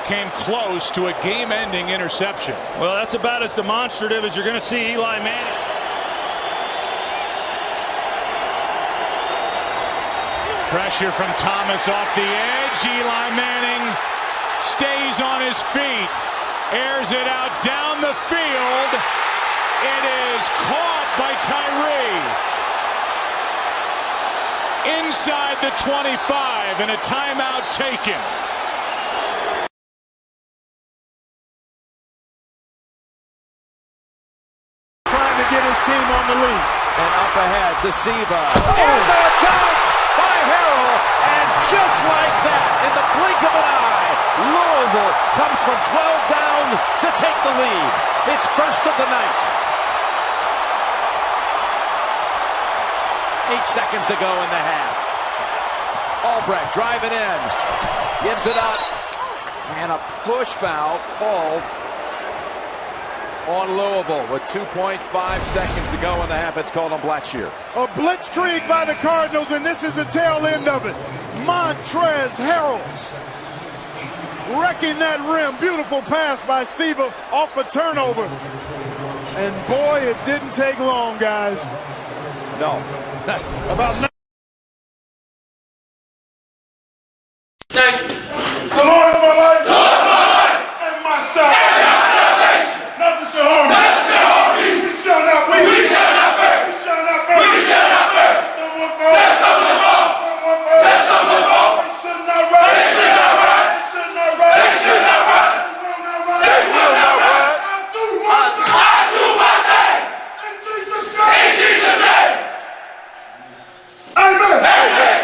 came close to a game-ending interception. Well, that's about as demonstrative as you're going to see Eli Manning. Pressure from Thomas off the edge. Eli Manning stays on his feet, airs it out down the field. It is caught by Tyree. Inside the 25 and a timeout taken. Trying to get his team on the lead. And up ahead to Siva. And the attack by Harrell. And just like that, in the blink of an eye, Louisville comes from 12 down to take the lead. It's first of the night. 8 seconds to go in the half. Albrecht driving in. Gives it up. And a push foul called on Louisville with 2.5 seconds to go in the half. It's called on Blackshear. A blitzkrieg by the Cardinals, and this is the tail end of it. Montrezl Harrell wrecking that rim. Beautiful pass by Siva off a turnover. And boy, it didn't take long, guys. No. About thank you. The Lord of my life. And my salvation. Nothing shall harm me. We shall not fear. We shall not fear. We shall not fear. We shall not fear. There's someone wrong. There's someone wrong. They should not rise. They should not rise. They should not rise. They should not rise. They will not rise. I do my thing. In Jesus' name. In Jesus' name. Amen. Amen.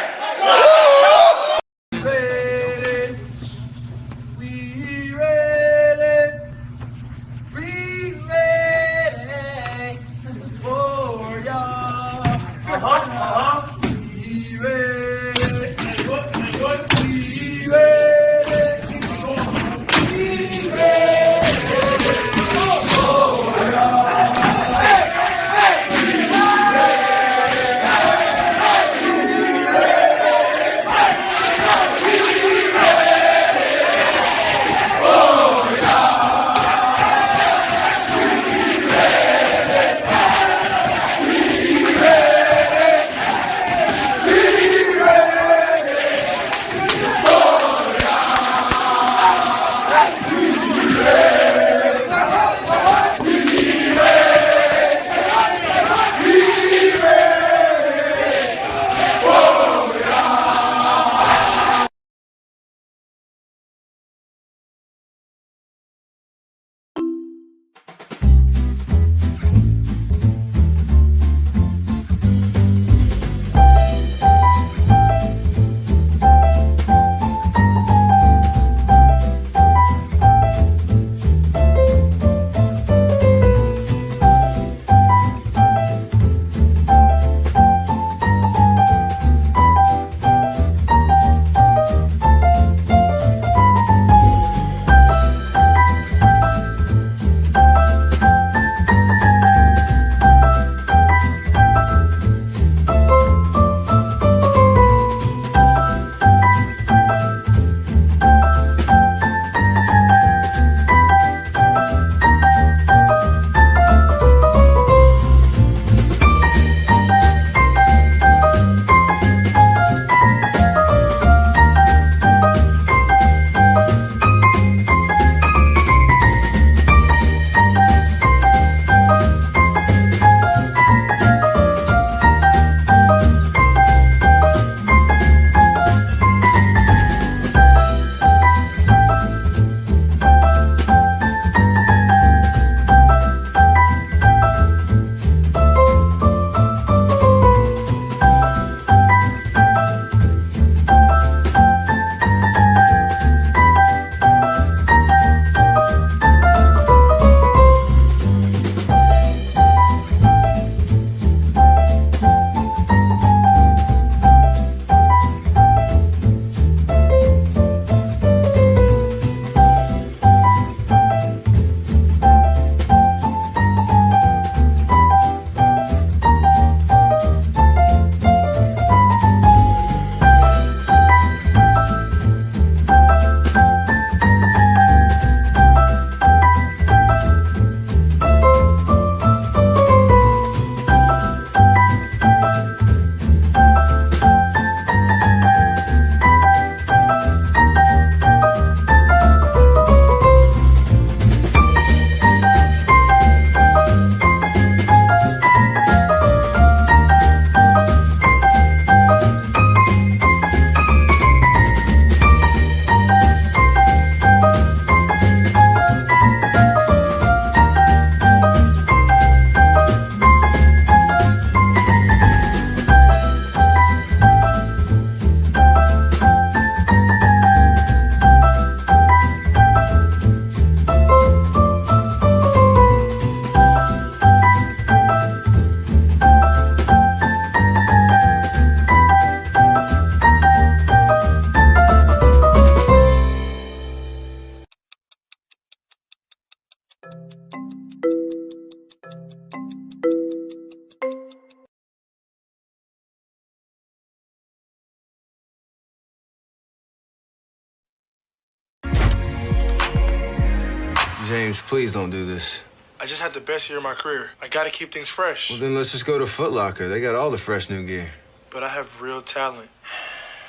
James, please don't do this. I just had the best year of my career. I gotta keep things fresh. Well, then let's just go to Foot Locker. They got all the fresh new gear. But I have real talent.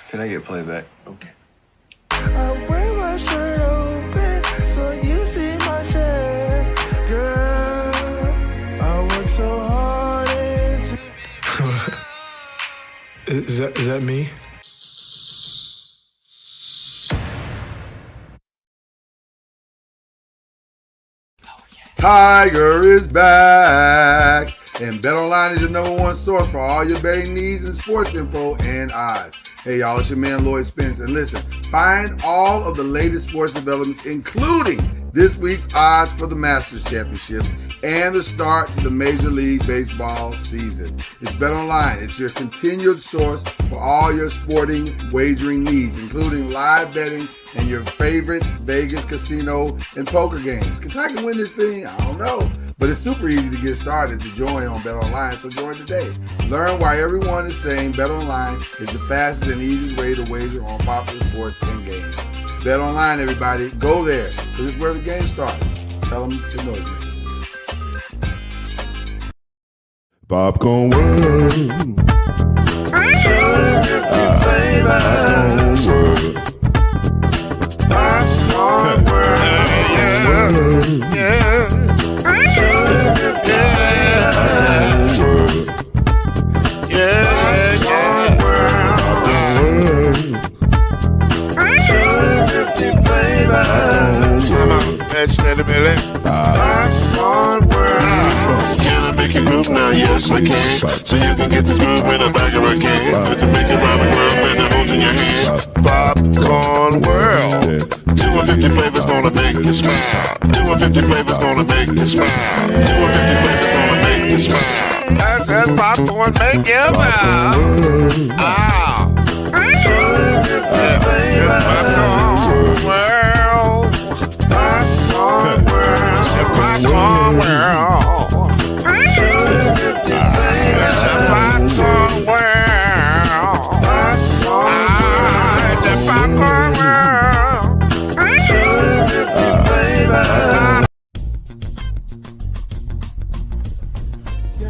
Can I get playback? Okay. I wear my shirt open so you see my chest, girl. I work so hard into. Is that me? Tiger is back, and BetOnline is your #1 source for all your betting needs and sports info and odds. Hey, y'all, it's your man Lloyd Spence, and listen, find all of the latest sports developments, including this week's odds for the Masters Championship and the start to the Major League Baseball season. It's BetOnline. It's your continued source for all your sporting wagering needs, including live betting and your favorite Vegas casino and poker games. Can Tiger win this thing? I don't know. But it's super easy to get started to join on BetOnline, so join today. Learn why everyone is saying BetOnline is the fastest and easiest way to wager on popular sports and games. BetOnline, everybody. Go there, because it's where the game starts. Tell them to know you. Popcorn World. Popcorn World. Yeah. Can I make you move now? Yes, I can. So you can get this move in the back of a can. You can make it round the world when it holds in your hand. Popcorn World. 250 flavors gonna make you smile. 250 flavors gonna make you smile. 250 flavors gonna make you smile. I said popcorn make you smile. Ah. Popcorn World. Popcorn World. Popcorn World. Popcorn World. The Popcorn World.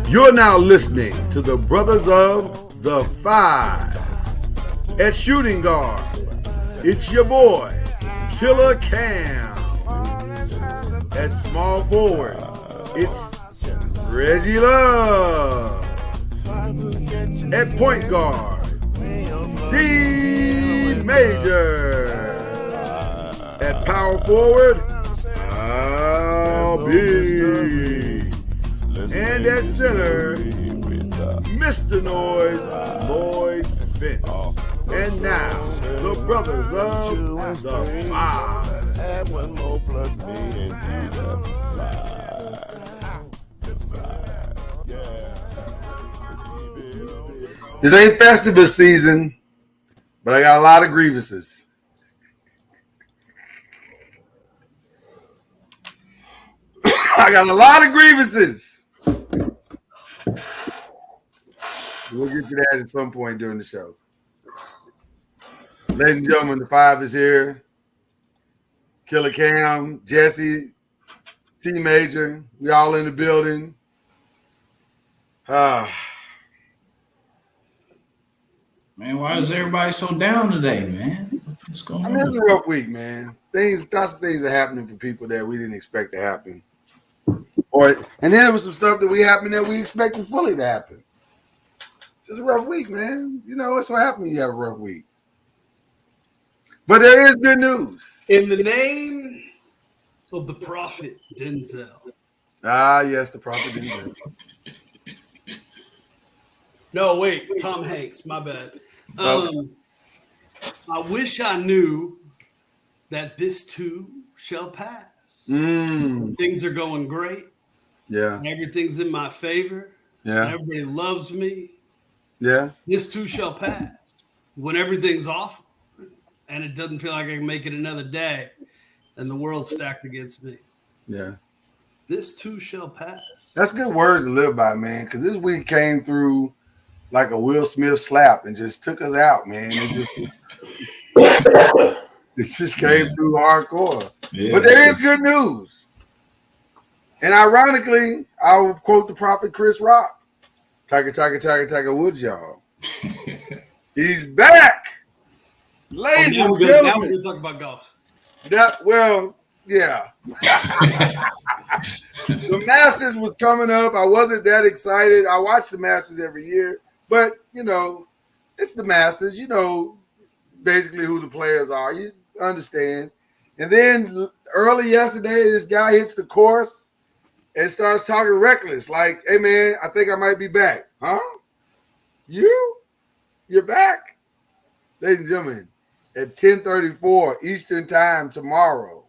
You're now listening to the Brothers of the Five. At shooting guard, it's your boy, Killer Cam. At small forward, it's Reggie Love. At point guard, Steve Major. At power forward, Al B. And at center, Mr. Noise, Lloyd Spence. And now, the Brothers of the Five. Add one more plus me into the This ain't Festivus season, but I got a lot of grievances. I got a lot of grievances. We'll get to that at some point during the show. Ladies and gentlemen, the Five is here. Killer Cam, Jesse, C Major, we all in the building. Man, why is everybody so down today, man? What's going on? It's a rough week, man. Lots of things are happening for people that we didn't expect to happen. And then there was some stuff that happened that we expected fully to happen. Just a rough week, man. You know, it's what happens when you have a rough week. But there is good news. In the name of the prophet Denzel. Ah, yes, the prophet Denzel. No, wait, Tom Hanks, my bad. I wish I knew that this too shall pass. Things are going great. Yeah. Everything's in my favor. Yeah. Everybody loves me. Yeah. This too shall pass. When everything's awful and it doesn't feel like I can make it another day and the world's stacked against me. Yeah. This too shall pass. That's good words to live by, man, because this week came through like a Will Smith slap and just took us out, man. It just came through hardcore. Yeah, but there is good news. And ironically, I will quote the prophet Chris Rock. Tiger Woods, y'all. He's back. Ladies and gentlemen. Now we're going to talk about golf. Yeah. The Masters was coming up. I wasn't that excited. I watch the Masters every year. But, it's the Masters. You know basically who the players are. You understand. And then early yesterday, this guy hits the course and starts talking reckless. Like, hey, man, I think I might be back. Huh? You're back? Ladies and gentlemen, at 10:34 Eastern Time tomorrow,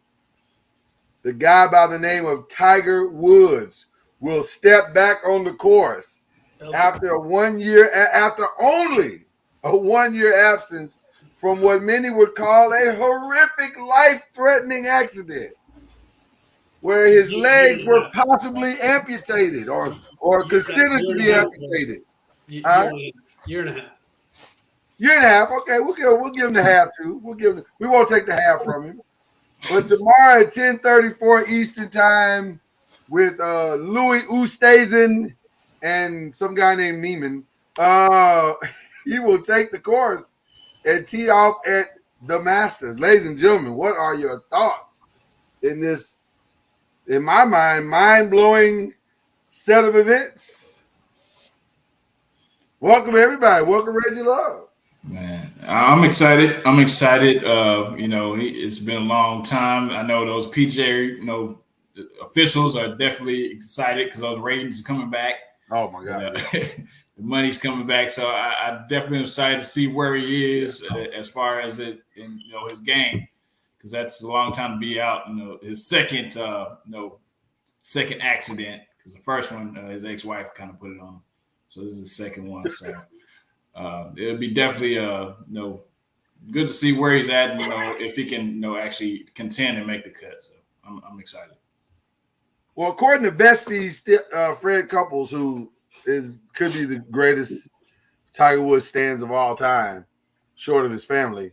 the guy by the name of Tiger Woods will step back on the course after only a 1 year absence from what many would call a horrific, life-threatening accident where his legs were possibly amputated or considered to be amputated. Year and a half. Year and a half. Okay, we'll give him the half too. We won't take the half from him. But tomorrow at 10:34 Eastern Time with Louis Oosthuizen and some guy named Neiman, he will take the course and tee off at the Masters. Ladies and gentlemen, what are your thoughts in this, in my mind, mind-blowing set of events? Welcome, everybody. Welcome, Reggie Love. Man, I'm excited. It's been a long time. I know those PGA, officials are definitely excited because those ratings are coming back. Oh my God. The money's coming back. So I definitely am excited to see where he is as far as his game, because that's a long time to be out. His second accident, because the first one, his ex-wife kind of put it on. So this is the second one. So it'll be definitely good to see where he's at. If he can actually contend and make the cut. So I'm excited. Well, according to Besties, Fred Couples, who could be the greatest Tiger Woods stands of all time, short of his family,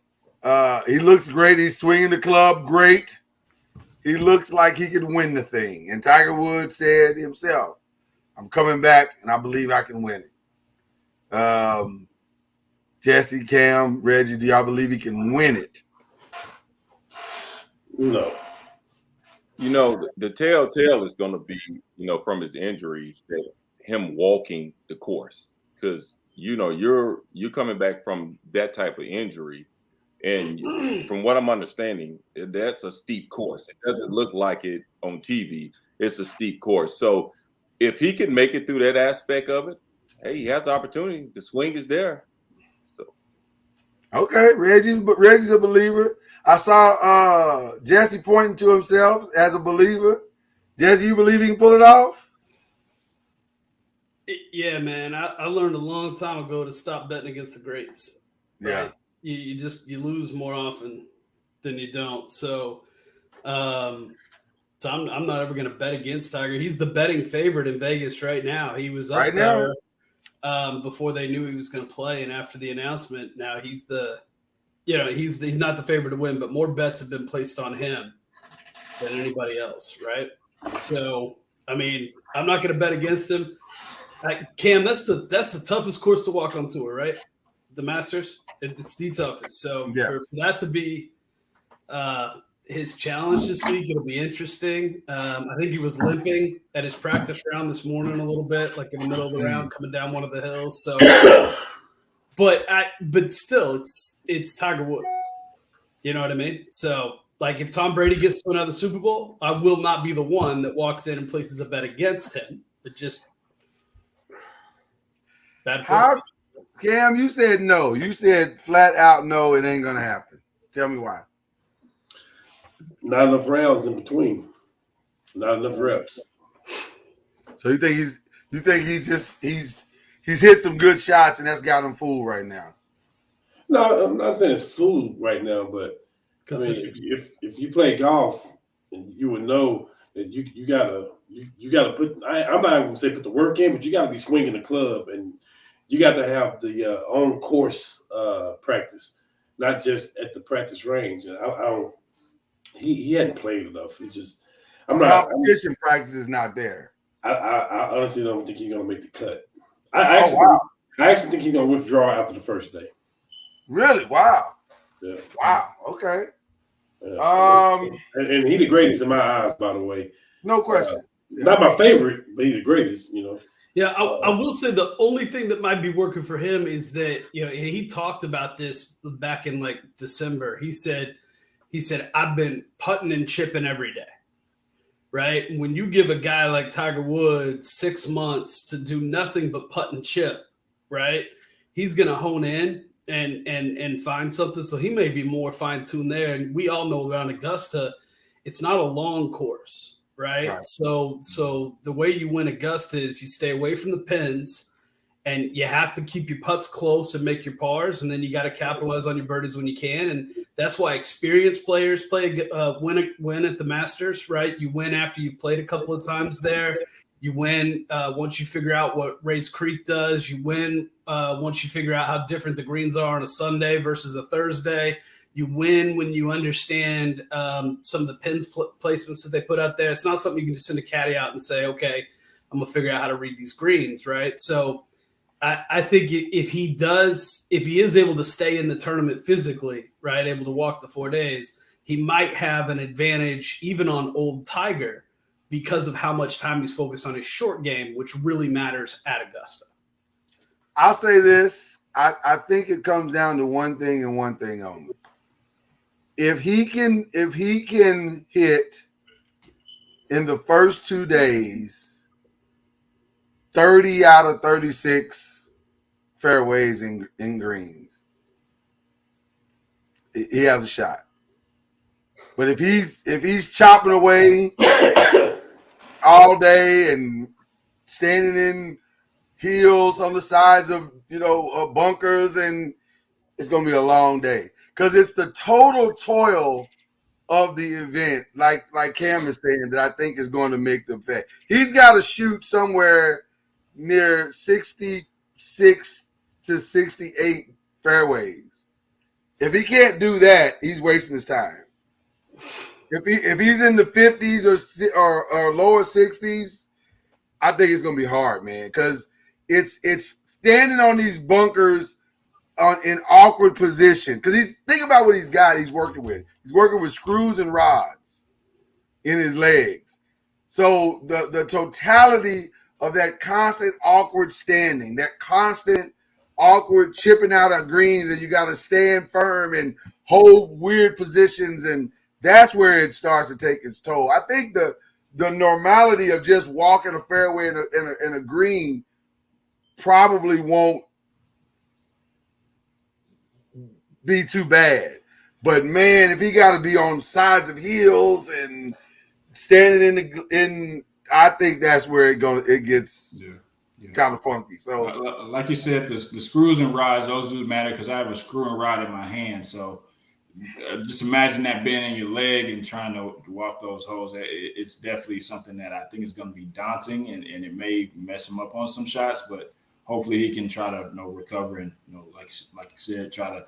he looks great. He's swinging the club great. He looks like he could win the thing. And Tiger Woods said himself, I'm coming back, and I believe I can win it. Jesse, Cam, Reggie, do y'all believe he can win it? No. The telltale is going to be, from his injuries, that him walking the course, because you're coming back from that type of injury, and from what I'm understanding, that's a steep course. It doesn't look like it on TV. It's a steep course. So if he can make it through that aspect of it, hey, he has the opportunity. The swing is there. So okay, Reggie's a believer. I saw Jesse pointing to himself as a believer. Jesse, you believe he can pull it off? Yeah, man. I learned a long time ago to stop betting against the greats. Right? Yeah. You lose more often than you don't. So I'm not ever going to bet against Tiger. He's the betting favorite in Vegas right now. He was up there before they knew he was going to play, and after the announcement, now he's he's not the favorite to win, but more bets have been placed on him than anybody else, right? So, I'm not going to bet against him. Cam, that's the toughest course to walk on tour, right? The Masters, it's the toughest. So for that to be his challenge this week, it'll be interesting. I think he was limping at his practice round this morning a little bit, like in the middle of the round, coming down one of the hills. So, but still, it's Tiger Woods. You know what I mean? So, like, if Tom Brady gets to another Super Bowl, I will not be the one that walks in and places a bet against him. It just Cam, you said no. You said flat out no, it ain't gonna happen. Tell me why. Not enough rounds in between. Not enough reps. So you think he's hit some good shots and that's got him fooled right now? No, I'm not saying it's fooled right now, but if you play golf, you would know that you gotta put. I'm not even gonna say put the work in, but you gotta be swinging the club, and you got to have the on course practice, not just at the practice range. And he hadn't played enough. It's just Competition practice is not there. I honestly don't think he's going to make the cut. I actually think he's going to withdraw after the first day. Really? Wow. Yeah. Wow. Okay. Yeah. And he's the greatest in my eyes, by the way. No question. Not my favorite, but he's the greatest, you know. Yeah, I will say the only thing that might be working for him is that, you know, he talked about this back in like December. He said, I've been putting and chipping every day. Right? When you give a guy like Tiger Woods 6 months to do nothing but putt and chip, right? He's going to hone in and find something. So he may be more fine-tuned there. And we all know around Augusta, it's not a long course, right? So the way you win Augusta is you stay away from the pins, and you have to keep your putts close and make your pars, and then you got to capitalize on your birdies when you can. And that's why experienced players win at the Masters, right? You win after you played a couple of times there. You win once you figure out what Rays Creek does. You win once you figure out how different the greens are on a Sunday versus a Thursday. You win when you understand some of the pins placements that they put out there. It's not something you can just send a caddy out and say, okay, I'm going to figure out how to read these greens, right? So I think if he is able to stay in the tournament physically, right, able to walk the 4 days, he might have an advantage even on old Tiger because of how much time he's focused on his short game, which really matters at Augusta. I'll say this. I think it comes down to one thing and one thing only. If he can hit in the first 2 days 30 out of 36 fairways in greens, he has a shot. But if he's chopping away all day and standing in hills on the sides of bunkers, and it's going to be a long day because it's the total toil of the event, like Cam is saying, that I think is going to make the effect. He's got to shoot somewhere near 66 to 68 fairways. If he can't do that, he's wasting his time. If he's in the 50s or lower 60s, I think it's going to be hard, man, because it's standing on these bunkers in awkward position. Because think about what he's got. He's working with screws and rods in his legs. So the totality of that constant awkward standing, that constant awkward chipping out of greens, and you got to stand firm and hold weird positions, and that's where it starts to take its toll. I think the normality of just walking a fairway in a green probably won't be too bad. But man, if he got to be on sides of hills and standing in I think that's where it gets kind of funky. So, like you said, the screws and rods, those do matter because I have a screw and rod in my hand. So, just imagine that being in your leg and trying to walk those holes. It's definitely something that I think is going to be daunting, and it may mess him up on some shots. But hopefully, he can try to recover and like you said, try to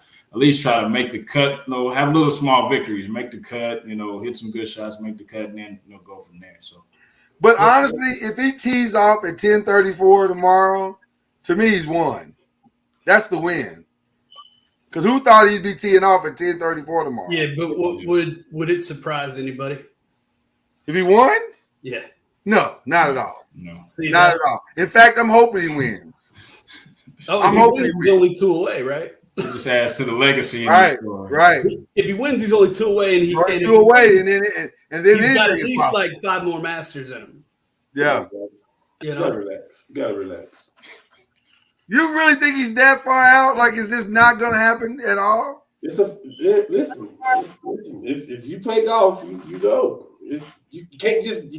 make the cut. Have little small victories, make the cut. Hit some good shots, make the cut, and then go from there. So. But honestly, if he tees off at 10:34 tomorrow, to me, he's won. That's the win. Because who thought he'd be teeing off at 10:34 tomorrow? Yeah, but would it surprise anybody if he won? Yeah. No, not at all. No, not at all. In fact, I'm hoping he wins. I'm hoping he's only 2 away, right? It just adds to the legacy. Right. If he wins, he's only 2 away, and he's got at least like 5 more Masters in him. Yeah, you gotta relax. You really think he's that far out? Like, is this not going to happen at all? Listen. If you play golf, you know you can't just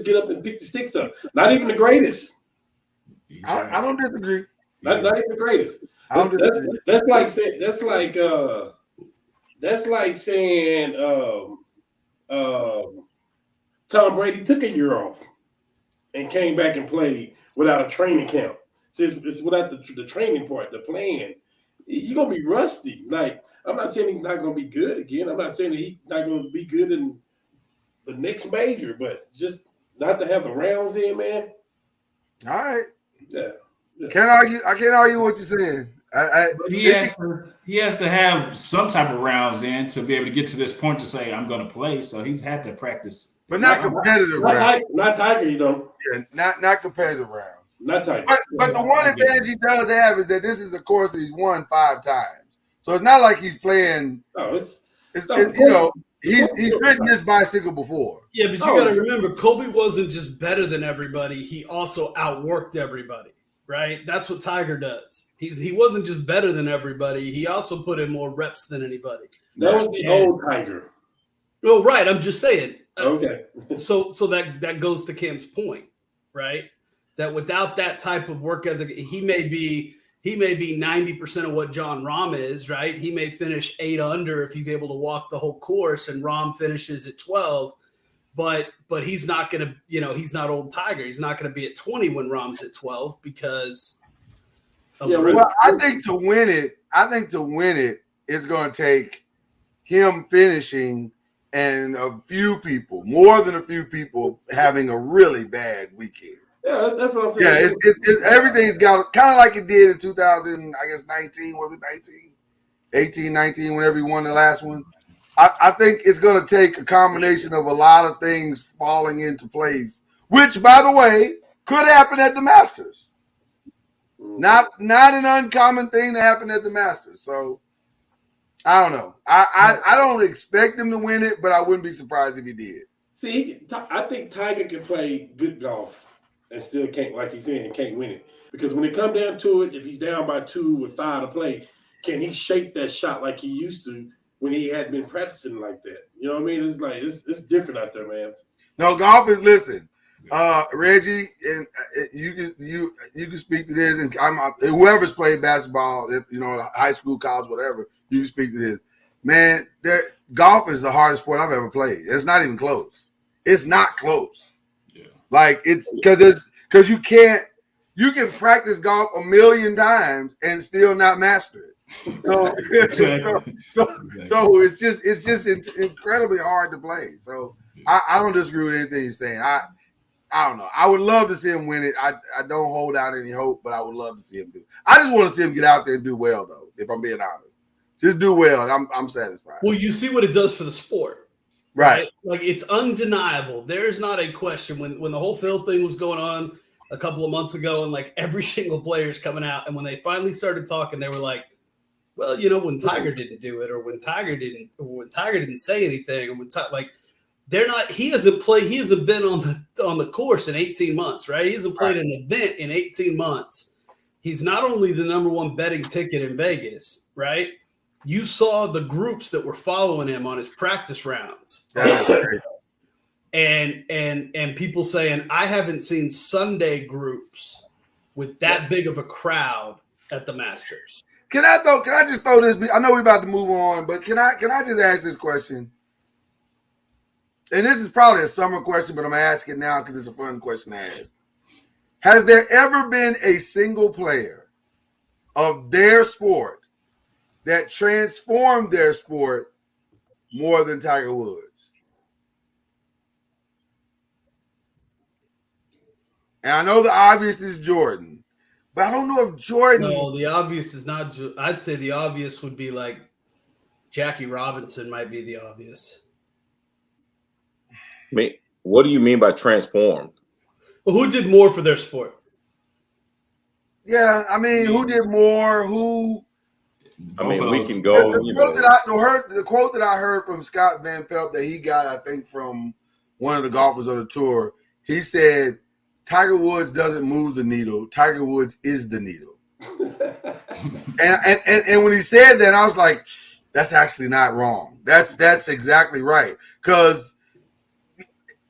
get up and pick the sticks up. Not even the greatest. I don't disagree. Not even the greatest. That's like saying Tom Brady took a year off and came back and played without a training camp. So it's without the training part, the plan. You're gonna be rusty. Like, I'm not saying he's not gonna be good again. I'm not saying that he's not gonna be good in the next major, but just not to have the rounds in, man. All right. Yeah. I can't argue what you're saying. But he has to have some type of rounds in to be able to get to this point to say I'm going to play. So he's had to practice, but not competitive rounds. Not Tiger, you don't. Yeah, not competitive rounds. Not Tiger. But the one advantage he does have is that this is a course that he's won 5 times. So it's not like he's playing. No, he's ridden this bicycle before. Yeah, but you got to remember, Kobe wasn't just better than everybody; he also outworked everybody. Right? That's what Tiger does. He wasn't just better than everybody. He also put in more reps than anybody. That was the old Tiger. Oh, right. I'm just saying. Okay. So that goes to Cam's point, right? That without that type of work ethic, he may be 90% of what John Rahm is, right? He may finish 8 under if he's able to walk the whole course, and Rahm finishes at 12. But he's not going to, he's not old Tiger. He's not going to be at 20 when Rahm's at 12 because. I think to win it is going to take him finishing and more than a few people having a really bad weekend. Yeah, that's what I'm saying. Yeah, it's everything's got kind of like it did in 2000, I guess 19, was it 19? 18, 19, whenever he won the last one. I think it's going to take a combination of a lot of things falling into place, which, by the way, could happen at the Masters. Not an uncommon thing to happen at the Masters. So, I don't know. I don't expect him to win it, but I wouldn't be surprised if he did. See, I think Tiger can play good golf and still can't, like he's saying, can't win it. Because when it comes down to it, if he's down by 2 with 5 to play, can he shape that shot like he used to when he had been practicing like that? You know what I mean? It's like it's different out there, man. No, golf is Reggie, and you can speak to this, and whoever's played basketball, high school, college, whatever, you can speak to this. Man, golf is the hardest sport I've ever played. It's not even close. It's not close. Yeah. Like it's because you can practice golf 1,000,000 times and still not master it. So it's just incredibly hard to play. So I don't disagree with anything you're saying. I don't know. I would love to see him win it. I don't hold out any hope, but I would love to see him do it. I just want to see him get out there and do well, though, if I'm being honest. Just do well, and I'm satisfied. Well, you see what it does for the sport. Right. Like, it's undeniable. There's not a question. When the whole Phil thing was going on a couple of months ago, and like every single player's coming out, and when they finally started talking, they were like, well, when Tiger didn't do it, or when Tiger didn't say anything, or they're not. He hasn't been on the course in 18 months, right? He hasn't played an event in 18 months. He's not only the number 1 betting ticket in Vegas, right? You saw the groups that were following him on his practice rounds, and people saying, I haven't seen Sunday groups with that big of a crowd at the Masters. Can I just throw this? I know we're about to move on, but can I just ask this question? And this is probably a summer question, but I'm going to ask it now because it's a fun question to ask. Has there ever been a single player of their sport that transformed their sport more than Tiger Woods? And I know the obvious is Jordan. But I don't know if Jordan. No, the obvious is not. I'd say the obvious would be like Jackie Robinson might be the obvious. What do you mean by transformed? Well, who did more for their sport? Yeah, I mean, who did more? Who? I mean, we can go. The quote that I heard from Scott Van Pelt that he got, I think, from one of the golfers on the tour. He said, Tiger Woods doesn't move the needle. Tiger Woods is the needle. and when he said that, I was like, that's actually not wrong. That's exactly right. Because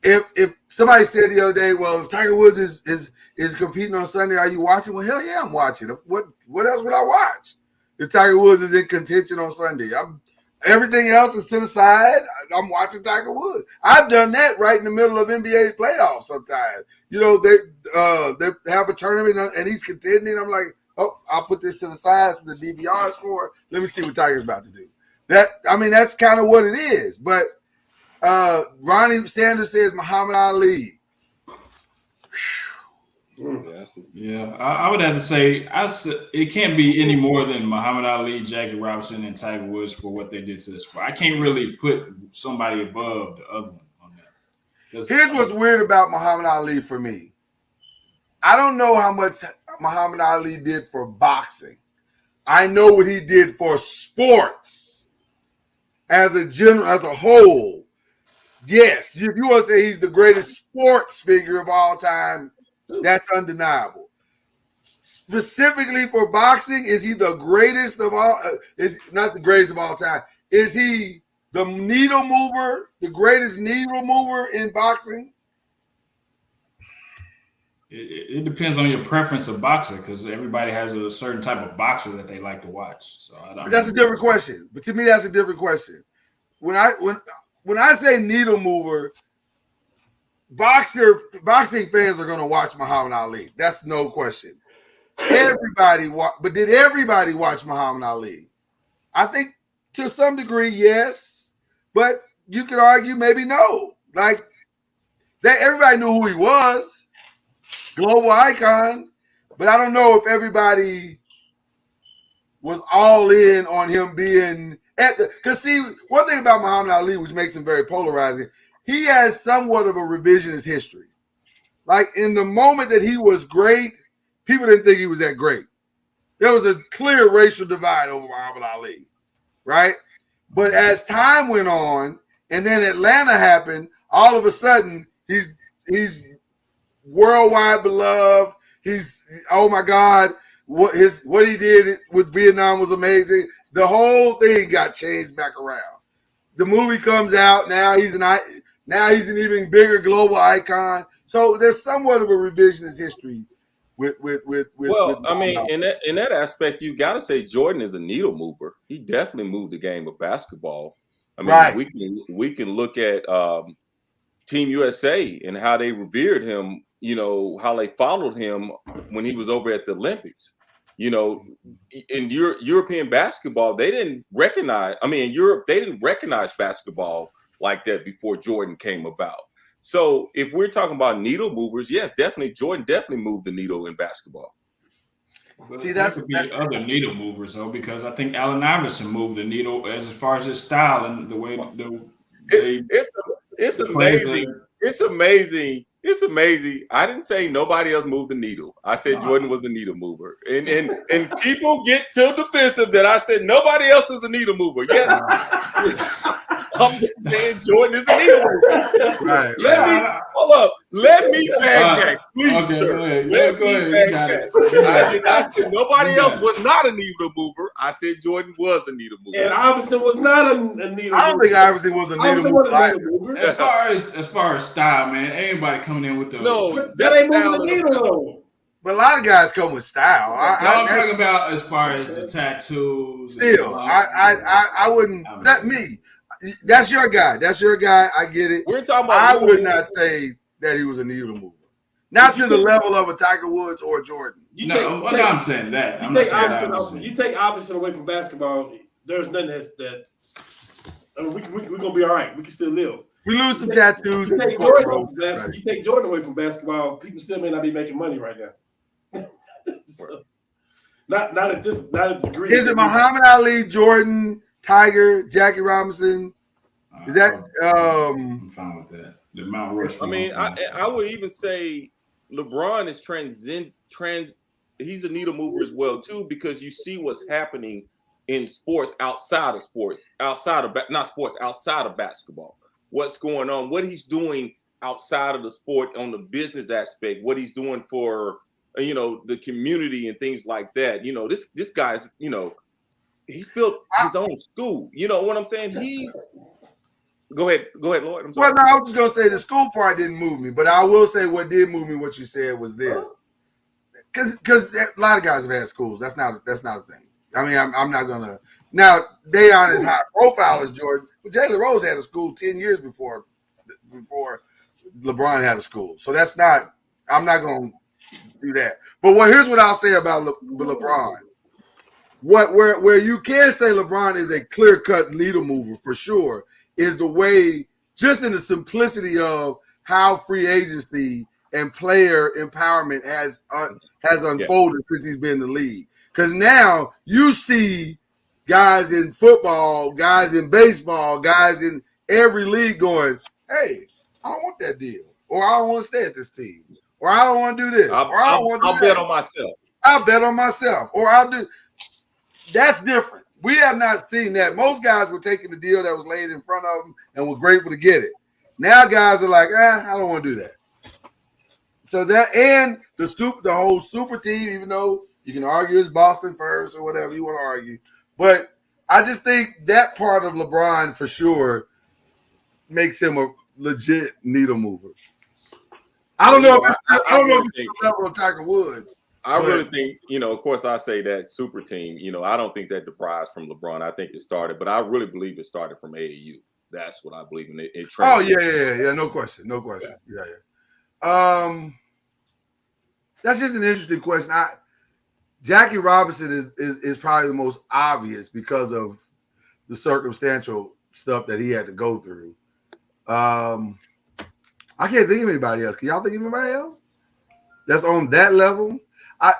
if somebody said the other day, well, if Tiger Woods is competing on Sunday, are you watching? Well, hell yeah, I'm watching. What else would I watch if Tiger Woods is in contention on Sunday? Everything else is to the side. I'm watching Tiger Woods. I've done that right in the middle of NBA playoffs sometimes. They have a tournament and he's contending. I'm like, oh, I'll put this to the side for the DVRs for. Let me see what Tiger's about to do. That's kind of what it is. But Ronnie Sanders says Muhammad Ali. Yeah, I would have to say it can't be any more than Muhammad Ali, Jackie Robinson, and Tiger Woods for what they did to the sport. I can't really put somebody above the other one on that. Here's what's weird about Muhammad Ali for me. I don't know how much Muhammad Ali did for boxing. I know what he did for sports as a whole. Yes, if you want to say he's the greatest sports figure of all time, that's undeniable. Specifically for boxing, is he the greatest of all? Is not the greatest of all time. Is he the needle mover, the greatest needle mover in boxing? It depends on your preference of boxer, because everybody has a certain type of boxer that they like to watch. So That's a different question. But to me, that's a different question. When I say needle mover, boxing fans are going to watch Muhammad Ali. That's no question. But did everybody watch Muhammad Ali? I think to some degree, yes. But you could argue maybe no. Like everybody knew who he was. Global icon, but I don't know if everybody was all in on him being at the. Because see, one thing about Muhammad Ali, which makes him very polarizing, he has somewhat of a revisionist history. Like in the moment that he was great, people didn't think he was that great. There was a clear racial divide over Muhammad Ali, right? But as time went on, and then Atlanta happened, all of a sudden he's worldwide beloved. He's, oh my God, what he did with Vietnam was amazing. The whole thing got changed back around. The movie comes out, now he's an even bigger global icon. So there's somewhat of a revisionist history with I mean, in that aspect, you got to say Jordan is a needle mover. He definitely moved the game of basketball. I mean, right. we can look at Team USA and how they revered him. You know, how they followed him when he was over at the Olympics. You know, in European basketball, they didn't recognize. I mean, in Europe, they didn't recognize basketball like that before Jordan came about. So if we're talking about needle movers, yes, definitely Jordan definitely moved the needle in basketball. But see, there could be other needle movers though, because I think Allen Iverson moved the needle as far as his style and the way it's amazing. It's amazing. It's amazing. I didn't say nobody else moved the needle. I said Jordan was a needle mover. And people get too defensive that I said nobody else is a needle mover. Yes. I'm just saying Jordan is a needle mover. Right. Hold up. Let me backtrack. Please, sir. Go ahead. Let me backtrack. I did not say nobody else was not a needle mover. I said Jordan was a needle mover. And Iverson was not a needle mover. I don't think Iverson was a needle mover. As far as style, man, everybody coming in with the that ain't moving the needle though. But a lot of guys come with style. I'm talking about as far as the tattoos. Still, I wouldn't. Not me. That's your guy. That's your guy. I get it. We're talking about. I would not say that he was a needle mover. Not to the level of a Tiger Woods or Jordan. I'm saying that. I'm not saying that. You take Iverson away from basketball, there's nothing that. I mean, we're gonna be all right. We can still live. We lose some tattoos. You take Jordan away from basketball, people still may not be making money right now. So, not at the degree. Is it Muhammad Ali, Jordan, Tiger, Jackie Robinson? Is that I'm fine with that. The Mount Rushmore. I mean, I would even say LeBron is he's a needle mover as well too, because you see what's happening in sports outside of basketball. What's going on, what he's doing outside of the sport on the business aspect, what he's doing for, the community and things like that. This guy's, he's built his own school. You know what I'm saying? Go ahead, Lloyd. I'm sorry. Well, no, I was just gonna say the school part didn't move me, but I will say what did move me. What you said was this, because a lot of guys have had schools. That's not a thing. I mean, I'm not gonna. Now they aren't as high profile as Jordan, but Jalen Rose had a school 10 years before LeBron had a school. So that's not. I'm not gonna do that. But here's what I'll say about LeBron. Where you can say LeBron is a clear-cut needle mover for sure is the way just in the simplicity of how free agency and player empowerment has unfolded since he's been in the league. Because now you see guys in football, guys in baseball, guys in every league going, hey, I don't want that deal. Or I don't want to stay at this team. Or I don't want to do this. I'll bet on myself. I'll bet on myself. Or I'll do. That's different. We have not seen that. Most guys were taking the deal that was laid in front of them and were grateful to get it. Now guys are like, I don't want to do that. So that and the whole super team, even though you can argue it's Boston first or whatever you want to argue. But I just think that part of LeBron for sure makes him a legit needle mover. I don't know if it's the level of Tiger Woods. I really think, of course, I say that super team, I don't think that derives from LeBron. I think it started, but I really believe it started from AAU. That's what I believe in. Yeah. No question. Yeah. That's just an interesting question. Jackie Robinson is probably the most obvious because of the circumstantial stuff that he had to go through. I can't think of anybody else. Can y'all think of anybody else that's on that level? I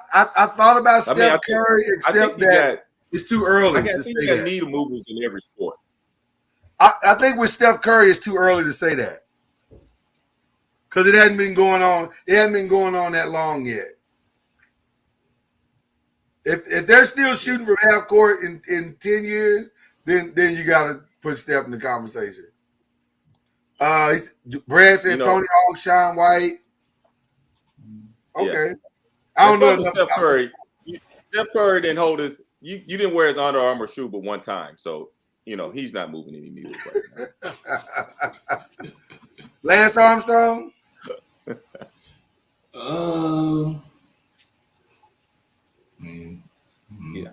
thought about Steph Curry, except that it's too early to say that. Needle movers in every sport. I think with Steph Curry, it's too early to say that because it hasn't been going on. It hasn't been going on that long yet. If they're still shooting from half court in 10 years, then you got to put Steph in the conversation. Brad said Tony Hawk, Sean White. Okay. Yeah. I don't know. Steph Curry didn't hold his. You didn't wear his Under Armour shoe but one time, so he's not moving any needles right now. Lance Armstrong. Yeah.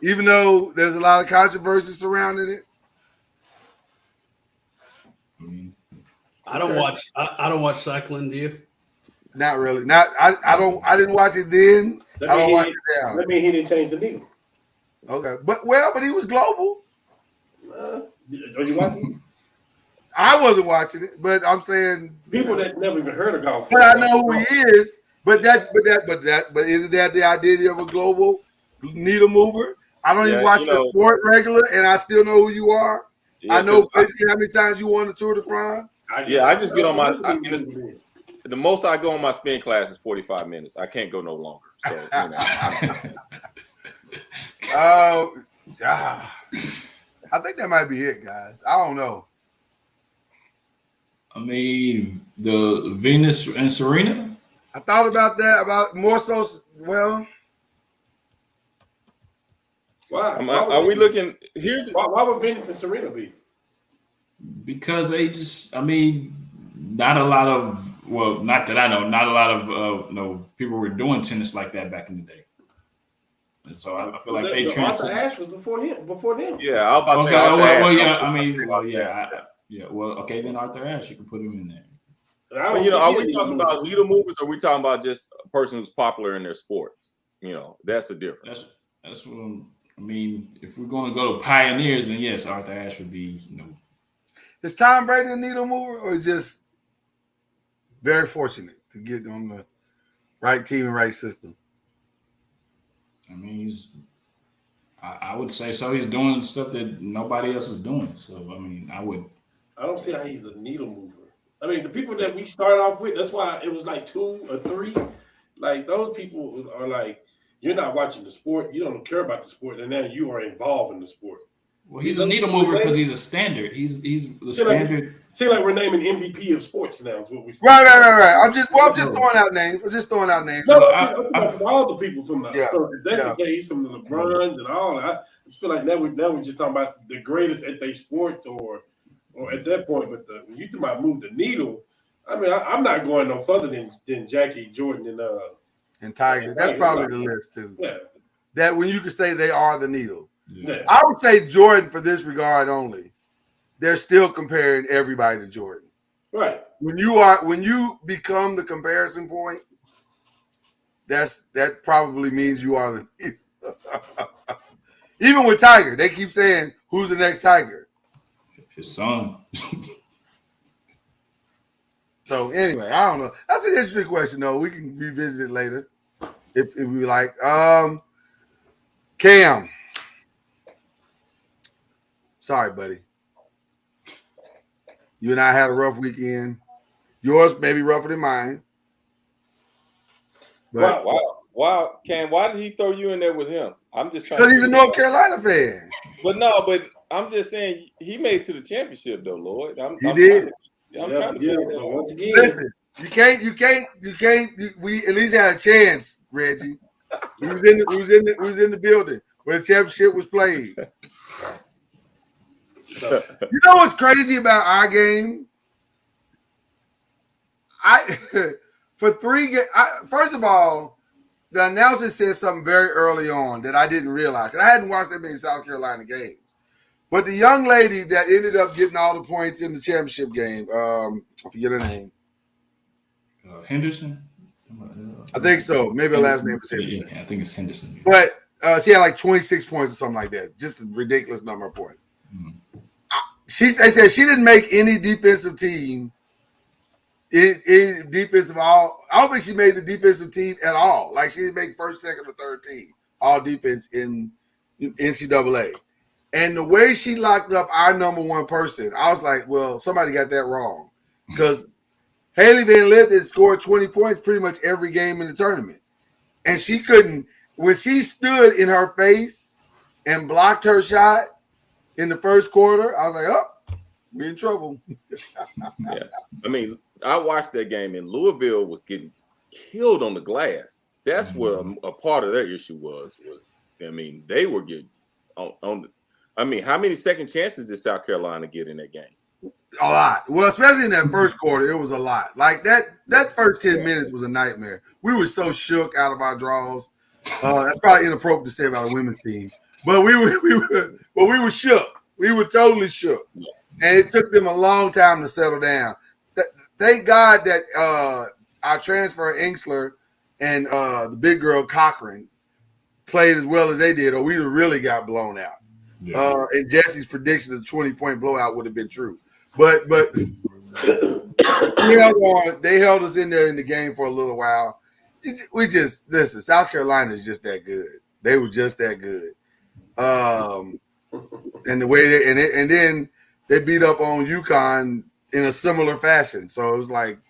Even though there's a lot of controversy surrounding it. I don't watch cycling. Do you? Not really. I didn't watch it then. I don't watch it now. That means he didn't change the needle. Okay, but he was global. Are you watching? I wasn't watching it, but I'm saying people that never even heard of golf. But I know who he is. But isn't that the idea of a global needle mover? I don't even watch the sport regular, and I still know who you are. Yeah, I know basically how many times you won the Tour de France. I just get on my. The most I go on my spin class is 45 minutes. I can't go no longer. So, I think that might be it, guys. I don't know. I mean, the Venus and Serena. I thought about that. About more so. Well, why? Are we looking? Why would Venus and Serena be? Because they just. I mean, not a lot of. Well, not that I know. Not a lot of people were doing tennis like that back in the day. And so I feel like they transcend. Arthur Ashe was before them. Yeah, I was about to say. Okay, then Arthur Ashe, you can put him in there. Are we talking about needle movers, or are we talking about just a person who's popular in their sports? That's the difference. That's what I mean. If we're going to go to pioneers, then yes, Arthur Ashe would be. Is Tom Brady a needle mover, or just very fortunate to get on the right team and right system? I mean, I would say so. He's doing stuff that nobody else is doing. So, I mean, I don't see how he's a needle mover. I mean, the people that we started off with, that's why it was like 2 or 3. Like, those people are like, you're not watching the sport. You don't care about the sport. And now you are involved in the sport. Well, he's a needle mover because he's a standard. He's the standard. Seems like we're naming MVP of sports now is what we say. Right. I'm just throwing out names. No, all the people from the so that's the case from the LeBrons and all. I just feel like now we're just talking about the greatest at their sports or at that point. But when you talk about move the needle, I mean I'm not going no further than Jackie, Jordan, and Tiger. That's probably the list too. Yeah. That when you could say they are the needle. Yeah. I would say Jordan for this regard only. They're still comparing everybody to Jordan. Right. When you become the comparison point, that probably means you are the needle. Even with Tiger, they keep saying, who's the next Tiger? His son. So anyway, I don't know. That's an interesting question, though. We can revisit it later if we like. Cam. Sorry, buddy. You and I had a rough weekend. Yours may be rougher than mine. But wow, Cam, why did he throw you in there with him? I'm just trying. Because he's a North Carolina fan. But I'm just saying he made it to the championship though, Lloyd. He did. I'm trying to once again. Listen, you can't. We at least had a chance, Reggie. We was in the building where the championship was played. You know what's crazy about our game? For 3 games. First of all, the announcer said something very early on that I didn't realize. I hadn't watched that many South Carolina games. But the young lady that ended up getting all the points in the championship game, I forget her name. Henderson? I think so. Maybe her last name was Henderson. Yeah, I think it's Henderson. But she had like 26 points or something like that. Just a ridiculous number of points. They said she didn't make any defensive team. Any defensive all. I don't think she made the defensive team at all. Like she didn't make first, second, or third team all defense in NCAA. And the way she locked up our number one person, I was like, well, somebody got that wrong. Because Haley Van Lith had scored 20 points pretty much every game in the tournament. And she couldn't, when she stood in her face and blocked her shot in the first quarter, I was like, oh, we're in trouble. Yeah. I mean, I watched that game and Louisville was getting killed on the glass. That's where a part of their issue was, I mean, they were getting on the, I mean, how many second chances did South Carolina get in that game? A lot. Well, especially in that first quarter, it was a lot. Like that first 10 minutes was a nightmare. We were so shook out of our draws. That's probably inappropriate to say about a women's team, but we were shook. We were totally shook, and it took them a long time to settle down. Thank God that our transfer Ingsler and the big girl Cochran played as well as they did, or we really got blown out. Yeah. And Jesse's prediction of the 20-point blowout would have been true. But they held us in there in the game for a little while. We just listen. South Carolina is just that good. They were just that good. And the way and then they beat up on UConn in a similar fashion. So it was like,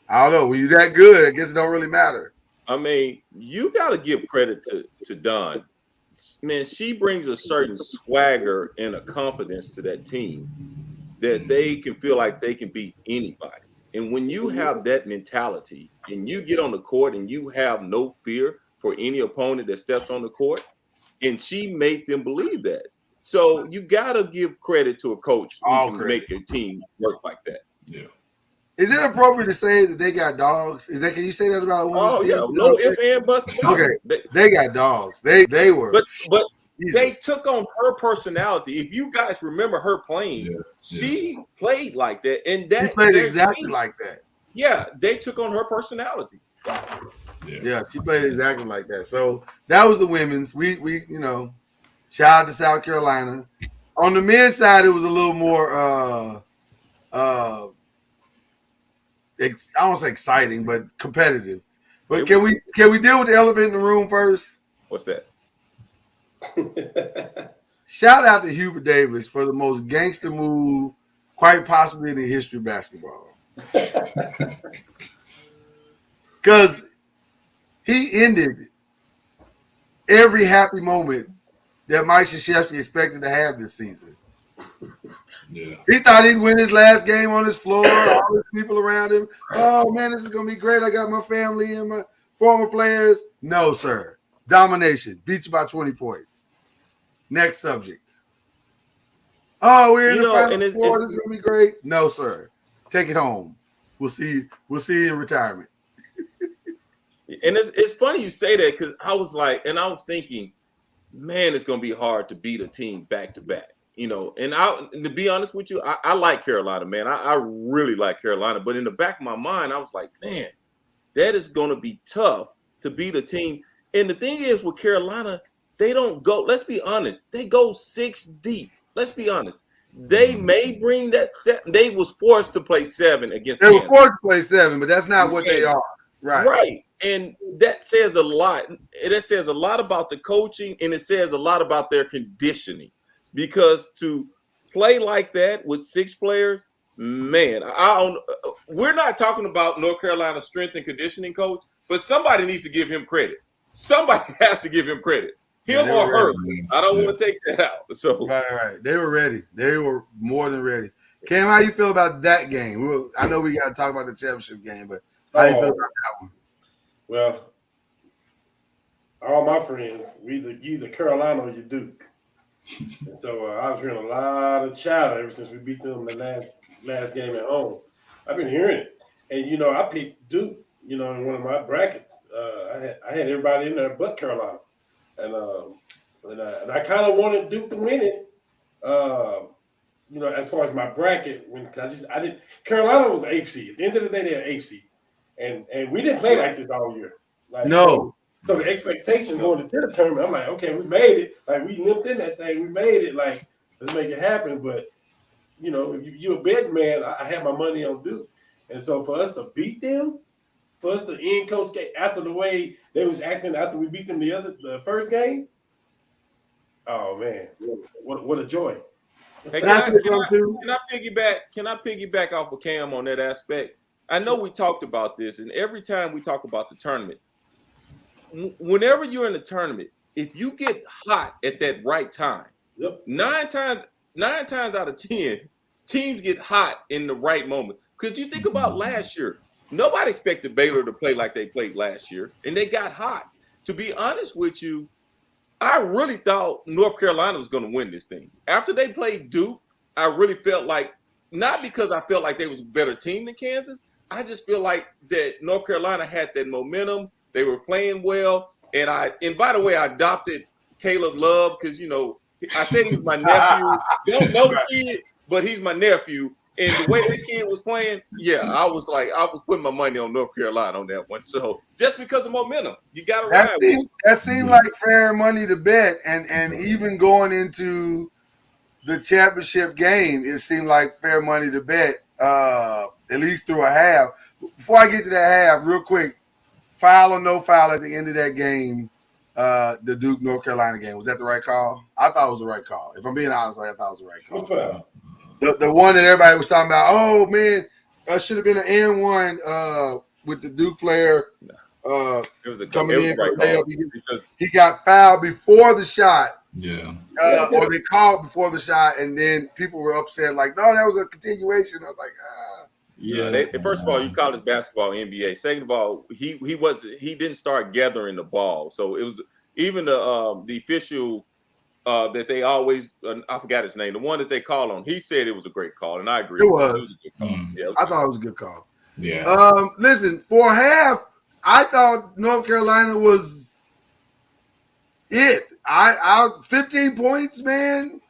I don't know. When you're that good, I guess it don't really matter. I mean, you got to give credit to Dawn. Man, she brings a certain swagger and a confidence to that team that they can feel like they can beat anybody. And when you have that mentality and you get on the court and you have no fear for any opponent that steps on the court, and she made them believe that. So you got to give credit to a coach who can make a team work like that. Yeah. Is it appropriate to say that they got dogs? Can you say that about a woman's team? Yeah, no ifs and buts. Okay, they got dogs. They were. But they took on her personality. If you guys remember her playing, she played like that, and that she played exactly like that. Yeah, they took on her personality. Yeah, she played exactly like that. So that was the women's. We shout out to South Carolina. On the men's side, it was a little more I don't say exciting, but competitive. But can we deal with the elephant in the room first? What's that? Shout out to Hubert Davis for the most gangster move, quite possibly in the history of basketball. Because he ended every happy moment that Mike Krzyzewski expected to have this season. Yeah. He thought he'd win his last game on his floor, all the people around him. Oh, man, this is going to be great. I got my family and my former players. No, sir. Domination. Beat you by 20 points. Next subject. Oh, we're in the Final Four. This is going to be great. No, sir. Take it home. We'll see you in retirement. And it's funny you say that because I was thinking, man, it's going to be hard to beat a team back-to-back. And to be honest with you, I like Carolina, man. I really like Carolina. But in the back of my mind, I was like, man, that is going to be tough to beat a team. And the thing is with Carolina, they don't go, let's be honest, they go 6 deep. Let's be honest. they may bring that 7. They was forced to play 7 against. They were forced to play 7, but that's not what they are. Right. Right. And that says a lot. It says a lot about the coaching, and it says a lot about their conditioning. Because to play like that with 6 players, man, we're not talking about North Carolina's strength and conditioning coach, but somebody needs to give him credit. Somebody has to give him credit. Him or her. I don't want to take that out. So right. They were ready. They were more than ready. Cam, how you feel about that game? I know we got to talk about the championship game, but how you feel about that one? Well, all my friends, you either Carolina or you Duke. And so I was hearing a lot of chatter ever since we beat them the last game at home. I've been hearing it. And, I picked Duke, in one of my brackets. I had everybody in there but Carolina. And I kind of wanted Duke to win it. As far as my bracket, Carolina was 8th seed. At the end of the day, they're 8th seed. And we didn't play like this all year. No. So the expectations going into the tournament, I'm like, okay, we made it. Like, we limped in that thing. We made it. Like, let's make it happen. But, if you're a betting man, I had my money on Duke. And so for us to beat them, for us to end Coach K after the way they was acting after we beat them the first game, oh, man, what a joy. Hey, can I piggyback off of Cam on that aspect? I know we talked about this, and every time we talk about the tournament, whenever you're in the tournament, if you get hot at that right time, 9 times out of 10, teams get hot in the right moment. Because you think about last year, nobody expected Baylor to play like they played last year, and they got hot. To be honest with you, I really thought North Carolina was going to win this thing. After they played Duke, I really felt like, not because I felt like they was a better team than Kansas, I just feel like that North Carolina had that momentum. They were playing well. And by the way, I adopted Caleb Love because, I said he was my nephew. Don't know the kid, but he's my nephew. And the way that kid was playing, I was putting my money on North Carolina on that one. So just because of momentum, you got to ride with it. That seemed like fair money to bet. And even going into the championship game, it seemed like fair money to bet, at least through a half. Before I get to that half, real quick, foul or no foul at the end of that game, the Duke North Carolina game. Was that the right call? I thought it was the right call. If I'm being honest, I thought it was the right call. The one that everybody was talking about, oh man, should have been an N1 with the Duke player it was coming in. Right he got fouled before the shot. Yeah. Or they called before the shot, and then people were upset, like, no, that was a continuation. I was like, Yeah. First of all, you college basketball, NBA. Second of all, he didn't start gathering the ball, so it was even the official that they always I forgot his name, the one that they call on. He said it was a great call, and I agree. It was a good call. Yeah, I thought it was a good call. Yeah. Listen, for half, I thought North Carolina was it. I 15 points, man.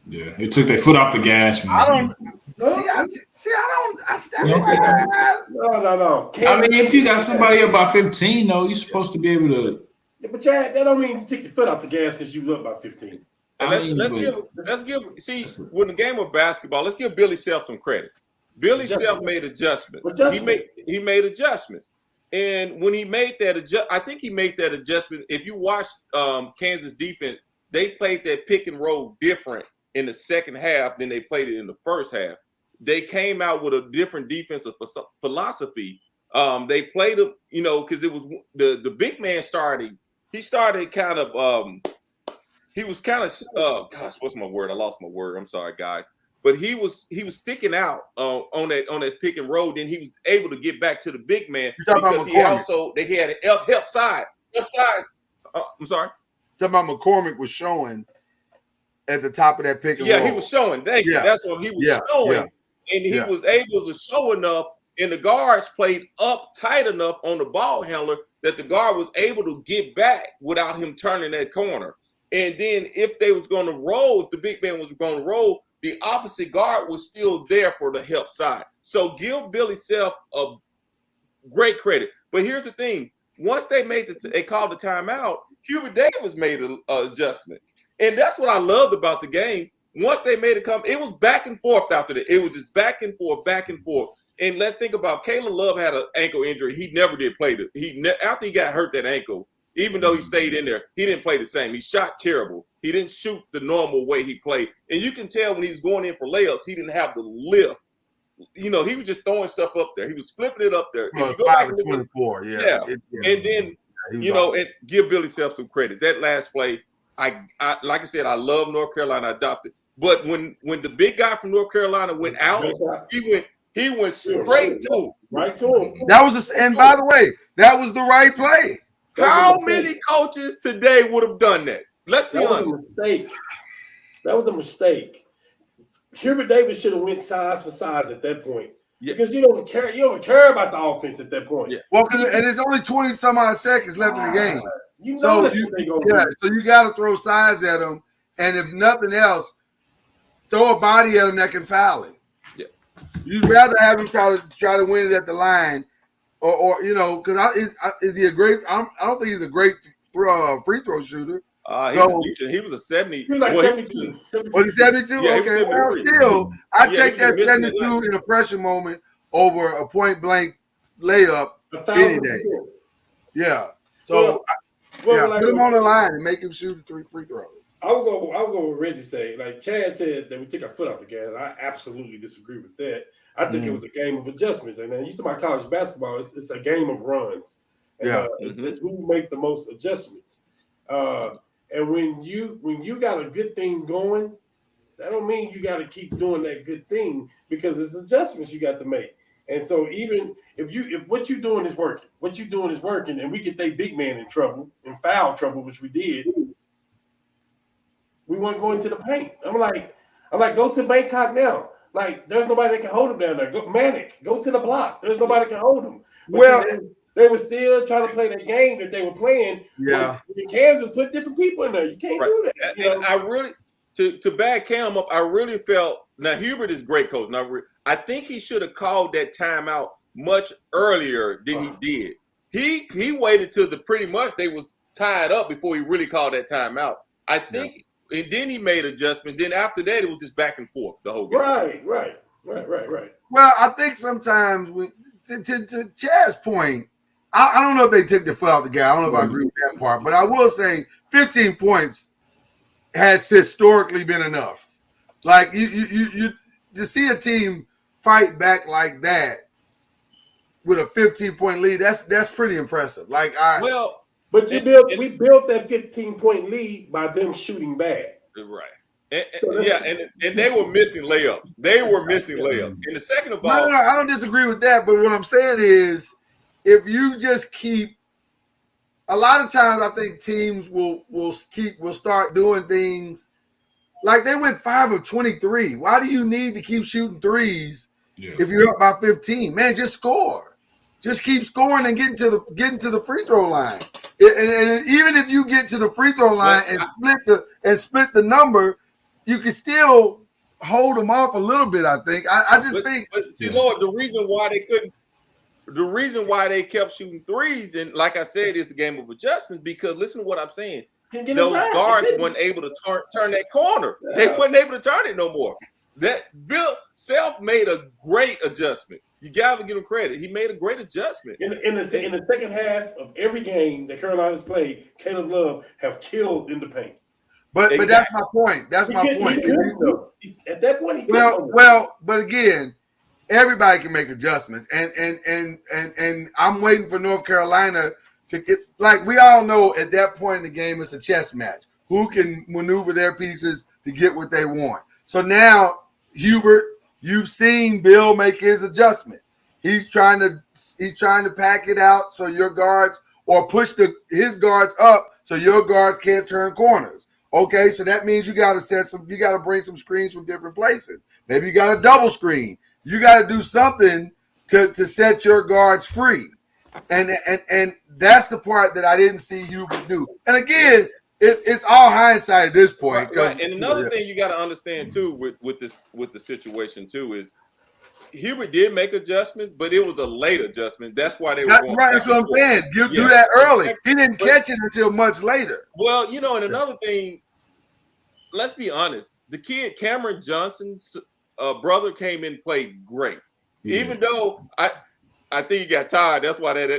Yeah, they took their foot off the gas, man. I don't. That's No. I mean, if you got somebody up by 15, though, you're supposed to be able to. Yeah, but that don't mean you take your foot off the gas because you up by 15. And let's give. See, with the game of basketball, let's give Billy Self some credit. Billy Self made adjustments. He made adjustments, and when he made that I think he made that adjustment. If you watch Kansas defense, they played that pick and roll different in the second half than they played it in the first half. They came out with a different defensive philosophy. They played them, because it was the big man started. He started kind of. He was kind of. Gosh, what's my word? I lost my word. I'm sorry, guys. But he was sticking out on that pick and roll. Then he was able to get back to the big man because he had an help side. I'm sorry. Talking about McCormick was showing at the top of that pick and roll. Yeah, he was showing. Thank you. That's what he was showing. Yeah. And he was able to show enough, and the guards played up tight enough on the ball handler that the guard was able to get back without him turning that corner. And then if they was going to roll, if the big man was going to roll, the opposite guard was still there for the help side. So give Billy Self a great credit. But here's the thing. Once they they called the timeout, Hubert Davis made an adjustment. And that's what I loved about the game. once they made it come, it was back and forth after that. It was just back and forth, back and forth. And let's think about Kalen Love had an ankle injury. He never did play. After he got hurt that ankle, even though he stayed in there, he didn't play the same. He shot terrible. He didn't shoot the normal way he played. And you can tell when he was going in for layups, he didn't have the lift. He was just throwing stuff up there. He was flipping it up there. Well, 5-24, yeah. And then, and give Billy Self some credit. That last play, I like I said, I love North Carolina adopted. But when the big guy from North Carolina went out, he went straight to him. Right to him. That was and by the way, that was the right play. How many coaches today would have done that? Let's be honest. That was a mistake. Hubert Davis should have went size for size at that point. Yeah. Because you don't care about the offense at that point. Yeah. Well, and there's only 20 some odd seconds left in the game. So you got to throw size at them, and if nothing else, throw a body at him that can foul it. Yeah. You'd rather have him try to win it at the line, or because is he a great? I don't think he's a great free throw shooter. He was a 70. He was like 72. Was he 72? Yeah, okay. Well, still, I take that 72 in a pressure moment over a point blank layup any day. Yeah. So, put him on the line and make him shoot 3 free throws. I would go with Reggie say. Like Chad said that we take our foot off the gas. I absolutely disagree with that. I think it was a game of adjustments. And then you talk about college basketball, it's a game of runs. And, it's who make the most adjustments. And when you got a good thing going, that don't mean you got to keep doing that good thing because it's adjustments you got to make. And so even if what you're doing is working, and we get that big man in trouble, in foul trouble, which we did, we weren't going to the paint. I'm like, go to Bangkok now. Like, there's nobody that can hold him down there. Go Manic, go to the block. There's nobody that can hold him. But they were still trying to play the game that they were playing. Yeah. In Kansas, put different people in there. You can't do that. And I really, to back Cam up, I really felt, now Hubert is a great coach. Now, I think he should have called that timeout much earlier than he did. He waited till pretty much they was tied up before he really called that timeout. I think, and then he made adjustment. Then after that, it was just back and forth the whole game. Right. Well, I think sometimes, to Chad's point, I don't know if they took the foot out the guy. I don't know if I agree with that part, but I will say 15 points has historically been enough. Like you to see a team fight back like that with a 15-point lead, that's pretty impressive. Like but we built that 15-point lead by them shooting bad. Right. And they were missing layups. And the second of all, no, I don't disagree with that. But what I'm saying is, if you just keep, a lot of times I think teams will start doing things like they went 5 of 23. Why do you need to keep shooting threes if you're up by 15? Man, just score. Just keep scoring and getting to the free throw line. And even if you get to the free throw line and split the number, you can still hold them off a little bit. I think. I think. But see, Lord, the reason why they kept shooting threes, and like I said, it's a game of adjustments. Because listen to what I'm saying. Those guards weren't able to turn that corner. Yeah. They weren't able to turn it no more. That Bill Self made a great adjustment. You got to give him credit. He made a great adjustment. In the second half of every game that Carolina's played, Caleb Love have killed in the paint. But that's my point. That's my point. At that point, he but again, everybody can make adjustments, and I'm waiting for North Carolina to get, like we all know at that point in the game, it's a chess match. Who can maneuver their pieces to get what they want? So now, Hubert, you've seen Bill make his adjustment. He's trying to pack it out so your guards, or push his guards up so your guards can't turn corners. Okay, so that means you got to bring some screens from different places. Maybe you got a double screen. You got to do something to set your guards free. And that's the part that I didn't see Hubert do. And again, it's all hindsight at this point. Right. And another thing you got to understand too with the situation too is Hubert did make adjustments, but it was a late adjustment. That's why they were going right. That's what I'm saying. Do that early. He didn't catch it until much later. Well, and another thing, let's be honest. the kid Cameron Johnson's brother came in and played great. Yeah. Even though I think he got tired. That's why that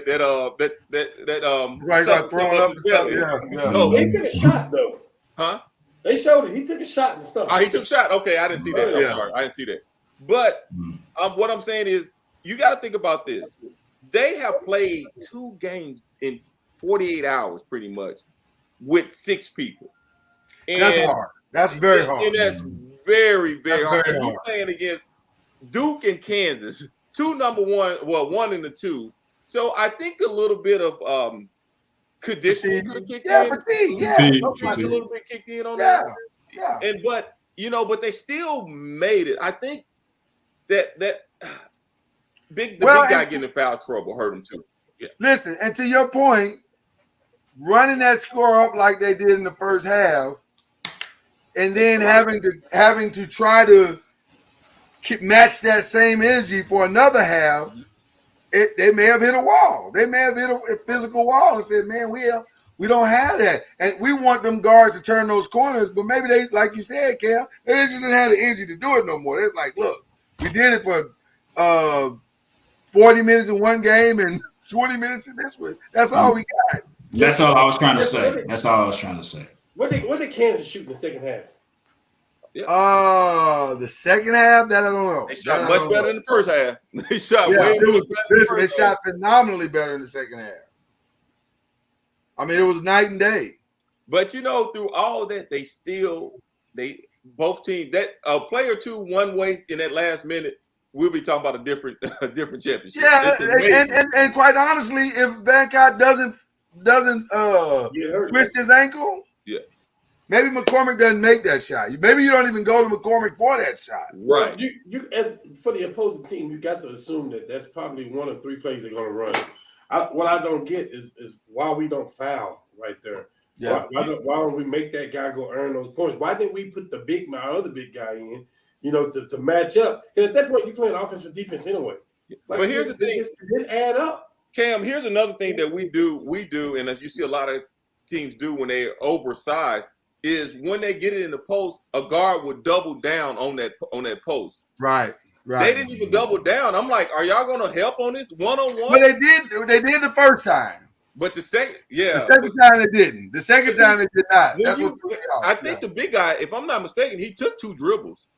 right, got thrown up. Yeah. So he took a shot though. Huh? They showed it. He took a shot and stuff. Oh, he took a shot. Okay, I didn't see that. I'm sorry, I didn't see that. But what I'm saying is, you got to think about this. They have played 2 games in 48 hours, pretty much, with 6 people. And that's hard. That's very hard. And that's very, very hard. And you're playing against Duke and Kansas, 2 number 1, well, 1 and the 2. So I think a little bit of conditioning could have kicked in. Fatigue, a little bit kicked in on that. Yeah. And but they still made it. I think that the big guy getting in foul trouble hurt him too. Yeah. Listen, and to your point, running that score up like they did in the first half, and then having to try to match that same energy for another half, they may have hit a wall. They may have hit a physical wall and said, "Man, we don't have that, and we want them guards to turn those corners." But maybe they, like you said, Cam, they just didn't have the energy to do it no more. It's like, look, we did it for 40 minutes in one game and 20 minutes in this one. That's all we got. That's all I was trying to say. What did Kansas shoot in the second half? The second half, that I don't know. They shot much better in the first half. They shot They shot phenomenally better in the second half. I mean, it was night and day. But through all of that, both teams, that a play or two one way in that last minute, we'll be talking about a different championship. Yeah, and quite honestly, if Bangkok doesn't twist his ankle, maybe McCormick doesn't make that shot. Maybe you don't even go to McCormick for that shot. Right. You as for the opposing team, you got to assume that that's probably 1 of 3 plays they're going to run. What I don't get is why we don't foul right there. Yeah. Why don't we make that guy go earn those points? Why didn't we put our other big guy in, to match up? Because at that point, you're playing offense for defense anyway. But here's the thing. It didn't add up. Cam, here's another thing that we do, and as you see a lot of teams do when they're oversized, is when they get it in the post, a guard would double down on that post. Right. They didn't even double down. I'm like, are y'all going to help on this one-on-one? But they did the first time. But the second time they didn't. The second time they did not. I think the big guy, if I'm not mistaken, he took 2 dribbles.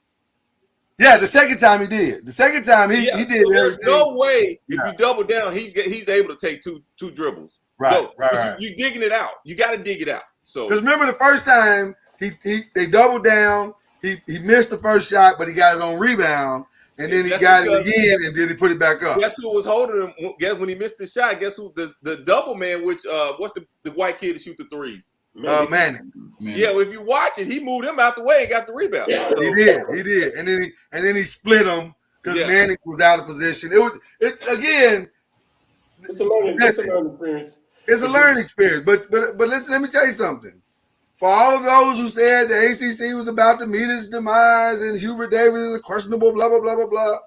Yeah, the second time he did. The second time he did. So there's no way if you double down, he's able to take two dribbles. Right, so you're digging it out. You got to dig it out. So because remember the first time they doubled down, he missed the first shot, but he got his own rebound. And then he got it again, and then he put it back up. Guess who was holding him? Guess when he missed the shot? Guess who? The double man, which what's the white kid to shoot the threes? Manning. Yeah, well, if you watch it, he moved him out the way and got the rebound. Yeah, so, he did, and then he split him because Manning was out of position. It's a learning experience. It's a learning experience, but listen, let me tell you something. For all of those who said the ACC was about to meet its demise and Hubert Davis is a questionable, blah, blah, blah, blah, blah,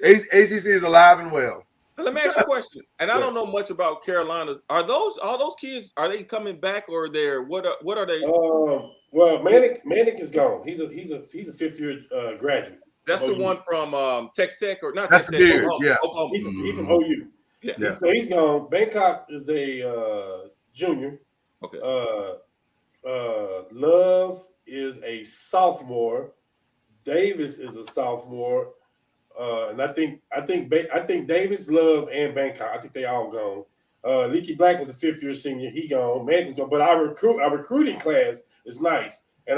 ACC is alive and well. Now, let me ask you a question. And I don't know much about Carolina. Are all those kids? Are they coming back or they're what are they? Well, Manic is gone. He's a 5th year graduate. That's the one from Texas Tech or not? That's Texas Tech. Yeah. Oklahoma. He's from OU. Yeah. So he's gone. Bangkok is a junior. Okay. Love is a sophomore. Davis is a sophomore, and I think Davis, Love, and Bangkok. I think they all gone. Leaky Black was a 5th year senior. He gone. Man was gone. But our recruiting class is nice, and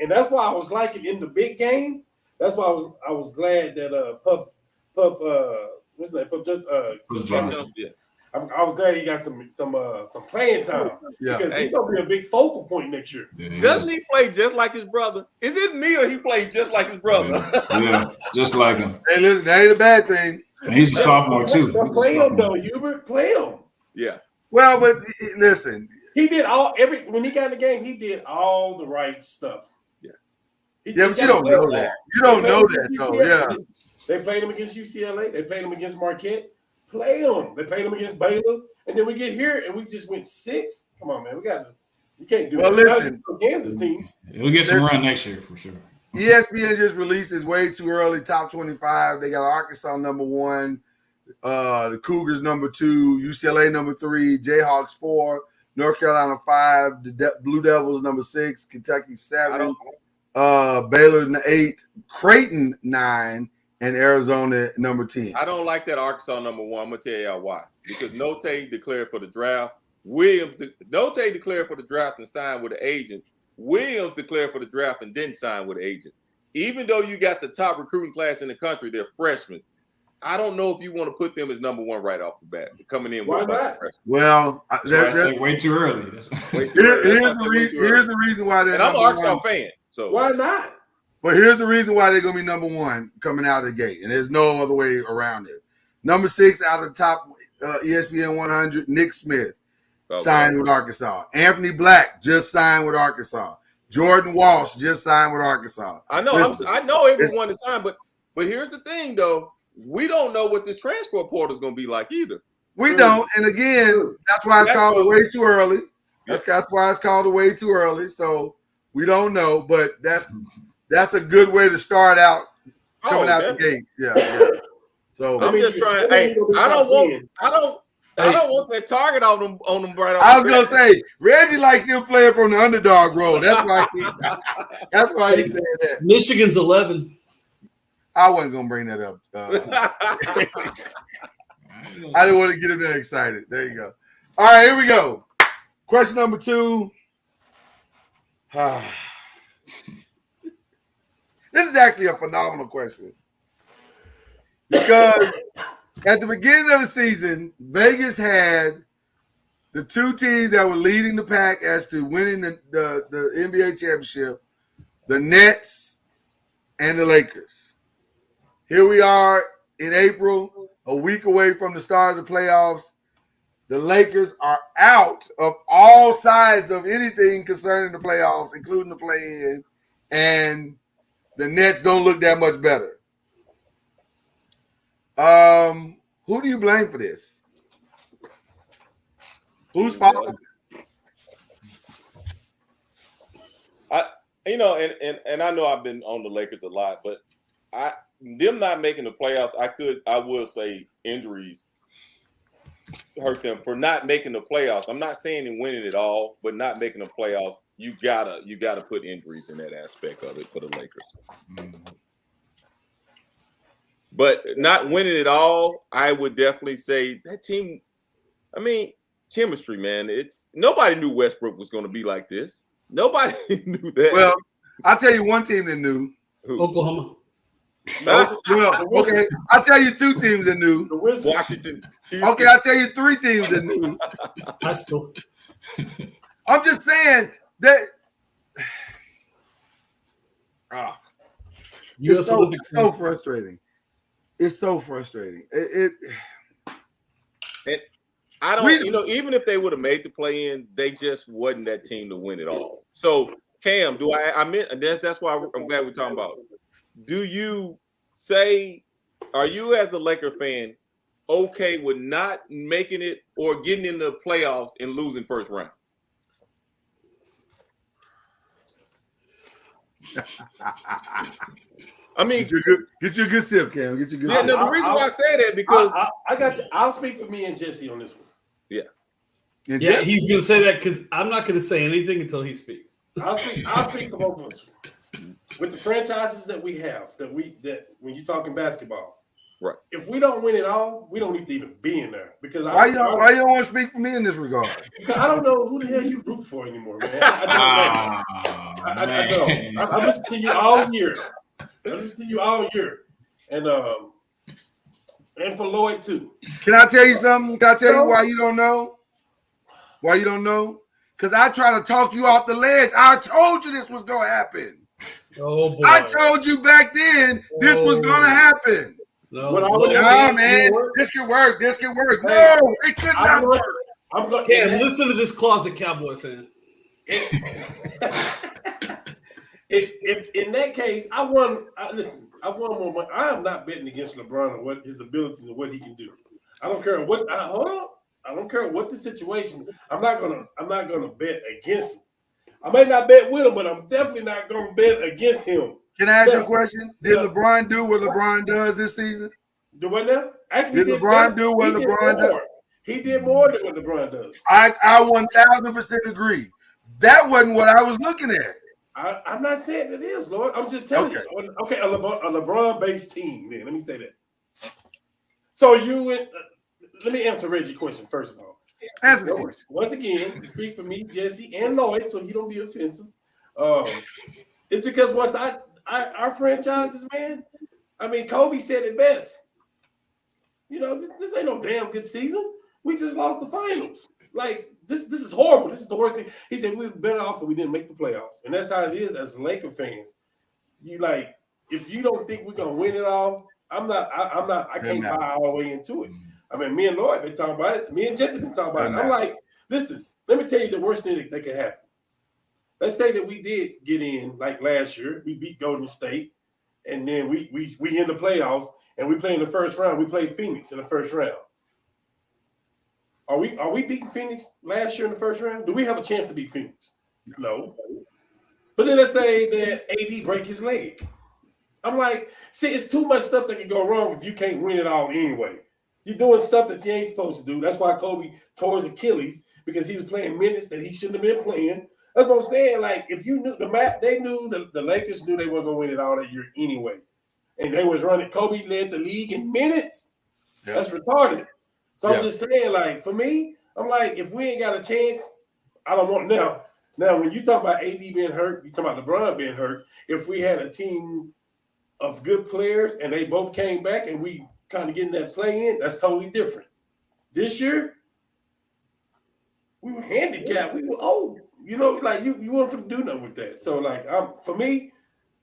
that's why I was liking in the big game. That's why I was glad that Puff what's his name? Puff Johnson. Yeah. I was glad he got some playing time because he's gonna be a big focal point next year. Doesn't he play just like his brother? Is it me or he plays just like his brother? Yeah, just like him. Hey, listen, that ain't a bad thing. And he's a sophomore too. Play him though, Hubert. Play him. Yeah. Well, but listen, he did when he got in the game, he did all the right stuff. Yeah, but you don't know that. You don't know that though. Yeah. They played him against UCLA. They played him against Marquette. Play them. They played them against Baylor, and then we get here and we just went 6. Come on, man, we got You can't do well, that. Listen, Kansas team. He'll get some run next year for sure. ESPN just released his way too early top 25. They got Arkansas number 1, the Cougars number 2, UCLA number 3, Jayhawks 4, North Carolina 5, the Blue Devils number 6, Kentucky 7, Baylor 8, Creighton 9, and Arizona number 10. I don't like that Arkansas number 1. I'm gonna tell y'all why. Because Note declared for the draft. Note declared for the draft and signed with an agent. Williams declared for the draft and didn't sign with an agent. Even though you got the top recruiting class in the country, they're freshmen. I don't know if you want to put them as number 1 right off the bat. Coming in with well, that's way too early. Here's the reason why they're. And I'm an Arkansas fan, so why not? But here's the reason why they're gonna be number 1 coming out of the gate, and there's no other way around it. Number 6 out of the top ESPN 100, Nick Smith. Signed with Arkansas. Anthony Black just signed with Arkansas. Jordan Walsh just signed with Arkansas. I know. I know everyone is signed, but here's the thing, though. We don't know what this transfer portal is going to be like either. We don't. And again, that's why it's called way too early. That's why it's called way too early. So we don't know, but that's a good way to start out coming out the gate. Yeah. So I'm just trying. Hey, I don't want that target on them right off. I was gonna say Reggie likes them playing from the underdog role. That's why he said that. Michigan's 11. I wasn't gonna bring that up. I didn't want to get him that excited. There you go. All right, here we go. Question number 2. This is actually a phenomenal question because at the beginning of the season, Vegas had the 2 teams that were leading the pack as to winning the NBA championship, the Nets and the Lakers. Here we are in April, a week away from the start of the playoffs. The Lakers are out of all sides of anything concerning the playoffs, including the play-in, and the Nets don't look that much better. Who do you blame for this? Whose fault is this? And I know I've been on the Lakers a lot, but them not making the playoffs, I will say injuries hurt them for not making the playoffs. I'm not saying they're winning it all, but not making the playoffs, you gotta put injuries in that aspect of it for the Lakers. Mm-hmm. But not winning it all, I would definitely say that team. I mean, chemistry, man. Nobody knew Westbrook was going to be like this. Nobody knew that. Well, I'll tell you one team that knew. Oklahoma. Well, okay. I'll tell you 2 teams that knew. The Wizards. Washington. Okay, I'll tell you 3 teams that knew. That's cool. I'm just saying that. It's so frustrating. It's so frustrating. I don't, even if they would have made the play-in, they just wasn't that team to win it all. So, Cam, that's why I'm glad we're talking about. Do you say, are you as a Laker fan okay with not making it or getting in the playoffs and losing first round? I mean, get you a good sip, Cam. Get you a good sip. No, the reason why I say that because I got you. I'll speak for me and Jesse on this one. Yeah. Yeah, he's going to say that because I'm not going to say anything until he speaks. I'll speak for both of us. With the franchises that we have, that when you're talking basketball, right? If we don't win it all, we don't need to even be in there. Because why you don't want to speak for me in this regard? Because I don't know who the hell you root for anymore, man. I don't. I listen to you all year. And for Lloyd too. Can I tell you something? Can I tell you why you don't know? Why you don't know? Because I try to talk you off the ledge. I told you this was gonna happen. Oh boy! I told you back then this was gonna happen. No, man, this can work. This can work. No, it could not work. Listen to this closet Cowboy fan. If in that case, I won more money. I am not betting against LeBron and what his abilities and what he can do. I don't care what. I don't care what the situation. I'm not gonna bet against him. I may not bet with him, but I'm definitely not going to bet against him. Can I ask you a question? Did LeBron do what LeBron does this season? Do what now? Actually, did LeBron do what LeBron does? He did more than what LeBron does. I 1,000% agree. That wasn't what I was looking at. I'm not saying it is, Lord. I'm just telling you. Okay, a LeBron-based team. Then let me say that. So you went. Let me answer Reggie's question first of all. Answer the question. Once again, speak for me, Jesse, and Lloyd, so you don't be offensive. It's because once our franchises, man. I mean, Kobe said it best. You know, this ain't no damn good season. We just lost the finals. Like, this is horrible. This is the worst thing. He said we were better off if we didn't make the playoffs. And that's how it is as Laker fans. You like, if you don't think we're gonna win it all, I can't buy all the way into it. I mean, me and Lloyd been talking about it. Me and Jesse been talking about it. I'm like, listen, let me tell you the worst thing that could happen. Let's say that we did get in like last year. We beat Golden State, and then we in the playoffs, and we play in the first round. We played Phoenix in the first round. Are we beating Phoenix last year in the first round? Do we have a chance to beat Phoenix? No. But then let's say that AD break his leg. I'm like, see, it's too much stuff that can go wrong if you can't win it all anyway. You're doing stuff that you ain't supposed to do. That's why Kobe tore his Achilles, because he was playing minutes that he shouldn't have been playing. That's what I'm saying. Like, if you knew they knew the Lakers knew they weren't gonna win it all that year anyway. And they was running. Kobe led the league in minutes. Yeah. That's retarded. So I'm just saying, like, for me, I'm like, if we ain't got a chance, I don't want now. Now, when you talk about AD being hurt, you talk about LeBron being hurt. If we had a team of good players and they both came back and we kind of getting that play in, that's totally different. This year, we were handicapped. We were old. You know, like you weren't to do nothing with that. So, like, for me,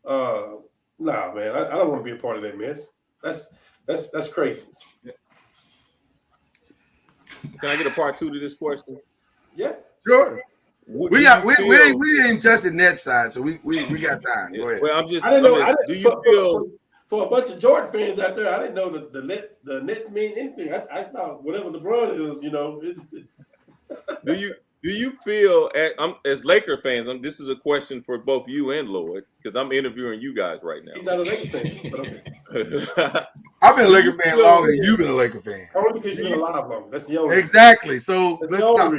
nah, man, I don't want to be a part of that mess. That's crazy. Can I get a part 2 to this question? Yeah, sure. We ain't touched the net side, so we got time. Go ahead. Well, I didn't know. Do you feel for a bunch of Jordan fans out there? I didn't know that the Nets mean anything. I thought whatever LeBron is, you know. It's, Do you feel as Laker fans? This is a question for both you and Lloyd, because I'm interviewing you guys right now. He's not a Laker fan. Okay. I've been a Laker fan longer than you've been a Laker fan. Only because you've been alive longer. That's the only exactly. So let's stop.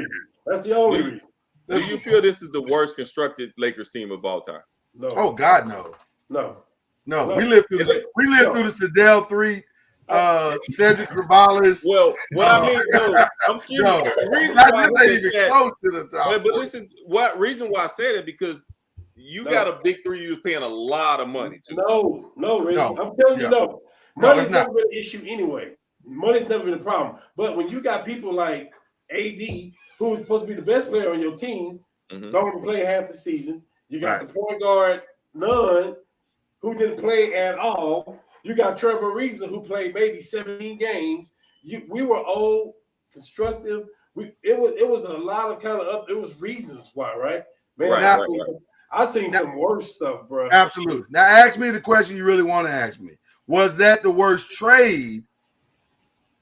That's the only reason. Do you feel this is the worst constructed Lakers team of all time? No. Oh God, no. No. We lived through the Sedell 3. Cedric Sabalas. Well, what I mean, no, I'm curious. No, the reason not why just even close to the top. But listen, what reason why I said it? Because you got a big three you was paying a lot of money to. No, Reggie. I'm telling you, no. Money's never been an issue anyway. Money's never been a problem. But when you got people like AD, who was supposed to be the best player on your team, don't even play half the season. You got the point guard, none, who didn't play at all. You got Trevor Ariza, who played maybe 17 games. We were old, constructive. It was a lot of it was reasons why, right? Man, I've seen some worse stuff, bro. Absolutely. Now, ask me the question you really want to ask me. Was that the worst trade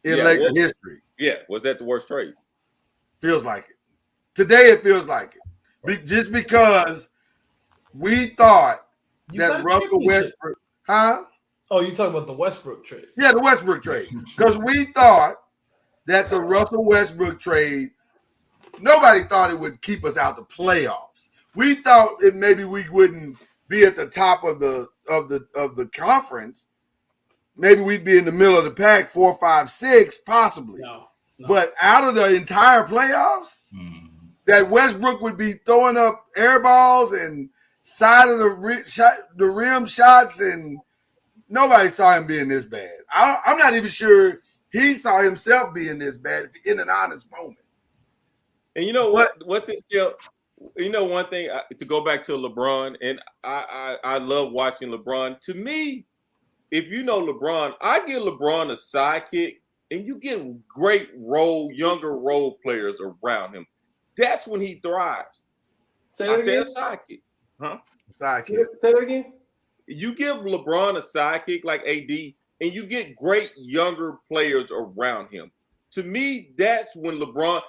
in Laker history? Yeah, was that the worst trade? Feels like it. Today, it feels like it. Just because we thought that Russell Westbrook, Oh, you talking about the Westbrook trade? Yeah, the Westbrook trade. Because we thought that the Russell Westbrook trade, nobody thought it would keep us out the playoffs. We thought that maybe we wouldn't be at the top of the conference. Maybe we'd be in the middle of the pack, 4, 5, 6, possibly. No. But out of the entire playoffs, that Westbrook would be throwing up air balls and side of the rim shots, and nobody saw him being this bad. I'm not even sure he saw himself being this bad in an honest moment. And you know what this still, you know, one thing to go back to LeBron, and I love watching LeBron. To me, if you know LeBron, I give LeBron a sidekick, and you get great younger role players around him. That's when he thrives. Say that again. Sidekick, huh? Sidekick. Say that again. You give LeBron a sidekick like AD, and you get great younger players around him. To me, that's when LeBron.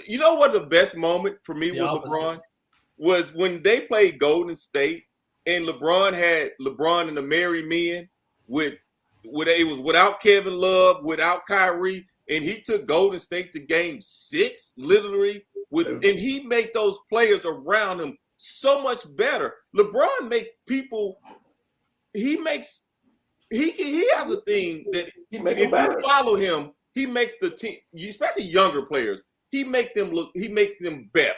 You know what the best moment for me was LeBron? was when they played Golden State and LeBron had LeBron and the Merry Men with it was without Kevin Love, without Kyrie, and he took Golden State to Game 6, literally, and he made those players around him so much better. LeBron makes people. He has a thing that if you follow him, he makes the team, especially younger players, he makes them better.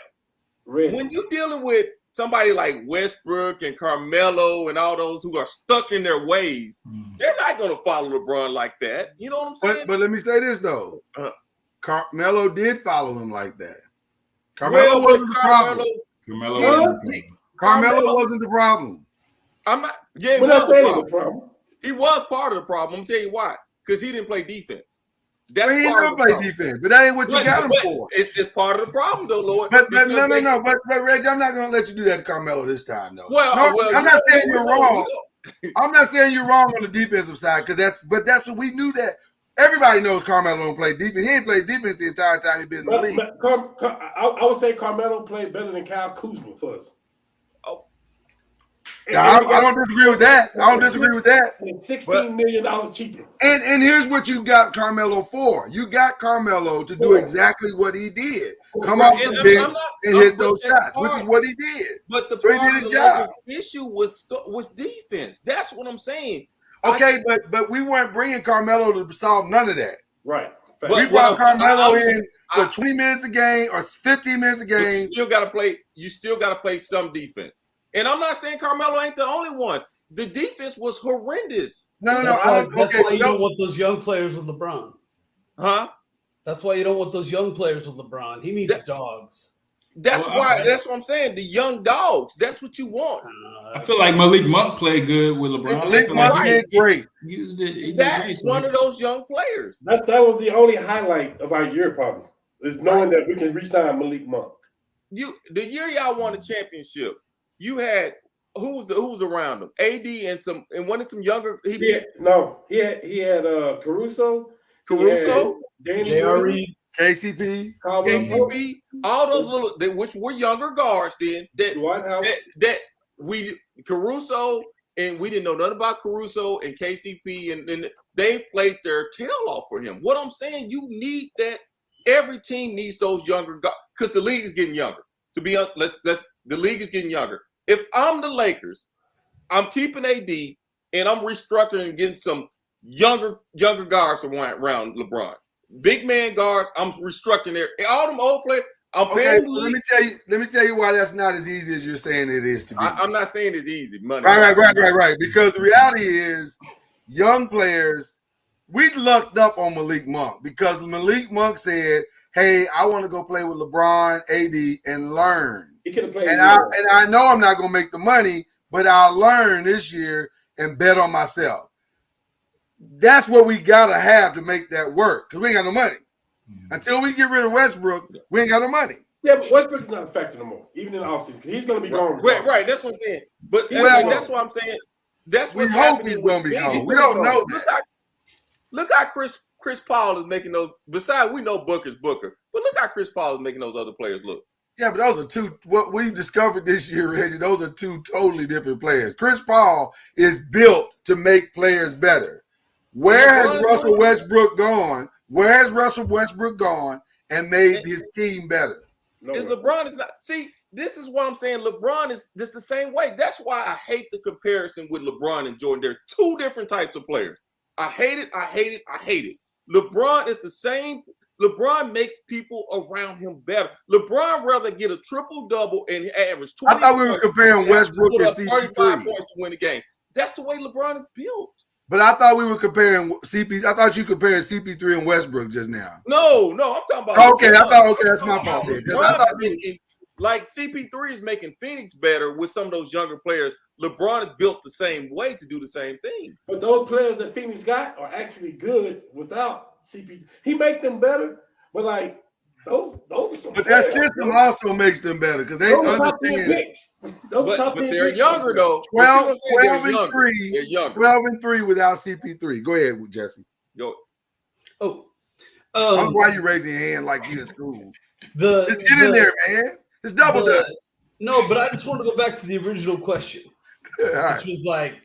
Really? When you're dealing with somebody like Westbrook and Carmelo and all those who are stuck in their ways, they're not going to follow LeBron like that. You know what I'm saying? But let me say this though, Carmelo did follow him like that. Carmelo wasn't the problem. Carmelo wasn't the problem. I'm not. Yeah, we're not saying the problem. He was part of the problem. I'm tell you why. Because he didn't play defense. He didn't play defense, but that ain't what you got him for. It's part of the problem, though, Lord. But no. But Reggie, I'm not going to let you do that to Carmelo this time, though. I'm not saying you're wrong. I'm not saying you're wrong on the defensive side, that's what we knew that. Everybody knows Carmelo don't play defense. He ain't played defense the entire time he's been in the league. I would say Carmelo played better than Kyle Kuzma for us. I don't disagree with that. $16 million cheaper. And here's what you got Carmelo for. You got Carmelo to do exactly what he did. Come off the bench and hit those shots, which is what he did. But the issue was defense. That's what I'm saying. Okay, but we weren't bringing Carmelo to solve none of that. Right. We brought Carmelo in for 20 minutes a game or 15 minutes a game. You still got to play some defense. And I'm not saying Carmelo ain't the only one. The defense was horrendous. No. That's why you don't want those young players with LeBron. Huh? That's why you don't want those young players with LeBron. He needs dogs. That's what I'm saying. The young dogs. That's what you want. I feel like Malik Monk played good with LeBron. Malik Monk did great. That's one of those young players. That was the only highlight of our year, probably, is knowing that we can re-sign Malik Monk. The year y'all won the championship, you had who's around him? AD and one of some younger. He had Caruso, J.R. Reed, KCP, all those little which were younger guards then. Caruso, and we didn't know nothing about Caruso and KCP, and they played their tail off for him. What I'm saying, you need that. Every team needs those younger guys because the league is getting younger. To be honest, the league is getting younger. If I'm the Lakers, I'm keeping AD and I'm restructuring and getting some younger guards around LeBron. Big man guards, I'm restructuring there. All them old players, I'm paying the league. Let me tell you why that's not as easy as you're saying it is to be. I'm not saying it's easy. Money. Right. Because the reality is, young players, we lucked up on Malik Monk because Malik Monk said, "Hey, I want to go play with LeBron, AD, and learn." He could have played. And I know I'm not going to make the money, but I'll learn this year and bet on myself. That's what we got to have to make that work because we ain't got no money. Until we get rid of Westbrook, we ain't got no money. Yeah, but Westbrook is not a factor no more, even in the offseason. He's going to be gone. Right. That's what I'm saying. But that's what I'm saying. That's what's happening. We don't know that. Look how Chris Paul is making those. Besides, we know Booker's Booker, but look how Chris Paul is making those other players look. Yeah, but those are two. What we discovered this year, Reggie, those are two totally different players. Chris Paul is built to make players better. Where has Russell Westbrook gone? And made his team better? LeBron is not. See, this is what I'm saying. LeBron is this the same way. That's why I hate the comparison with LeBron and Jordan. They're two different types of players. I hate it. LeBron is the same. LeBron makes people around him better. LeBron rather get a triple-double and average 20. I thought we were comparing Westbrook to CP3. 35 points to win the game. That's the way LeBron is built. But I thought we were comparing I thought you compared CP3 and Westbrook just now. No, I'm talking about. Okay, that's my fault. Like CP3 is making Phoenix better with some of those younger players. LeBron is built the same way to do the same thing. But those players that Phoenix got are actually good without CP3. He make them better, but like those are some. But that system also makes them better because they understand. But they're younger though. 12 and 3. They're younger. 12 and 3 without CP3. Go ahead, Jesse. Why you raising your hand like you in school? Just get in there, man. It's double dutch. No, but I just want to go back to the original question, right. which was like,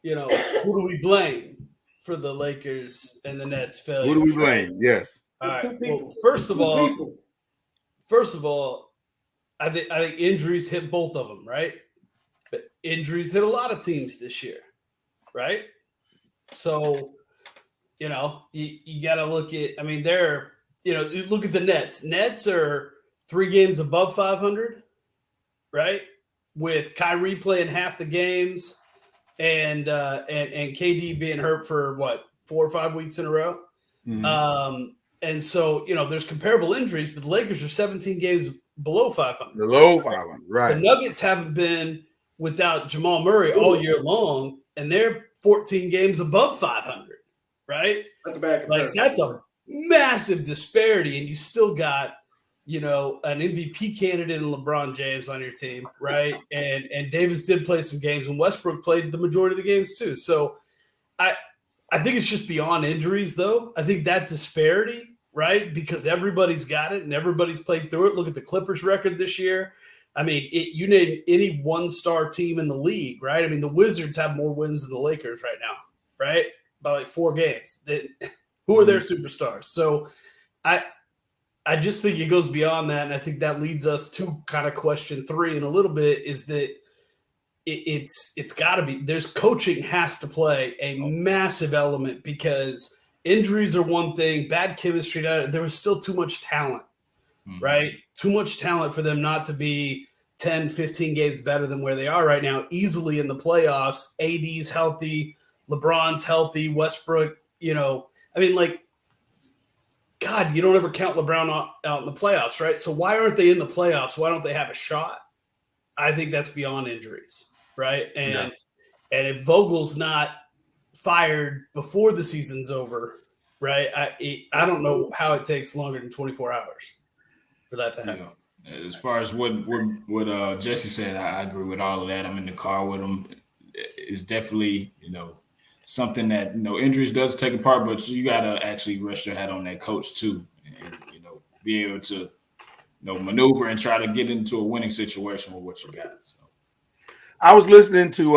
who do we blame for the Lakers and the Nets failure? Who do we blame? Yes. All right. Well, first of all, I think injuries hit both of them, right? But injuries hit a lot of teams this year, right? So, you got to look at. I mean, you look at the Nets. Nets are 3 games above 500, right? With Kyrie playing half the games, and KD being hurt for 4 or 5 weeks in a row. Mm-hmm. And so, there's comparable injuries, but the Lakers are 17 games below 500. Below 500, right. The Nuggets haven't been without Jamal Murray all year long, and they're 14 games above 500, right? That's a bad comparison. That's a massive disparity, and you still got, an MVP candidate in LeBron James on your team, right? And Davis did play some games, and Westbrook played the majority of the games too. So I think it's just beyond injuries, though. I think that disparity, right? Because everybody's got it and everybody's played through it. Look at the Clippers record this year. I mean, you name any one-star team in the league, right? I mean, the Wizards have more wins than the Lakers right now, right? By 4 games. Who are their superstars? So I just think it goes beyond that, and I think that leads us to kind of question 3 in a little bit, is that it's got to be – there's coaching has to play a massive element, because injuries are one thing, bad chemistry, there was still too much talent, right? Too much talent for them not to be 10, 15 games better than where they are right now, easily in the playoffs. AD's healthy, LeBron's healthy, Westbrook, God, you don't ever count LeBron out in the playoffs, right? So why aren't they in the playoffs? Why don't they have a shot? I think that's beyond injuries, right? And if Vogel's not fired before the season's over, right? I don't know how it takes longer than 24 hours for that to happen. As far as what Jesse said, I agree with all of that. I'm in the car with him. It's definitely, something that, injuries does take a part, but you got to actually rest your hat on that coach too, and be able to, maneuver and try to get into a winning situation with what you got. So, I was listening to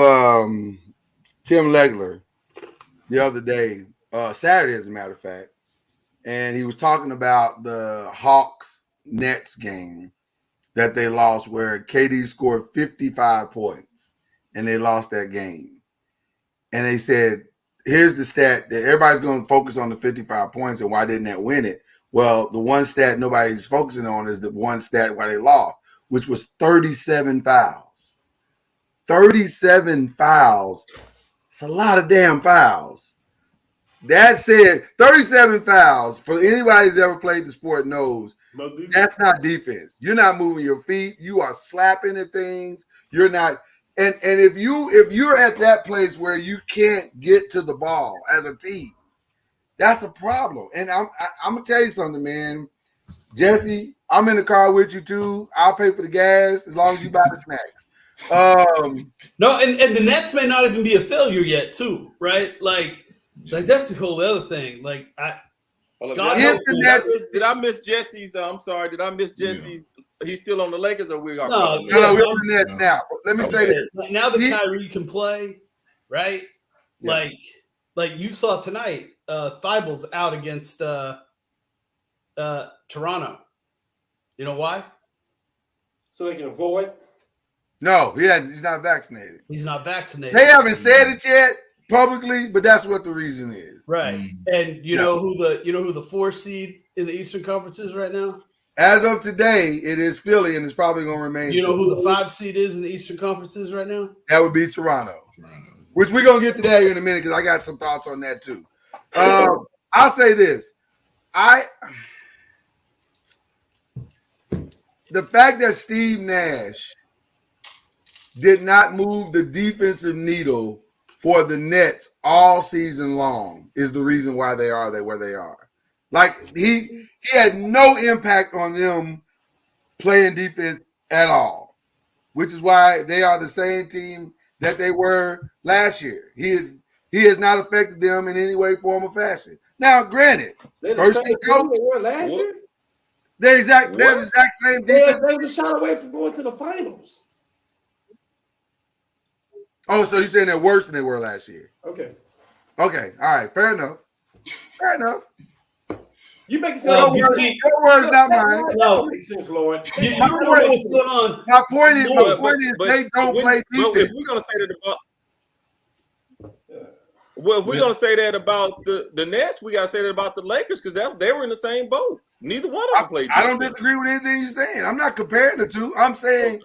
Tim Legler the other day, Saturday as a matter of fact, and he was talking about the Hawks-Nets game that they lost, where KD scored 55 points, and they lost that game. And they said, here's the stat that everybody's going to focus on, the 55 points and why didn't that win it? Well, the one stat nobody's focusing on is the one stat why they lost, which was 37 fouls. 37 fouls. It's a lot of damn fouls. That said, 37 fouls, for anybody who's ever played the sport knows, that's not defense. You're not moving your feet. You are slapping at things. You're not – And if you're at that place where you can't get to the ball as a team, that's a problem. And I'm gonna tell you something, man. Jesse, I'm in the car with you too. I'll pay for the gas as long as you buy the snacks. No, and the Nets may not even be a failure yet, too, right? Like that's the whole other thing. Like did I miss Jesse's? I'm sorry. Did I miss Jesse's? He's still on the Lakers, or we are? No, we're on the Nets now. Let me say this. Now that Kyrie can play, right? Yeah. Like you saw tonight, Thibault's out against Toronto. You know why? So they can avoid? No, he's not vaccinated. He's not vaccinated. They haven't said it yet publicly, but that's what the reason is. Right. And you know who the 4 seed in the Eastern Conference is right now? As of today, it is Philly, and it's probably going to remain. You know who the 5 seed is in the Eastern Conference is right now? That would be Toronto. Which we're going to get to that here in a minute, because I got some thoughts on that too. I'll say this. The fact that Steve Nash did not move the defensive needle for the Nets all season long is the reason why they are where they are. Like, he had no impact on them playing defense at all, which is why they are the same team that they were last year. He has not affected them in any way, form, or fashion. Now, granted, first they were last year. They're the exact same defense. They was a shot away from going to the finals. Oh, so you're saying they're worse than they were last year? Okay. Okay. All right. Fair enough. Fair enough. You make it sound your words, not mine. No, makes sense, Lord. You don't know what's going on. My point is, they don't play defense. If we're gonna say that about, if we're gonna say that about the Nets, we gotta say that about the Lakers because they were in the same boat. Neither one of them played defense. I don't disagree with anything you're saying. I'm not comparing the two. I'm saying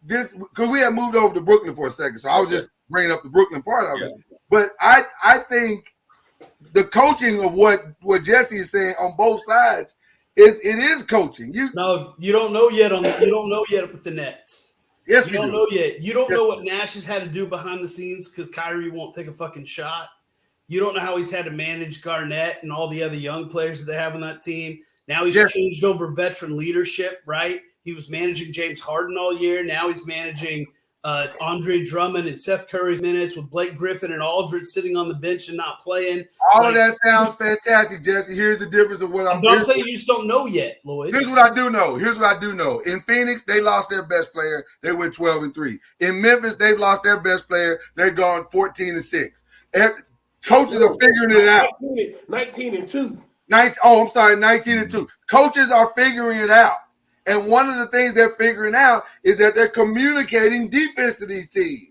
because we had moved over to Brooklyn for a second, so I was just bringing up the Brooklyn part of it. But I think the coaching of what Jesse is saying on both sides is coaching. You don't know yet you don't know yet with the Nets. Yes, you don't know yet. You don't know what Nash has had to do behind the scenes because Kyrie won't take a fucking shot. You don't know how he's had to manage Garnett and all the other young players that they have on that team. Now he's changed over veteran leadership, right? He was managing James Harden all year. Now he's managing Andre Drummond and Seth Curry's minutes with Blake Griffin and Aldridge sitting on the bench and not playing. All of that sounds fantastic, Jesse. Here's the difference of what I'm not saying you just don't know yet, Lloyd. Here's what I do know. In Phoenix, they lost their best player. They went 12-3. In Memphis, they've lost their best player. They've gone 14-6. Coaches are figuring it out. 19-2. 19-2. Coaches are figuring it out. And one of the things they're figuring out is that they're communicating defense to these teams.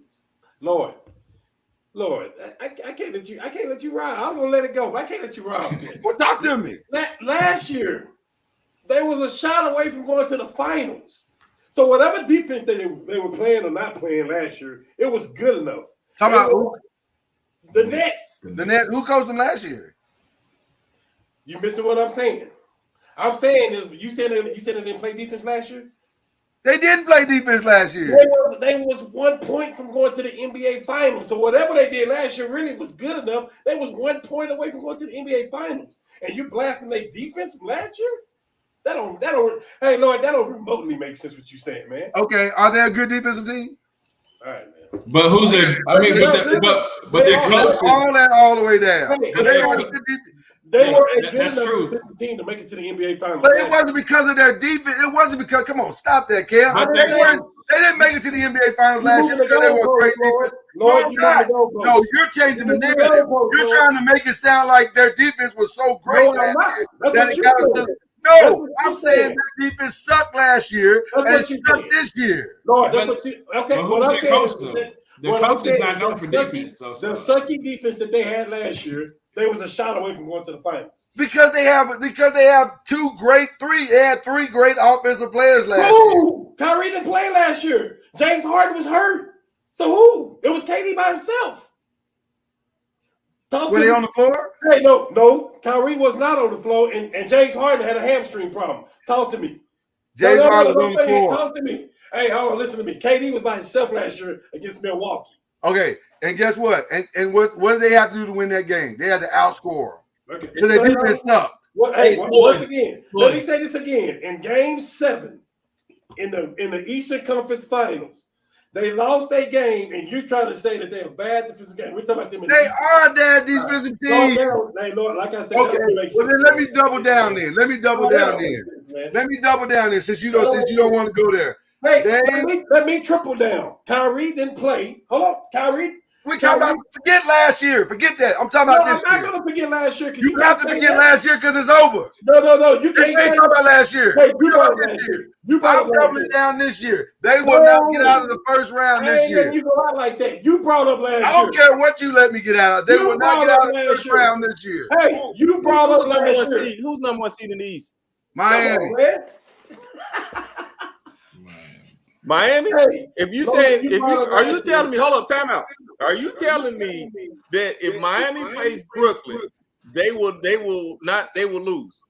Lord, I can't let you ride. I was gonna let it go, but I can't let you ride. Well, talk to me. Last year, they was a shot away from going to the finals. So whatever defense they were playing or not playing last year, it was good enough. Talk about who? The Nets. The Nets. Who coached them last year? You missing what I'm saying? I'm saying is you said they didn't play defense last year. They didn't play defense last year. They was 1 point from going to the NBA Finals. So whatever they did last year really was good enough. They was 1 point away from going to the NBA Finals. And you're blasting their defense from last year? That don't. Hey, Lord, that don't remotely make sense what you're saying, man. Okay, are they a good defensive team? All right, man. But who's it? I mean, but their coaches all the way down. They were a good enough team to make it to the NBA Finals. But it wasn't because of their defense. It wasn't because. Come on, stop that, Cam. They didn't make it to the NBA Finals last year because they were great defense. No, you're changing the narrative. You're trying to make it sound like their defense was so great last year that it got them. No, I'm saying their defense sucked last year and it sucked this year. Lord, that's what you. Okay, but who's their coach though? The coach is not known for defense. The sucky defense that they had last year. They was a shot away from going to the finals. Because they have they had three great offensive players last year. Kyrie didn't play last year. James Harden was hurt. So who? It was KD by himself. Were they on the floor? Hey, no. Kyrie was not on the floor, and James Harden had a hamstring problem. Talk to me. James Harden was on the floor. Talk to me. Hey, hold on, listen to me. KD was by himself last year against Milwaukee. Okay, and guess what? And what did they have to do to win that game? They had to outscore them. Okay. Because their defense sucked. Once again, let me say this again. In Game 7, in the Eastern Conference Finals, they lost their game, and you're trying to say that they're a bad defensive game. We're talking about them. They are a bad defensive team. Hey, Lord, like I said, okay. Well, then let me double down then. Let me double down then. Since you don't want to go there. Hey, let me triple down. Kyrie didn't play. Hold on, Kyrie. We're talking about forget last year. Forget that. I'm talking about this year. I'm not going to forget last year. You have to forget last year because it's over. No. You can't talk about last year. Hey, you brought this year. I'm doubling down this year. They will not get out of the first round this year. You go out like that. You brought up last year. I don't care what you let me get out of. They will not get out of the first round this year. Hey, you brought up last year. Who's number 1 seed in the East? Miami. Miami? Hey, are you telling me, hold up, time out. Are you telling me that if Miami plays Brooklyn, they will lose?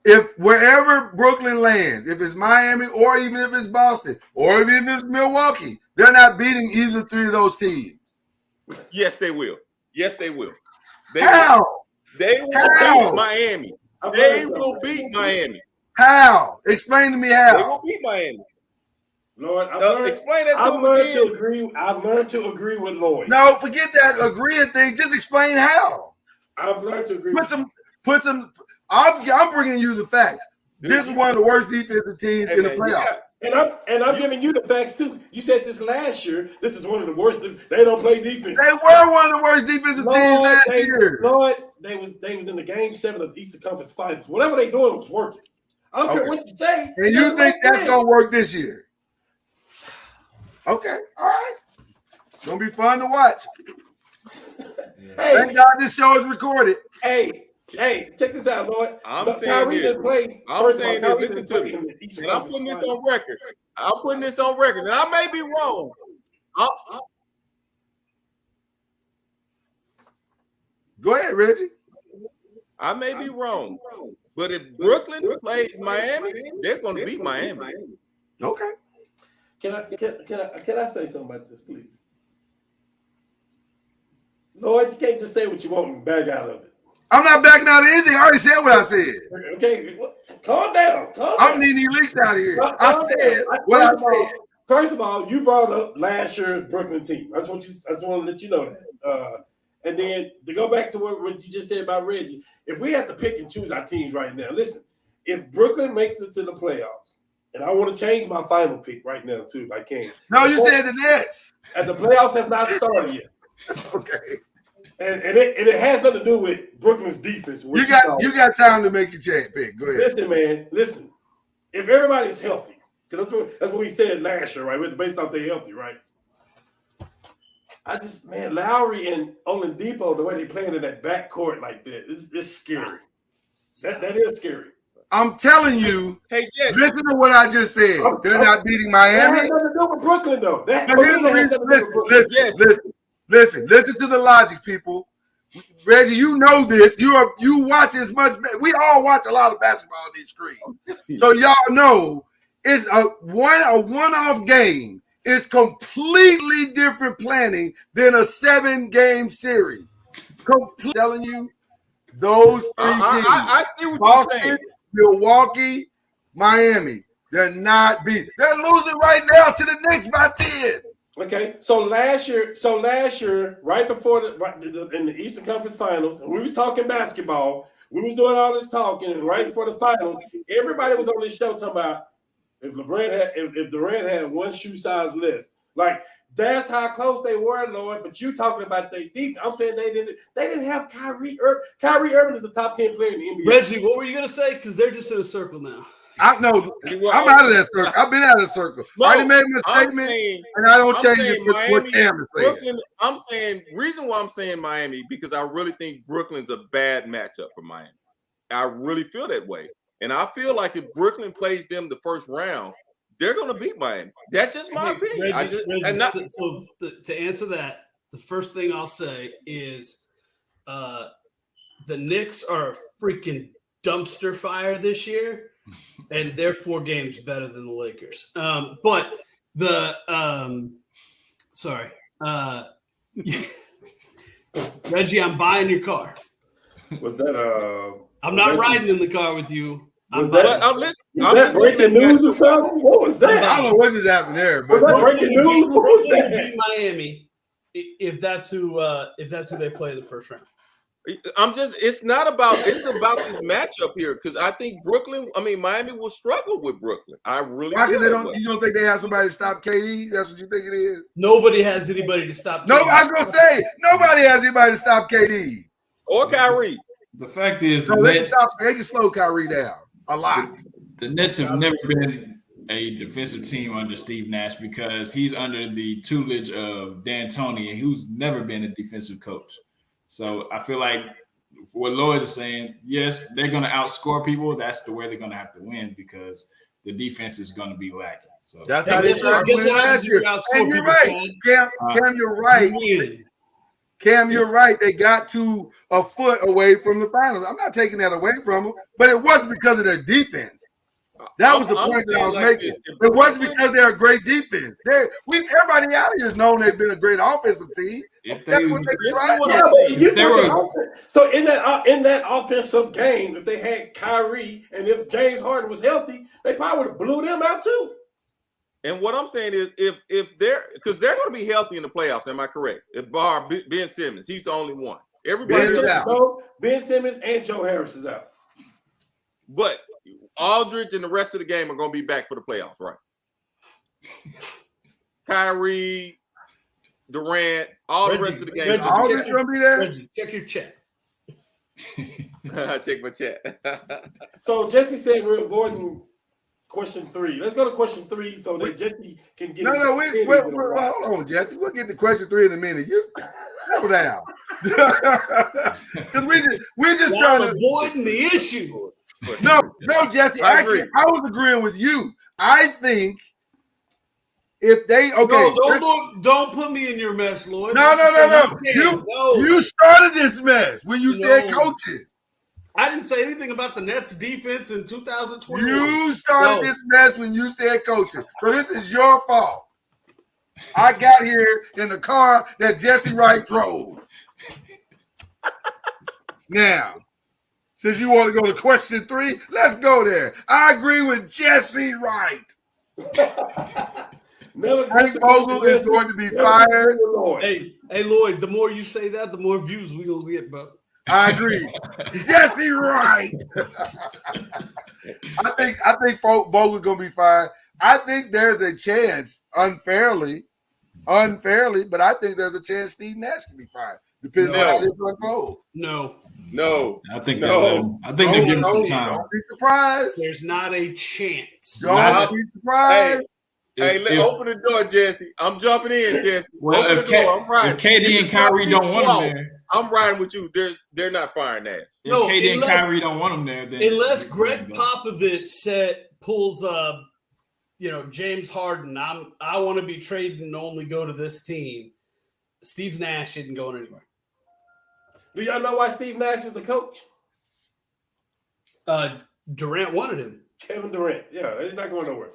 If wherever Brooklyn lands, if it's Miami or even if it's Boston or even if it's Milwaukee, they're not beating either three of those teams. Yes, they will. How? They will beat Miami. They will beat Miami. How? Explain to me how. They will beat Miami. Lord, explain that to me. I've learned to agree with Lloyd. No, forget that agreeing thing. Just explain how. I've learned to agree. Put I'm bringing you the facts. This is one of the worst defensive teams in the playoffs. And I'm giving you the facts too. You said this last year. This is one of the worst. They don't play defense. They were one of the worst defensive teams last year. Lord, they was in the Game 7 of the Eastern Conference Finals. Whatever they doing was working. I don't care what you say. And you think that's gonna work this year? Okay, all right. Gonna be fun to watch. Thank God this show is recorded. Hey, check this out, Lord. I'm saying this. Listen to me. And I'm putting this on record. And I may be wrong. Go ahead, Reggie. I may be wrong. But if Brooklyn plays Miami, they're going to beat Miami. Okay. Can I say something about this, please? Lord, you can't just say what you want and back out of it. I'm not backing out of anything. I already said what I said. Okay, calm down. I'm needing these leaks out of here. I said what I said. First of all, you brought up last year's Brooklyn team. I just want to let you know that. And then to go back to what you just said about Reggie, if we have to pick and choose our teams right now, listen, if Brooklyn makes it to the playoffs, and I want to change my final pick right now too, if I can. No, you said the Nets. And the playoffs have not started yet. Okay. And it has nothing to do with Brooklyn's defense. You got time to make your change pick. Go ahead. Listen, man. Listen. If everybody's healthy, because that's what we said last year, right? Based off they're healthy, right? Lowry and Oladipo, the way they playing in that backcourt like that, it's scary. That is scary. I'm telling you, listen to what I just said. They're not beating Miami. That has nothing to do with Brooklyn, though. Listen to the logic, people. Reggie, you know this. You watch as much. We all watch a lot of basketball on these screens, so y'all know it's a one-off game. It's completely different planning than a 7-game series. Telling you, those three teams. I see what Boston, you're saying. Milwaukee, Miami. They're not beating. They're losing right now to the Knicks by 10. Okay, so last year, right before in the Eastern Conference Finals, and we was talking basketball. We was doing all this talking, and right before the finals, everybody was on this show talking about if Durant had one shoe size less. Like that's how close they were, Lord. But you talking about their defense? I'm saying they didn't have Kyrie Irving. Kyrie Irving is a top 10 player in the NBA. Reggie, what were you gonna say? Because they're just in a circle now. I know. I'm out of that circle. I've been out of the circle. I already made my statement, and I don't change it with what Cam is saying. Brooklyn, I'm saying reason why I'm saying Miami because I really think Brooklyn's a bad matchup for Miami. I really feel that way, and I feel like if Brooklyn plays them the first round, they're going to beat Miami. That's just my opinion. So to answer that, the first thing I'll say is the Knicks are a freaking dumpster fire this year. And they're 4 games better than the Lakers. But the Reggie, I'm buying your car. Was that I'm not riding in the car with you. I'm breaking news or something? What was that? I don't know what just happened there, but breaking news. What was that? Beat Miami if that's who they play in the first round. It's about this matchup here because I think Miami will struggle with Brooklyn. I really why? Because you don't think they have somebody to stop KD? That's what you think it is? Nobody has anybody to stop. No, I was gonna say nobody has anybody to stop KD or Kyrie. The fact is, they can slow Kyrie down a lot. The Nets have never been a defensive team under Steve Nash because he's under the tutelage of D'Antoni, who's never been a defensive coach. So I feel like what Lloyd is saying, yes, they're going to outscore people. That's the way they're going to have to win because the defense is going to be lacking. So that's how they start last year. And you're right, Cam. You're right. Cam, you're right. They got to a foot away from the finals. I'm not taking that away from them, but it wasn't because of their defense. That was the point that I was making. It wasn't because they're a great defense. Everybody out here has known they've been a great offensive team. That's what they tried. So in that offensive game, if they had Kyrie and if James Harden was healthy, they probably would have blew them out too. And what I'm saying is, if they're going to be healthy in the playoffs, am I correct? If bar Ben Simmons, he's the only one. Everybody else out. Ben Simmons and Joe Harris is out. But Aldridge and the rest of the game are going to be back for the playoffs, right? Kyrie, Durant, all the rest of the game. Aldridge going to be there? Reggie, check your chat. I check my chat. So Jesse said we're avoiding question 3. Let's go to question 3 so that Jesse can get. No, hold on, Jesse. We'll get to question 3 in a minute. You settle down, because we're just trying to avoiding the issue. No, Jesse. Actually, I was agreeing with you. I think if they don't put me in your mess, Lloyd. No. You started this mess when you said coaches. I didn't say anything about the Nets defense in 2021. You started this mess when you said coaching. So this is your fault. I got here in the car that Jesse Wright drove. Now, since you want to go to question 3, let's go there. I agree with Jesse Wright. Frank Vogel is going to be fired. Hey, Lloyd, the more you say that, the more views we gonna get, bro. I agree. Jesse Wright. I think Vogel's gonna be fine. I think there's a chance, unfairly, but I think there's a chance Steve Nash can be fine, depending on how this unfolds. No. I think they give him some time. Don't be surprised. There's not a chance. Don't be surprised. Let's open the door, Jesse. I'm jumping in, Jesse. Well, if KD and Kyrie don't want him there, I'm riding with you. They're not firing Nash. If KD and Kyrie don't want him there, then unless Greg Popovich pulls James Harden, I want to be traded and only go to this team. Steve Nash isn't going anywhere. Do y'all know why Steve Nash is the coach? Durant wanted him. Kevin Durant. Yeah, he's not going nowhere.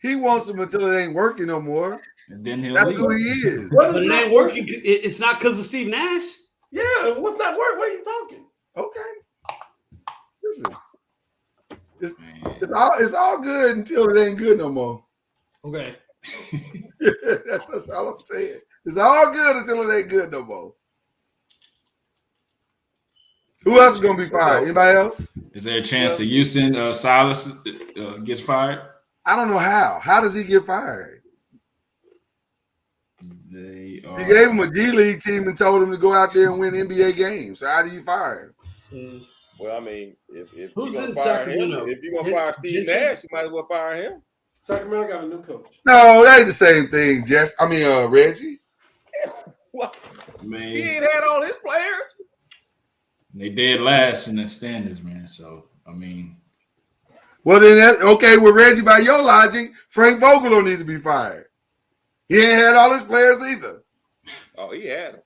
He wants him until it ain't working no more. And then that's who he is. But it ain't working. It's not because of Steve Nash. Yeah, what's not working? What are you talking? Okay. Listen, it's all good until it ain't good no more. Okay. That's all I'm saying. It's all good until it ain't good no more. Who else is going to be fired? Anybody else? Is there a chance that Houston Silas gets fired? I don't know how. How does he get fired? He gave him a G League team and told him to go out there and win NBA games. So how do you fire him? Well, I mean, if who's you're in gonna fire Sacramento? him, if you're gonna fire Steve Nash, you might as well fire him. Sacramento got a new coach. No, that ain't the same thing, Reggie. What? Man, he ain't had all his players. They dead last in the standards, man. So I mean, well then, with Reggie, by your logic, Frank Vogel don't need to be fired. He ain't had all his players either. Oh, he had them.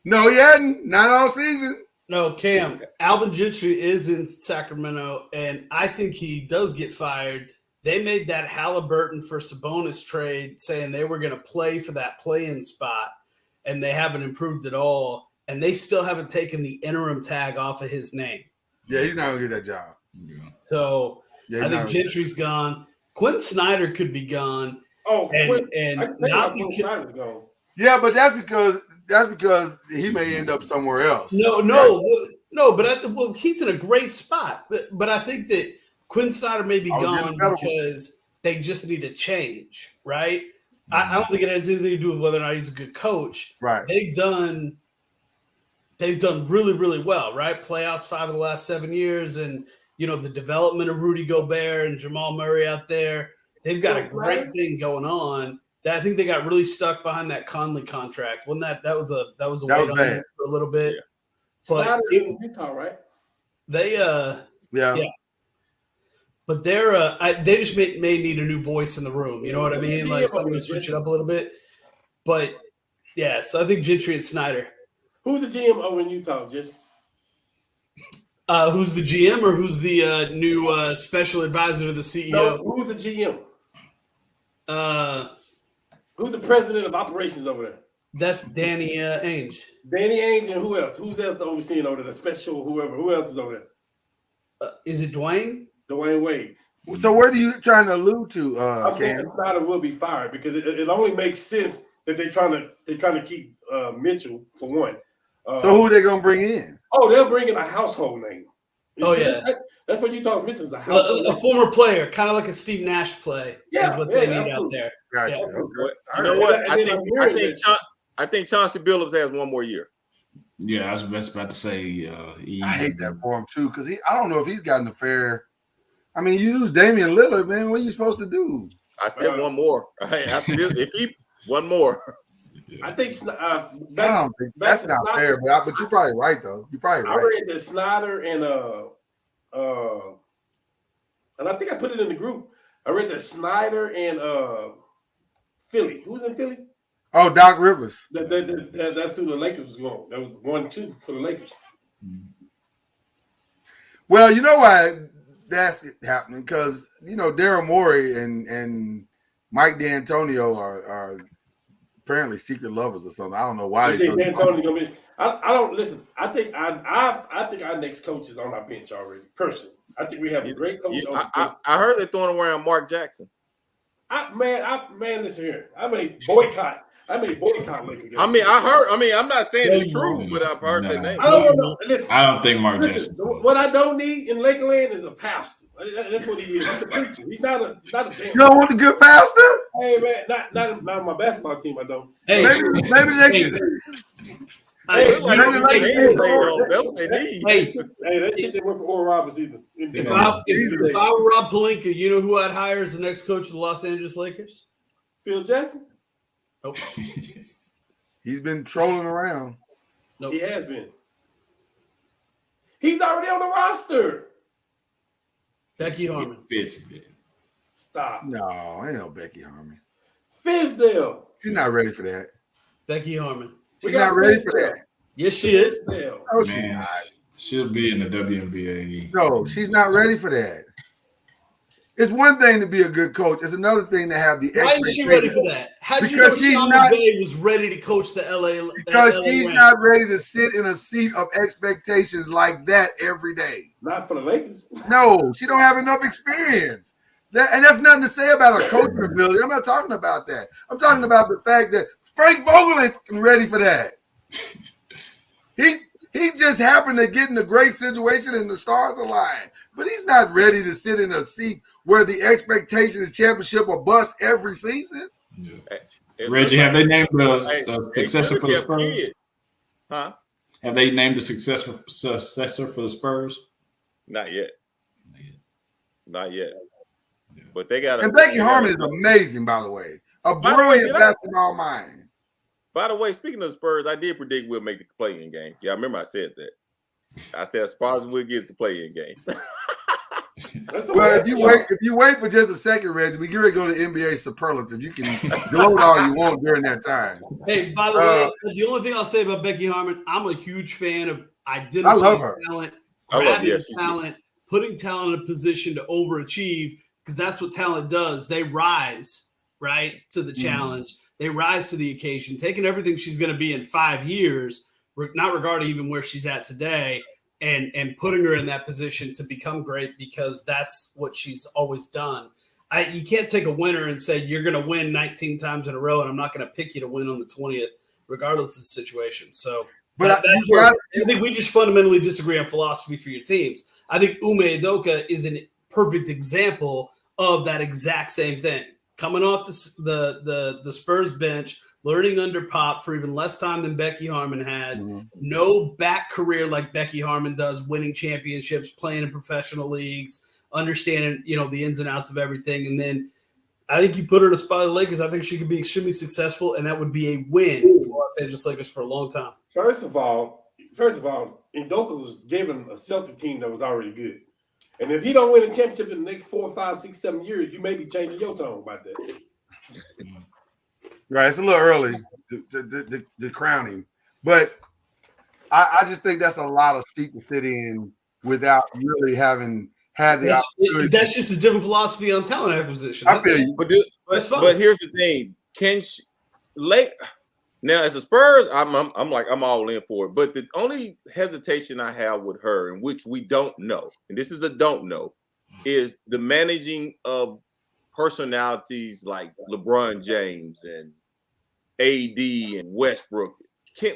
No, he hadn't. Not all season. No, Cam. Alvin Gentry is in Sacramento, and I think he does get fired. They made that Halliburton for Sabonis trade saying they were going to play for that play-in spot, and they haven't improved at all, and they still haven't taken the interim tag off of his name. Yeah, he's not going to get that job. So I think Gentry's gone. Quinn Snyder could be gone. Oh, and not because gone. Yeah, but that's because he may end up somewhere else. No, but he's in a great spot. But I think that Quinn Snyder may be gone because they just need a change, right? Mm-hmm. I don't think it has anything to do with whether or not he's a good coach. Right. They've done really, really well, right? Playoffs 5 of the last 7 years, and the development of Rudy Gobert and Jamal Murray out there. They've got a great thing going on. I think they got really stuck behind that Conley contract. Wasn't that was a weight on them for a little bit. Yeah. But in Utah, right? They yeah. But they just may need a new voice in the room. You know what I mean? Like somebody to switch it up a little bit. But yeah, so I think Gentry and Snyder. Who's the GM over in Utah, Jess? Who's the GM or who's the new special advisor to the CEO? No, who's the GM? Who's the president of operations over there? That's Danny Ainge. Danny Ainge, and who else? Who's else overseeing over there? The special whoever. Who else is over there? Is it Dwayne? Dwayne Wade. So where are you trying to allude to? I'm saying Snyder will be fired because it only makes sense that they're trying to keep Mitchell for one. So who are they gonna bring in? Oh, they'll bring in a household name. Oh yeah, that's what Utah's missing is a house. A former player, kind of like a Steve Nash play, is what they need out there. Gotcha. Yeah. Okay. You know what? I think Chauncey Billups has one more year. Yeah, I was just about to say. I hate that for him too, because I don't know if he's gotten a fair. I mean, you lose Damian Lillard, man. What are you supposed to do? I said one more. After this, if he one more. I think that's not fair, but you're probably right though. You're probably right. I read that Snyder and I think I put it in the group. I read that Snyder and Philly. Who's in Philly? Oh, Doc Rivers. That's who the Lakers was going. That was 1-2 for the Lakers. Well, you know why that's happening? Because Daryl Morey and Mike D'Antonio are apparently secret lovers or something. I don't know why. I don't listen. I think our next coach is on our bench already. Personally, I think we have a great coach. I heard they're throwing around Mark Jackson. Listen here. I made boycott Lakers. I'm not saying it's true, but I've heard that name. I don't know. Listen, I don't think Mark Jackson. What I don't need in Lakerland is a pastor. That's what he is. He's a preacher. He's not a damn. You don't want a good pastor? Hey man, not my basketball team. I don't. Hey, maybe they can. Hey, that shit didn't work for Oral Roberts either. If I were Rob Pelinka, you know who I'd hire as the next coach of the Los Angeles Lakers? Phil Jackson. Nope. He's been trolling around. Nope. He has been. He's already on the roster. Becky Harmon. Stop. No, ain't no Becky Harmon. Fizdale. She's not ready for that. Becky Harmon. She's not ready for that. Yes, she is. No, she's not. She'll be in the WNBA. No, she's not ready for that. It's one thing to be a good coach. It's another thing to have the. Why isn't she ready for that? How did you know Sean McVay was ready to coach the LA? Because she's not ready to sit in a seat of expectations like that every day. Not for the Lakers. No, she don't have enough experience. And that's nothing to say about her coaching ability. I'm not talking about that. I'm talking about the fact that Frank Vogel ain't fucking ready for that. He just happened to get in a great situation and the stars align. But he's not ready to sit in a seat where the expectation is championship or bust every season. Yeah. Reggie, have they named a successor for the Spurs? Huh? Have they named a successor for the Spurs? Not yet. Not yet. But they got. And Becky Harmon is amazing, by the way. A brilliant basketball mind. By the way, speaking of the Spurs, I did predict we'll make the play-in game. Yeah, I remember I said that. I said as far as we'll get the play-in game. Well, if you wait for just a second, Reggie, we get ready to go to NBA superlative. You can gloat all you want during that time. Hey, by the way, the only thing I'll say about Becky Harmon, I'm a huge fan of I love her. Talent, grabbing talent, putting talent in a position to overachieve, because that's what talent does. They rise, right, to the challenge. They rise to the occasion, taking everything she's going to be in 5 years, not regarding even where she's at today, and putting her in that position to become great, because that's what she's always done. You can't take a winner and say you're going to win 19 times in a row, and I'm not going to pick you to win on the 20th, regardless of the situation. So, I think we just fundamentally disagree on philosophy for your teams. I think Ume Udoka is a perfect example of that exact same thing. Coming off the Spurs bench, learning under Pop for even less time than Becky Harmon has, no back career like Becky Harmon does, winning championships, playing in professional leagues, understanding, the ins and outs of everything. And then I think you put her in a spot of the Lakers, I think she could be extremely successful, and that would be a win for Los Angeles Lakers for a long time. First of all, Udoka was given a Celtic team that was already good. And if he don't win a championship in the next 4, 5, 6, 7 years, you may be changing your tone about that. Right, it's a little early to crown him, but I just think that's a lot of seat to fit in without really having had the opportunity. That's just a different philosophy on talent acquisition. I feel you, but here's the thing: now as a Spurs, I'm all in for it. But the only hesitation I have with her, and which we don't know, and this is a don't know, is the managing of personalities like LeBron James and AD and Westbrook.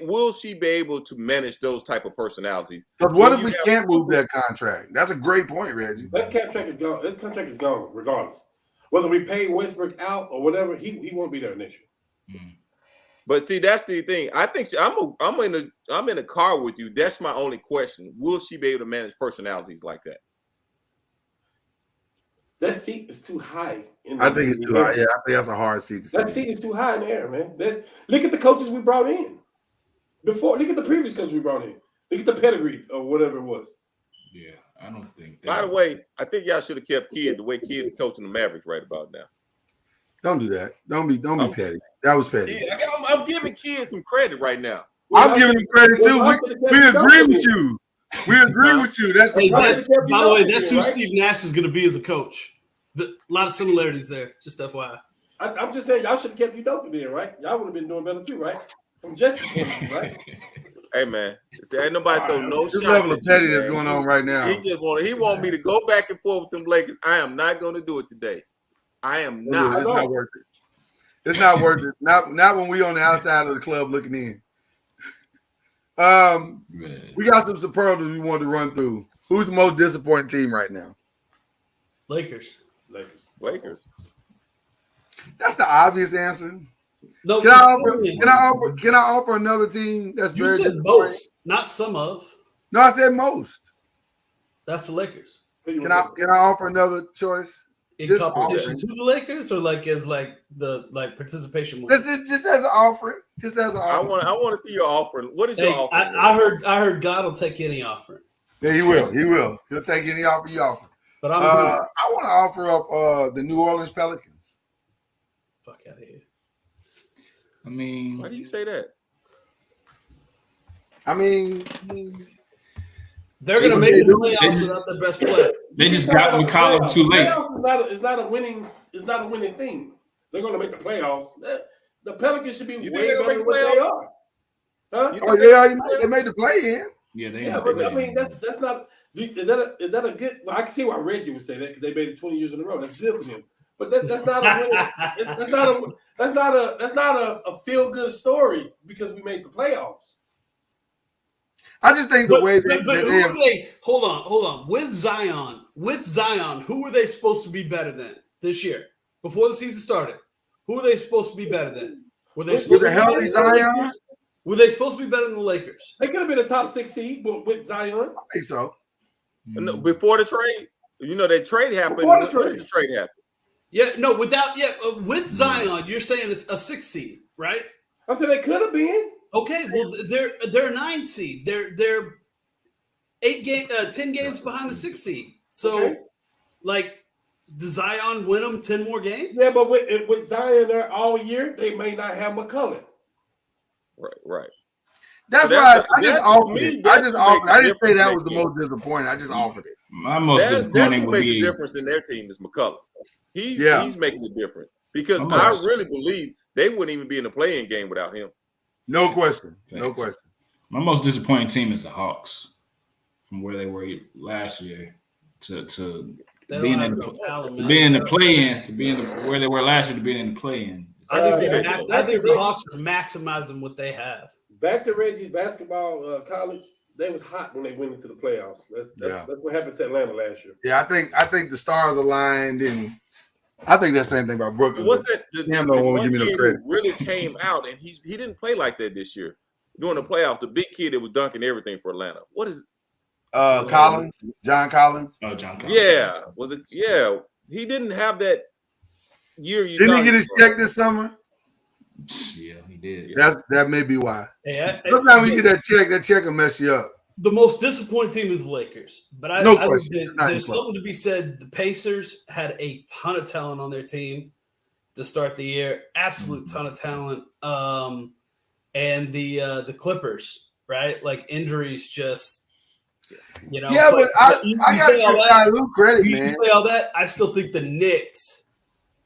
will she be able to manage those type of personalities? Because what if we can't move that contract? That's a great point, Reggie. That contract is gone. This contract is gone, regardless. Whether we pay Westbrook out or whatever, he won't be there next year. But see, that's the thing. I think I'm in a car with you. That's my only question. Will she be able to manage personalities like that? That seat is too high. I think it's too high. Yeah, I think that's a hard seat to That seat is too high in the air, man. Look at the coaches we brought in. Look at the previous coaches we brought in. Look at the pedigree or whatever it was. Yeah, I don't think that. By the way, I think y'all should have kept Kidd the way Kidd is coaching the Mavericks right about now. Don't do that. Don't be petty. That was petty. Yeah, I'm giving Kidd some credit right now. I'm giving him credit too. We agree with you. We agree with you. That's the point. By the way, that's who Steve Nash is going to be as a coach. A lot of similarities there. Just FYI. I'm just saying, y'all should have kept Udoka there, right? Y'all would have been doing better too, right? From Jesse, right? Hey man, see, ain't nobody throw no shots. This level of petty that's going on right now. He want me to go back and forth with them Lakers. I am not going to do it today. I am not. It's not worth it. It's not worth it. Not when we on the outside of the club looking in. We got some superlatives we wanted to run through. Who's the most disappointing team right now? Lakers. That's the obvious answer. No, can I offer another team that's you very said most, not some of. No, I said most. That's the Lakers. Can I offer another choice? In competition to the Lakers, or as the participation? This is just as an offer. Just as an offer. I want to see your offer. What is your offer? I heard God will take any offer. Yeah, he will. He'll take any offer you offer. But I want to offer up the New Orleans Pelicans. Fuck out of here. I mean, why do you say that? I mean, they're going to make the playoffs without their best player. They just got McCollum too late. It's not a winning thing. They're going to make the playoffs. The Pelicans should be way better than what they are. Huh? Oh, they made the play in. Yeah, but I mean that's not. Is that a good? Well, I can see why Reggie would say that because they made it 20 years in a row. That's good for them. But that's not a that's not a feel good story because we made the playoffs. I just think the way hold on. With Zion, who were they supposed to be better than this year before the season started? Who were they supposed to be better than? Were they supposed to healthy Zion? Were they supposed to be better than the Lakers? They could have been a top 6 seed with Zion. I think so. No, before the trade, that trade happened. When did the trade happen? Yeah, no, with Zion, you're saying it's a 6 seed, right? I said they could have been. Okay, well they're a 9 seed. They're 10 games behind the 6 seed. So, does Zion win them 10 more games? Yeah, but with Zion there all year, they may not have McCollum. Right. That's why I just offered it. I didn't say that was the most disappointing. I just offered it. My most disappointing would be the difference in their team is McCollum. He's making the difference because I really believe they wouldn't even be in the play-in game without him. No question. Thanks. No question. My most disappointing team is the Hawks, from where they were last year to being in the play-in, to being where they were last year to being in the play-in. I think the Hawks are maximizing what they have. Back to Reggie's basketball college, they was hot when they went into the playoffs. That's what happened to Atlanta last year. Yeah, I think the stars aligned, and I think that same thing about Brooklyn. What's that? The one kid who really came out, and he didn't play like that this year during the playoffs. The big kid that was dunking everything for Atlanta. What is it? Collins, John Collins. Oh, John Collins. Yeah, was it? Yeah, he didn't have that year. Didn't he get his check this summer? Yeah, he did. That may be why. Sometimes when you get that check will mess you up. The most disappointing team is the Lakers, but I think there's something to be said. The Pacers had a ton of talent on their team to start the year, absolute ton of talent. And the Clippers, right? Like injuries, just Yeah, but I got to give Lou credit, man. You say all that. I still think the Knicks,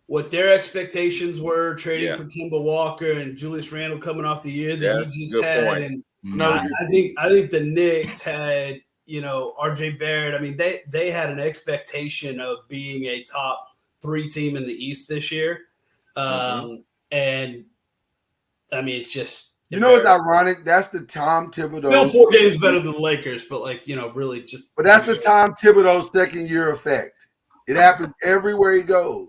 what their expectations were, trading for Kemba Walker and Julius Randle coming off the year that he just had, and I think the Knicks had, RJ Barrett. I mean, they had an expectation of being a top 3 team in the East this year. And I mean, it's just, You know what's ironic? That's the Tom Thibodeau. Still 4 games better than the Lakers, but really just. But that's the Tom Thibodeau second year effect. It happens everywhere he goes.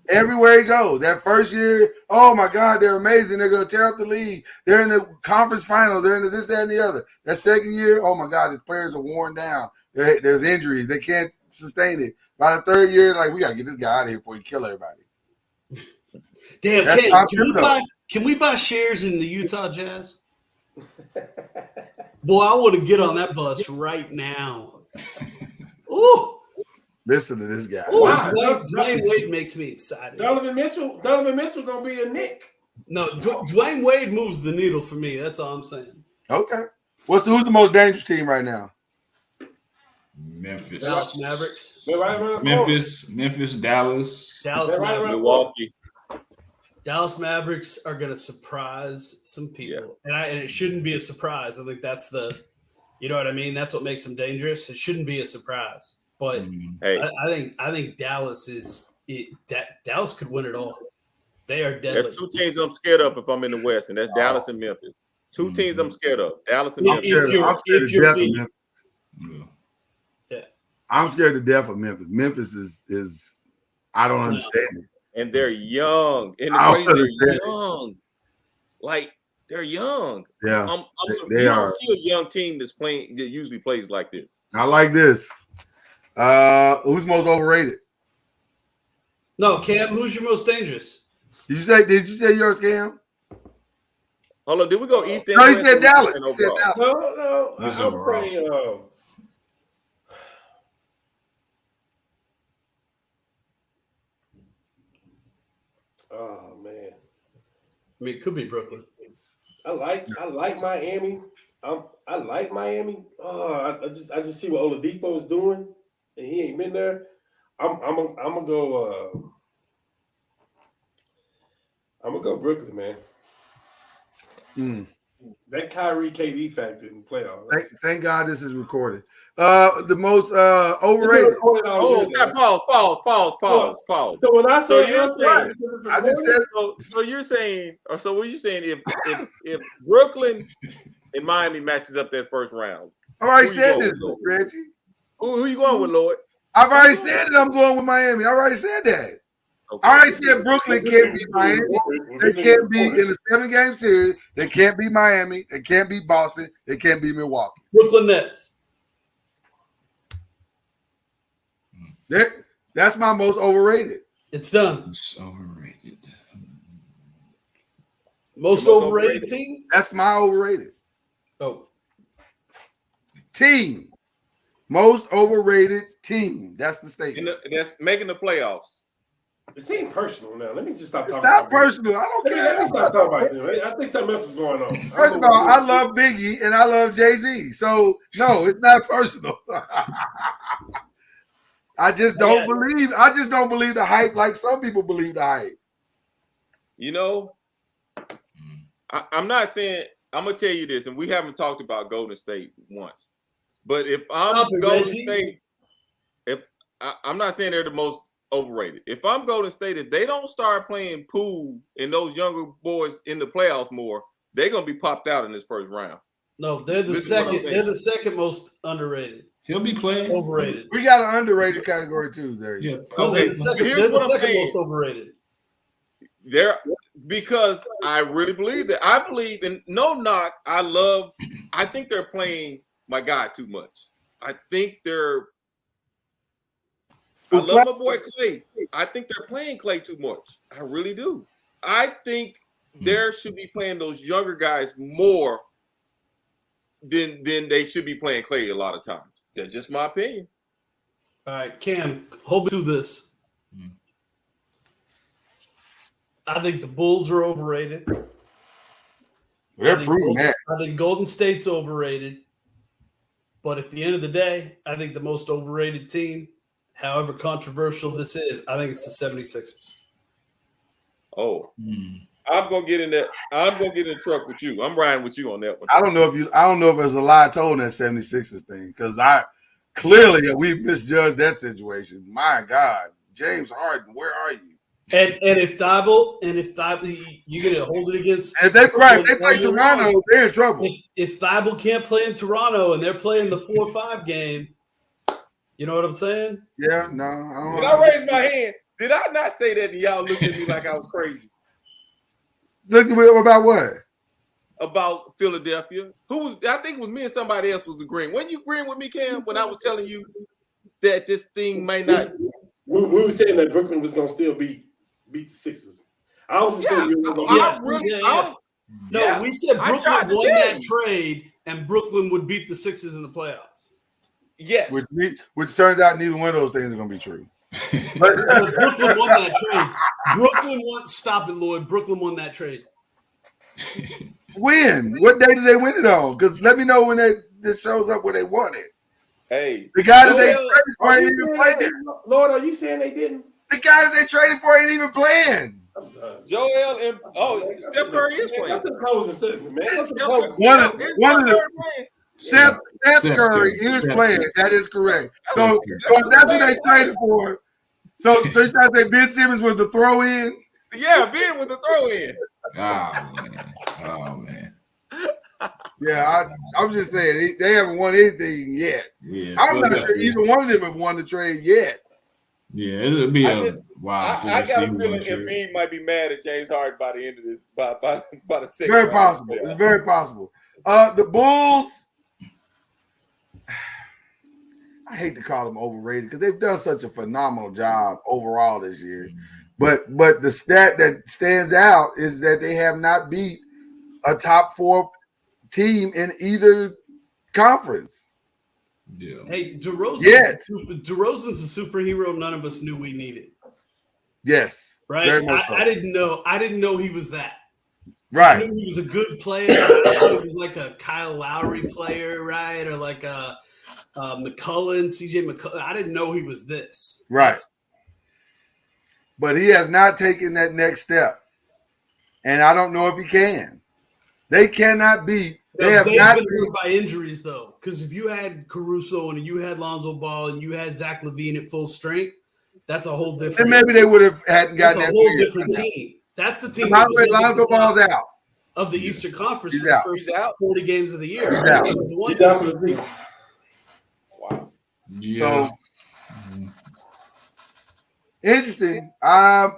Everywhere he goes. That first year, oh my God, they're amazing. They're going to tear up the league. They're in the conference finals. They're in the this, that, and the other. That second year, oh my God, his players are worn down. There's injuries. They can't sustain it. By the third year, we got to get this guy out of here before he kill everybody. Damn, can we buy shares in the Utah Jazz? Boy, I want to get on that bus right now. Ooh. Listen to this guy. Wow. Dwayne Wade makes me excited. Donovan Mitchell gonna be a Knick. No, Dwayne Wade moves the needle for me. That's all I'm saying. Okay. Who's the most dangerous team right now? Memphis. Dallas Mavericks. Memphis, Dallas, Milwaukee. Dallas Mavericks are going to surprise some people, and it shouldn't be a surprise. I think that's you know what I mean. That's what makes them dangerous. It shouldn't be a surprise. But I think Dallas Dallas could win it all. They are deadly. There's 2 teams I'm scared of if I'm in the West, and that's Dallas and Memphis. 2 teams I'm scared of. Dallas and Memphis. I'm scared to death of Memphis. Memphis is I don't understand it. And they're young. And they're young. They're young. Yeah. You don't see a young team that usually plays like this. I like this. Who's most overrated? No, Cam. Who's your most dangerous? Did you say yours, Cam? Hold on. Did we go East End? No, he said Dallas. No. I'm praying. Oh man. I mean, it could be Brooklyn. I like Miami. I like Miami. Oh, I just see what Oladipo is doing, and he ain't been there. I'm gonna go. I'm gonna go Brooklyn, man. That Kyrie KD factor in the playoffs. Thank God this is recorded. The most overrated. Pause. So when I say so what you saying if Brooklyn and Miami matches up that first round? I already said this, Reggie. Who you going with, Lloyd? I've already said that I'm going with Miami. I already said that. Okay. I already said Brooklyn can't beat Miami. They can't be in a 7-game series. They can't beat Miami. They can't beat Boston. They can't beat Milwaukee. Brooklyn Nets. That's my most overrated. It's done. It's overrated. Most overrated team? That's my overrated. Oh. Team. Most overrated team. That's the statement. That's making the playoffs. It ain't personal now. Let me just stop talking. It's not personal. I don't care. Let me stop talking about it. I think something else is going on. First of all, I love Biggie and I love Jay-Z. So, no, it's not personal. I just don't believe the hype like some people believe the hype. You know, I'm not saying, I'm going to tell you this, and we haven't talked about Golden State once. But if I'm Golden State, I'm not saying they're the most overrated. If I'm Golden State, if they don't start playing pool and those younger boys in the playoffs more, they're going to be popped out in this first round. No, they're the second. They're the second most underrated. He'll be playing overrated. We got an underrated category too. There. Yeah. Okay. They're the second most overrated. Because I really believe that. I believe in no knock. I think they're playing my guy too much. I love my boy Clay. I think they're playing Clay too much. I really do. I think they should be playing those younger guys more than they should be playing Clay a lot of times. That's just my opinion. All right, Cam, hold me to this. I think the Bulls are overrated. They're proving that. I think Golden State's overrated. But at the end of the day, I think the most overrated team, however controversial this is, I think it's the 76ers. Oh. I'm gonna get in that. I'm gonna get in the truck with you. I'm riding with you on that one. I don't know if there's a lie told in that 76ers thing, because we misjudged that situation. My God, James Harden, where are you? And if Thibault, you're gonna hold it against. If they play Toronto, they're in trouble. If Thibault can't play in Toronto and they're playing the 4-5 game, you know what I'm saying? Yeah, no, I don't. Did I raise my hand? Did I not say that? And y'all looked at me like I was crazy. Look at me about what? About Philadelphia. Who was? I think it was me and somebody else was agreeing. When you agreeing with me, Cam, when I was telling you that this thing may not. We were saying that Brooklyn was gonna still beat the Sixers. I was just saying we said Brooklyn won that trade and Brooklyn would beat the Sixers in the playoffs. Yes. Which turns out neither one of those things are gonna be true. Brooklyn won that trade. Stop it, Lloyd. Brooklyn won that trade. When? What day did they win it on? Because let me know when this shows up where they won it. Hey, the guy that they traded for ain't even playing. Lord, are you saying they didn't? The guy that they traded for ain't even playing. Joel and Steph Curry is playing. That's a closing segment, man. Steph Curry is playing. That is correct. So that's what they traded for. So you trying to say Ben Simmons was the throw in? Yeah, Ben was the throw in. Oh man. Yeah, I'm just saying they haven't won anything yet. Yeah, I'm not sure either one of them have won the trade yet. Yeah, it'll be wow. I got a feeling Embiid might be mad at James Harden by the end of this. By the second. Very possible. It's very possible. The Bulls. I hate to call them overrated because they've done such a phenomenal job overall this year. But the stat that stands out is that they have not beat a top 4 team in either conference. Yeah. Hey, DeRozan's a superhero none of us knew we needed. Yes. Right? I didn't know he was that. Right. I knew he was a good player. I thought he was like a Kyle Lowry player, right? Or like a McCullough, CJ McCullough. I didn't know he was this. Right. But he has not taken that next step. And I don't know if he can. They cannot beat. They've been hurt by injuries, though. Because if you had Caruso and you had Lonzo Ball and you had Zach LaVine at full strength, that's a whole different. And maybe they would have hadn't gotten that. That's a whole different team. That's the team. Lonzo Ball's out of the Eastern Conference for the first 40 games of the year. He's out. Wow. Yeah. So interesting. Chad,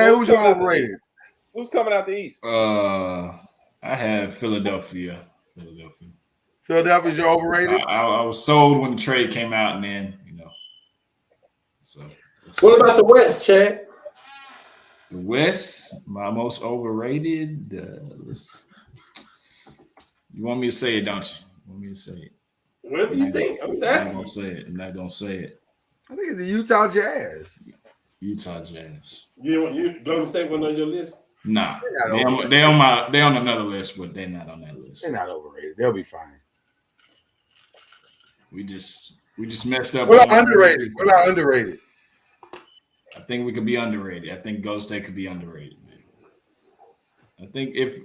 who's your overrated? Who's coming out the East? I have Philadelphia. Philadelphia's your overrated? I was sold when the trade came out, and then So. What about the West, Chad? The West, my most overrated. You want me to say it, don't you? You want me to say it? Whatever you think. I'm not gonna say it. I'm not gonna say it. I think it's the Utah Jazz. Utah Jazz. You Golden State wasn't on your list? Nah, they on another list, but they're not on that list. They're not overrated. They'll be fine. We just messed up. What about underrated? What about underrated? I think we could be underrated. I think Golden State could be underrated, man. I think if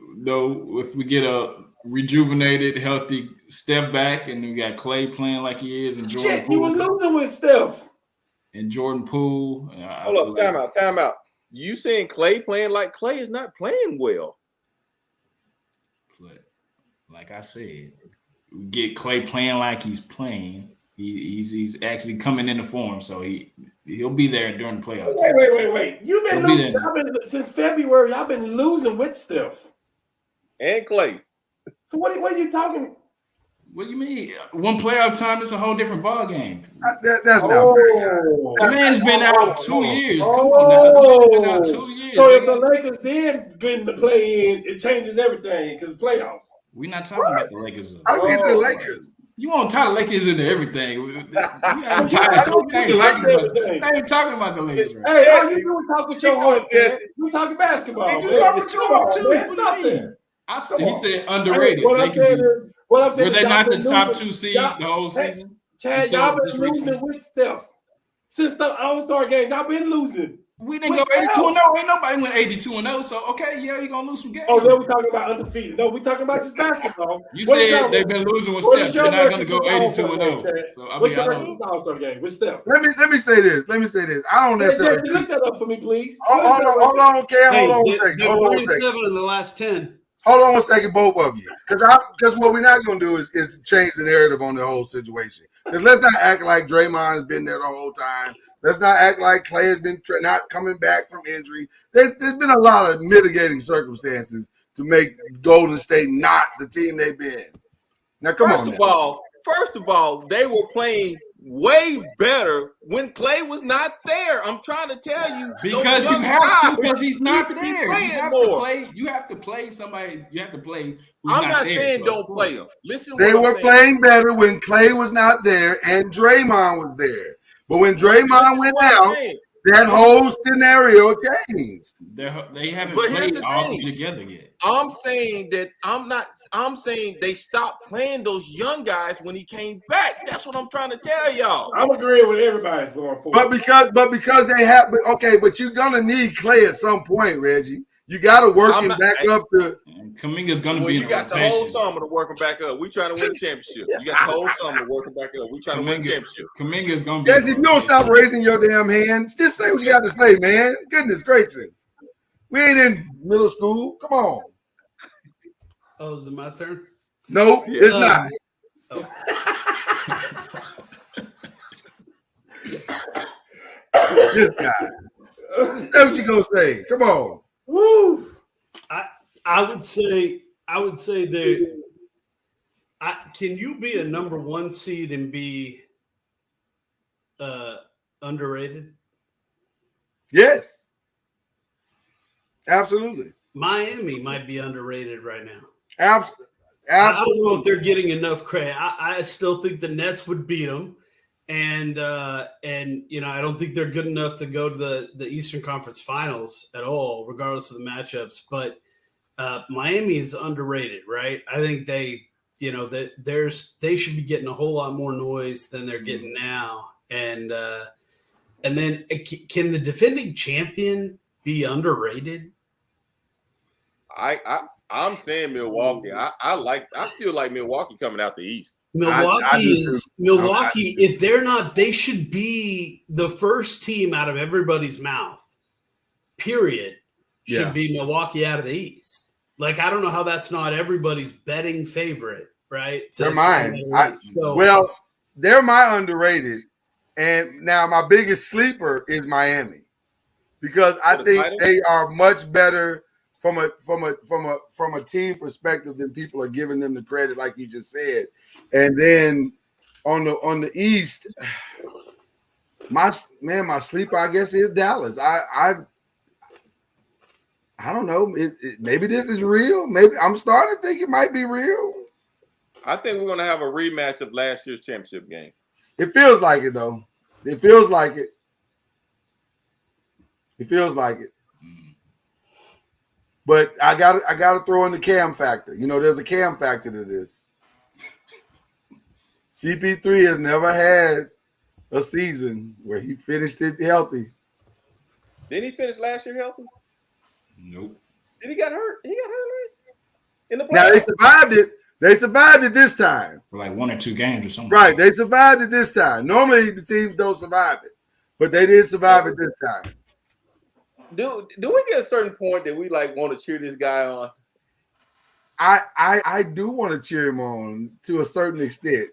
we get a rejuvenated, healthy Steph back, and we got Clay playing like he is, and Jordan Poole. He was losing with Steph. And Jordan Poole. Hold up, time out. You saying Clay playing like Clay is not playing well? Like I said, we get Clay playing like he's playing. He's actually coming into form, so he'll be there during the playoffs. Wait. You've been losing. Since February. Y'all been losing with Steph and Clay. So what are you talking? What do you mean? One playoff time is a whole different ball game. That's not fair. The man's been out 2 years. Come on now. The man's been out 2 years. So if the Lakers did get in the play-in, it changes everything because playoffs. We're not talking about the Lakers. I don't get the Lakers. You won't tie the Lakers into everything. I ain't talking about the Lakers. Right? Hey, all you do is talk with your heart. We talking basketball. You talk with your heart too. What do you mean? He said underrated. What I'm saying were they not the top 2 seed the whole season? Chad, y'all been losing with Steph. Since the All-Star game, y'all been losing. We didn't go 82-0. Ain't nobody went 82-0. So okay, yeah, you're gonna lose some games. Oh no, we're talking about undefeated. No, we're talking about just basketball. You said they've been losing with Steph. They're not gonna go 82-0. So what's the record of the All-Star game with Steph? Let me say this. I don't necessarily look that up for me, please. Hold on, Cam. Hold on a second. Hold on a second. 7 in the last 10. Hold on a second, both of you, because what we're not gonna do is change the narrative on the whole situation. Because let's not act like Draymond has been there the whole time. Let's not act like Clay has been not coming back from injury. There's been a lot of mitigating circumstances to make Golden State not the team they've been. Now, come on. First of all, they were playing way better when Clay was not there. I'm trying to tell you. Because you have to, because he's not there. You have to play somebody. You have to play. I'm not saying don't play him. Listen, they were playing better when Clay was not there and Draymond was there. But when Draymond went out, that whole scenario changed. They haven't played all together yet. I'm saying they stopped playing those young guys when he came back. That's what I'm trying to tell y'all. I'm agreeing with everybody going forward. But because they have, but you're gonna need Clay at some point, Reggie. You got to work him back up to. Kuminga's going to be in the rotation. You got the whole summer to work him back up. We trying to win the championship. You got the whole summer to work him back up. We trying to win the championship. Kuminga's going to be. Yes, if you don't stop raising your damn hands, just say what you got to say, man. Goodness gracious. We ain't in middle school. Come on. Oh, is it my turn? Nope, it's not. This guy. That's what you gonna say. Come on. Woo! I would say there. Can you be a number 1 seed and be underrated? Yes, absolutely. Miami might be underrated right now. Absolutely. I don't know if they're getting enough credit. I still think the Nets would beat them. And I don't think they're good enough to go to the Eastern Conference Finals at all, regardless of the matchups. But Miami is underrated, right? I think they should be getting a whole lot more noise than they're getting now. And then can the defending champion be underrated? I'm saying Milwaukee. I still like Milwaukee coming out the East. Milwaukee. If they're not, they should be the first team out of everybody's mouth. Period. Should be Milwaukee out of the East. Like, I don't know how that's not everybody's betting favorite, right? They're mine. They're my underrated. And now my biggest sleeper is Miami because I think they are much better from a team perspective than people are giving them the credit, like you just said. And then on the East, my sleeper, I guess, is Dallas. I don't know. Maybe this is real. Maybe I'm starting to think it might be real. I think we're going to have a rematch of last year's championship game. It feels like it, though. It feels like it. It feels like it. But I got to throw in the Cam factor. There's a Cam factor to this. CP3 has never had a season where he finished it healthy. Didn't he finish last year healthy? Nope. Did he get hurt? He got hurt last year in the playoffs. Now they survived it. They survived it this time. For like 1 or 2 games or something. Right. They survived it this time. Normally the teams don't survive it, but they did survive it this time. Do we get a certain point that we want to cheer this guy on? I do want to cheer him on to a certain extent.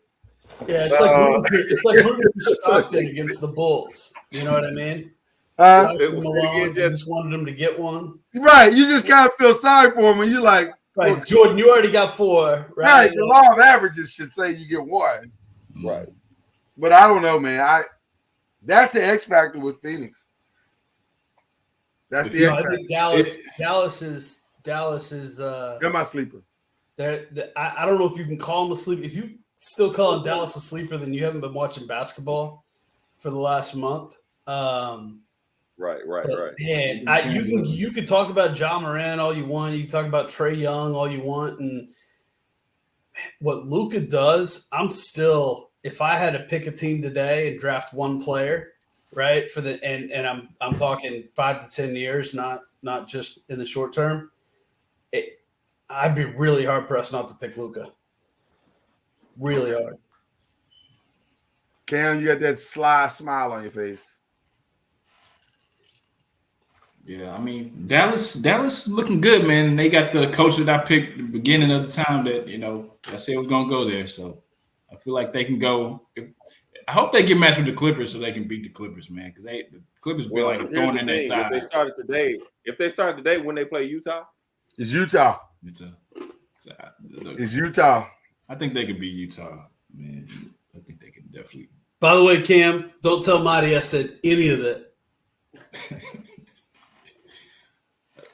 Yeah, it's like rooting for Stockton against the Bulls. You know what I mean? You just wanted him to get one. Right. You just kind of feel sorry for him, and you're like, right, Jordan, you already got 4. Right. The law of averages should say you get 1. Right. But I don't know, man. That's the X factor with Phoenix. That's the X factor. I think Dallas is they're my sleeper. I don't know if you can call them a sleeper. If you still calling Dallas a sleeper, then you haven't been watching basketball for the last month. Right. Man, you can talk about Ja Morant all you want. You can talk about Trae Young all you want, and what Luka does, I'm still. If I had to pick a team today and draft one player, right? And I'm talking 5 to 10 years, not just in the short term. I'd be really hard pressed not to pick Luka. Really hard. Cam, you got that sly smile on your face. Yeah, I mean, Dallas is looking good, man. They got the coach that I picked at the beginning of the time that, I said was going to go there. So I feel like they can go. I hope they get matched with the Clippers so they can beat the Clippers, man, because the Clippers be like throwing in their style. If they started today when they play Utah? It's Utah. It's Utah. I think they could beat Utah, man. I think they can definitely. By the way, Cam, don't tell Marty I said any of that.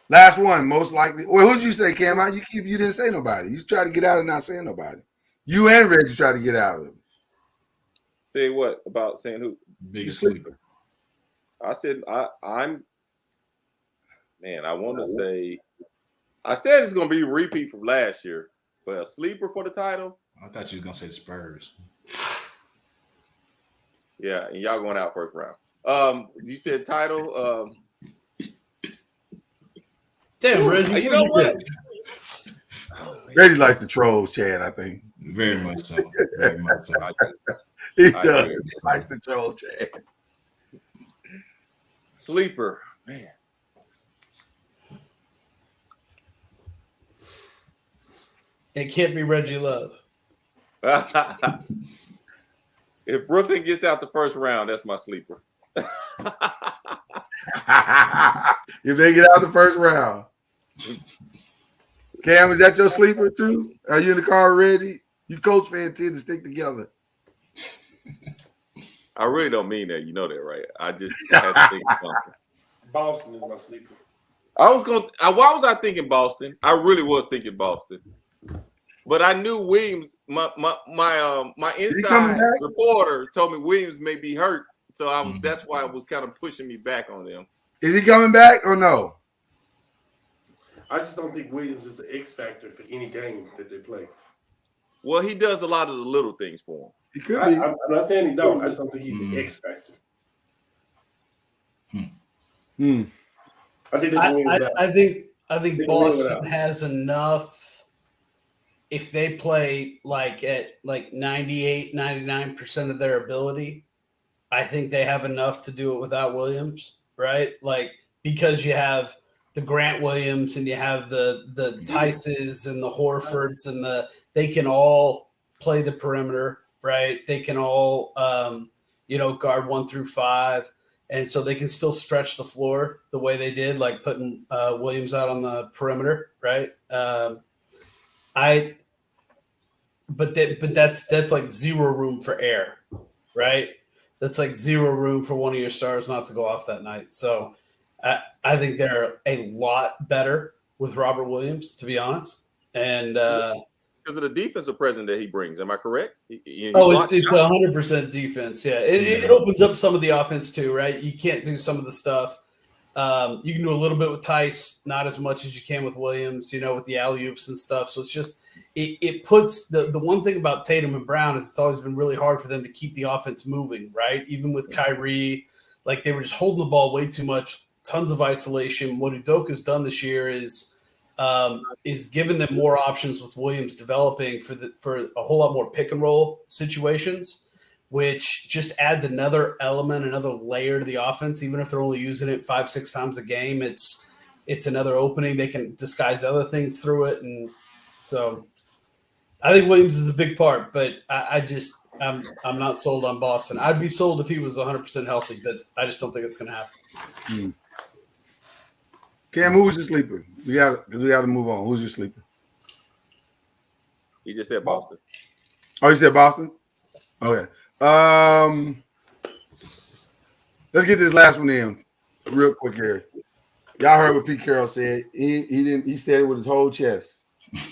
Last one, most likely. Well, who did you say, Cam? You didn't say nobody. You tried to get out of not saying nobody. You and Reggie tried to get out of it. Say what about saying who? Biggest sleeper. I said I'm. Man, I want to say. I said it's going to be a repeat from last year, but a sleeper for the title. I thought you was going to say the Spurs. Yeah, and y'all going out first round. You said title. Damn, Reggie. You know what? Reggie likes to troll Chad, I think. Very much so. Very much so. He does. He likes to troll Chad. Sleeper, man. It can't be Reggie Love. If Brooklyn gets out the first round, that's my sleeper. If they get out the first round. Cam, is that your sleeper too? Are you in the car already? You Colts fans tend to stick together. I really don't mean that. You know that, right? I just had to think of something. Boston is my sleeper. Why was I thinking Boston? I really was thinking Boston. But I knew Williams, my inside reporter told me Williams may be hurt. So that's why it was kind of pushing me back on them. Is he coming back or no? I just don't think Williams is the X factor for any game that they play. Well, he does a lot of the little things for him. He could be. I'm not saying he don't. I just don't think he's the X factor. I think Boston has enough. If they play at 98, 99% of their ability, I think they have enough to do it without Williams, right? Because you have the Grant Williams and you have the Tices and the Horfords and they can all play the perimeter, right? They can all, guard 1 through 5. And so they can still stretch the floor the way they did, like putting Williams out on the perimeter, right? But that's like zero room for air, right? That's like zero room for one of your stars not to go off that night. So I think they're a lot better with Robert Williams, to be honest. And because of the defensive presence that he brings, am I correct? It's 100% defense. Yeah, it opens up some of the offense too, right? You can't do some of the stuff. You can do a little bit with Tice, not as much as you can with Williams, with the alley-oops and stuff. So it's just it puts the one thing about Tatum and Brown is it's always been really hard for them to keep the offense moving, right? Even with Kyrie, they were just holding the ball way too much, tons of isolation. What Udoka's done this year is given them more options with Williams developing for a whole lot more pick and roll situations, which just adds another element, another layer to the offense. Even if they're only using it 5-6 times a game, it's another opening. They can disguise other things through it, and so I think Williams is a big part. But I'm not sold on Boston. I'd be sold if he was 100% healthy, but I just don't think it's going to happen. Cam, who's your sleeper? We got to move on. Who's your sleeper? He just said Boston. Oh, you said Boston? Okay. Let's get this last one in real quick here. Y'all heard what Pete Carroll said. He said it with his whole chest. You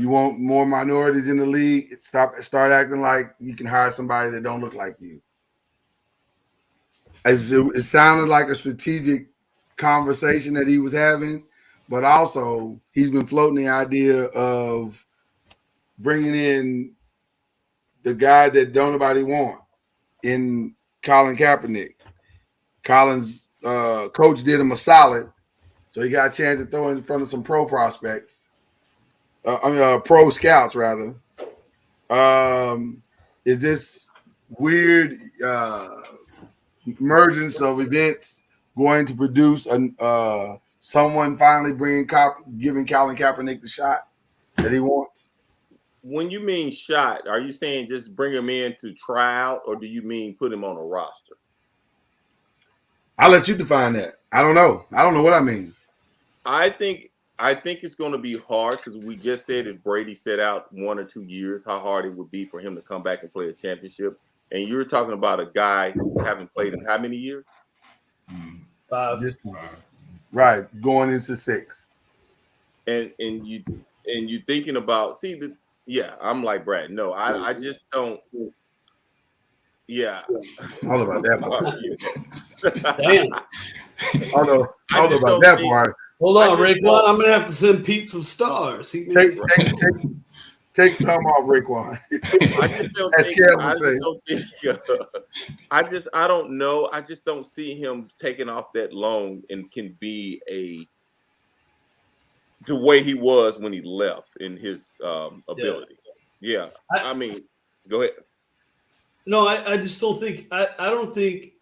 want more minorities in the league? Start acting like you can hire somebody that don't look like you. It sounded like a strategic conversation that he was having, but also he's been floating the idea of bringing in the guy that don't nobody want in Colin Kaepernick. Colin's coach did him a solid, so he got a chance to throw in front of some pro prospects. Pro scouts, rather. Is this weird emergence of events going to produce someone finally giving Colin Kaepernick the shot that he wants? When you mean shot, are you saying just bring him in to try out, or do you mean put him on a roster? I'll let you define that. I don't know. I don't know what I mean. I think it's going to be hard because we just said if Brady set out 1 or 2 years, how hard it would be for him to come back and play a championship. And you're talking about a guy who haven't played in how many years? 5. Right, going into 6. And you thinking about I'm like Brad. No, I just don't. Yeah, all about that part. Damn. I don't know about that part. Hold on, Raekwon. I'm gonna have to send Pete some stars. Take some off Raekwon. I just don't think. I don't know. I just don't see him taking off that long and can be the way he was when he left in his ability. Yeah. I mean, go ahead. No, I just don't think. I don't think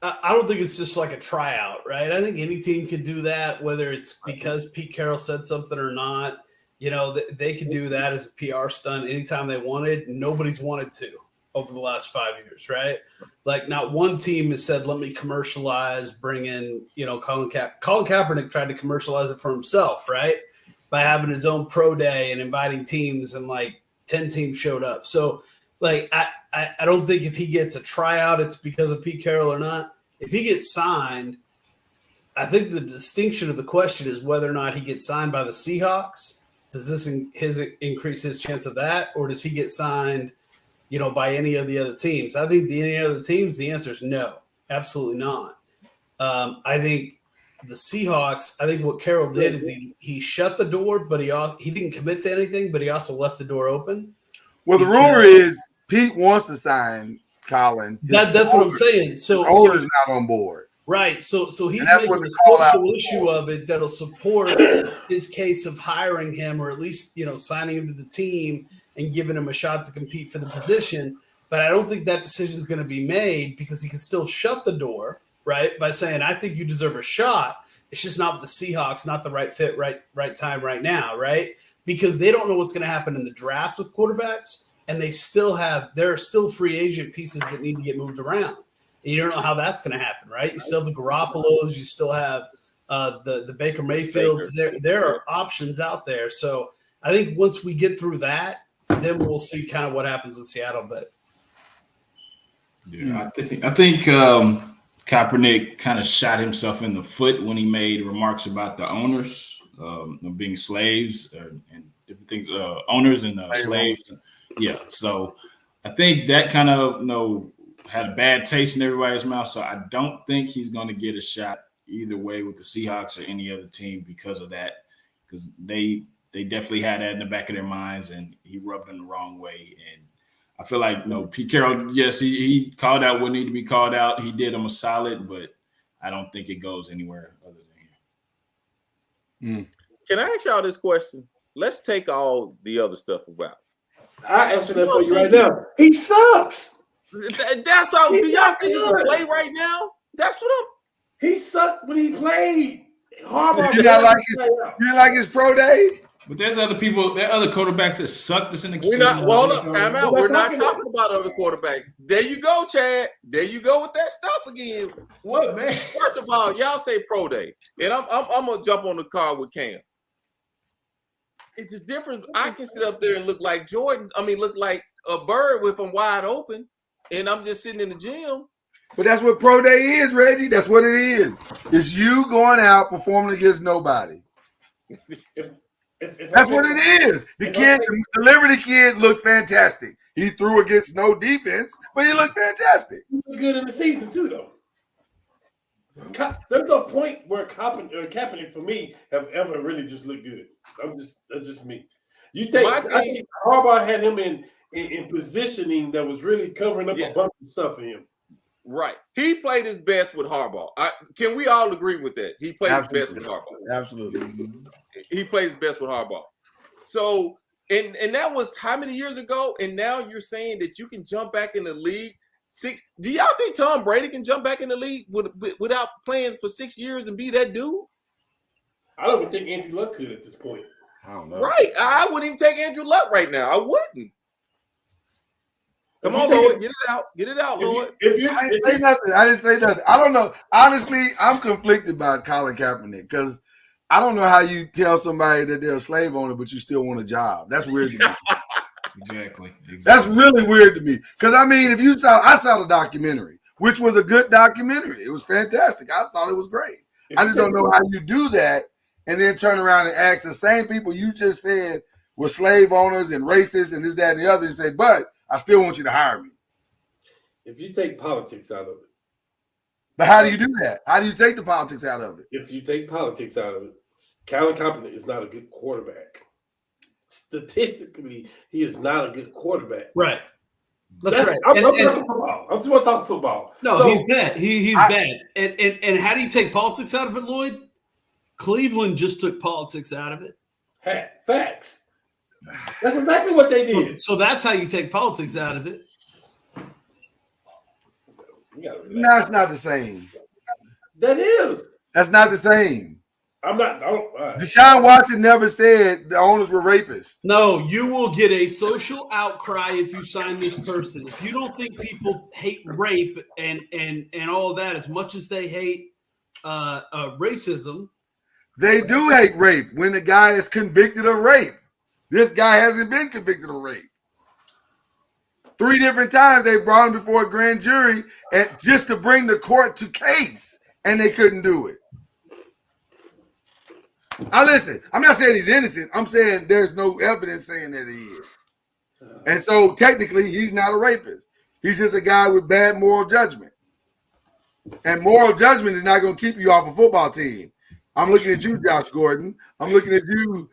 it's just like a tryout, right? I think any team can do that, whether it's because Pete Carroll said something or not. You know, they could do that as a PR stunt anytime they wanted. Nobody's wanted to over the last 5 years, right? Like, not one team has said, let me commercialize, bring in, Colin Kaepernick tried to commercialize it for himself, right? By having his own pro day and inviting teams, and like 10 teams showed up. So, like, I don't think if he gets a tryout, it's because of Pete Carroll or not. If he gets signed, I think the distinction of the question is whether or not he gets signed by the Seahawks. Does this increase his chance of that, or does he get signed, by any of the other teams? I think any other teams, the answer is no, absolutely not. I think the Seahawks, I think what Carroll did is he shut the door, but he didn't commit to anything, but he also left the door open. Well, the rumor is Pete wants to sign Colin. That's what I'm saying. So the owner's not on board. Right. So he's making a social issue of it that'll support his case of hiring him, or at least, signing him to the team and giving him a shot to compete for the position. But I don't think that decision is going to be made, because he can still shut the door, right, by saying, I think you deserve a shot. It's just not with the Seahawks, not the right fit, right time, right now, right? Because they don't know what's going to happen in the draft with quarterbacks, and there are still free agent pieces that need to get moved around. And you don't know how that's going to happen, right? You still have the Garoppolos, you still have the Baker Mayfields. There are options out there. So I think once we get through that, then we'll see kind of what happens with Seattle. But yeah, I think Kaepernick kind of shot himself in the foot when he made remarks about the owners being slaves and different things, owners and slaves. Yeah, so I think that kind of had a bad taste in everybody's mouth. So I don't think he's going to get a shot either way with the Seahawks or any other team because of that, because they definitely had that in the back of their minds, and he rubbed them the wrong way. And I feel like, Pete Carroll, yes, he called out what needed to be called out. He did him a solid, but I don't think it goes anywhere other than here. Can I ask y'all this question? Let's take all the other stuff about. I answer that for you right now. He sucks. That's all. Do y'all think he can play right now? That's what he sucked when he played. Harbaugh. You didn't like his pro day? But there's other people, there are other quarterbacks that suck that's in the We're not, well, hold up, time out. We're not talking about other quarterbacks. There you go, Chad. There you go with that stuff again. What, man? First of all, y'all say pro day. And I'm gonna jump on the car with Cam. It's just different. I can sit up there and look like Jordan. Look like a bird with them wide open, and I'm just sitting in the gym. But that's what pro day is, Reggie. That's what it is. It's you going out performing against nobody. That's what it is. The Liberty kid looked fantastic. He threw against no defense, but he looked fantastic. He looked good in the season too, though. There's no point where Kaepernick for me have ever really just looked good. That's just me. I think Harbaugh had him in positioning that was really covering up a bunch of stuff for him. Right. He played his best with Harbaugh. Can we all agree with that? He played his best with Harbaugh. Absolutely. He plays best with Harbaugh. So, and that was how many years ago? And now you're saying that you can jump back in the league. Do y'all think Tom Brady can jump back in the league without playing for 6 years and be that dude? I don't even think Andrew Luck could at this point. I don't know. Right. I wouldn't even take Andrew Luck right now. I wouldn't. Come on, Lord. Get it out. Get it out, Lord. I didn't say nothing. I didn't say nothing. I don't know. Honestly, I'm conflicted by Colin Kaepernick because I don't know how you tell somebody that they're a slave owner, but you still want a job. That's weird to me. Exactly. That's really weird to me. Because, I mean, I saw the documentary, which was a good documentary. It was fantastic. I thought it was great. I just don't know how you do that and then turn around and ask the same people you just said were slave owners and racists and this, that, and the other and say, but I still want you to hire me. If you take politics out of it. But how do you do that? How do you take the politics out of it? If you take politics out of it, Colin Kaepernick is not a good quarterback. Statistically, he is not a good quarterback. Right. That's right. I'm talking football. I'm just want to talk football. No, he's bad. He's bad. And how do you take politics out of it, Lloyd? Cleveland just took politics out of it. Facts. That's exactly what they did. So that's how you take politics out of it. No, it's not the same. That is. That's not the same. Deshaun Watson never said the owners were rapists. No, you will get a social outcry if you sign this person. If you don't think people hate rape and all of that as much as they hate racism. They do hate rape when the guy is convicted of rape. This guy hasn't been convicted of rape. 3 different times they brought him before a grand jury just to bring the court to case, and they couldn't do it. Listen, I'm not saying he's innocent. I'm saying there's no evidence saying that he is. And so technically, he's not a rapist. He's just a guy with bad moral judgment. And moral judgment is not going to keep you off a football team. I'm looking at you, Josh Gordon. I'm looking at you,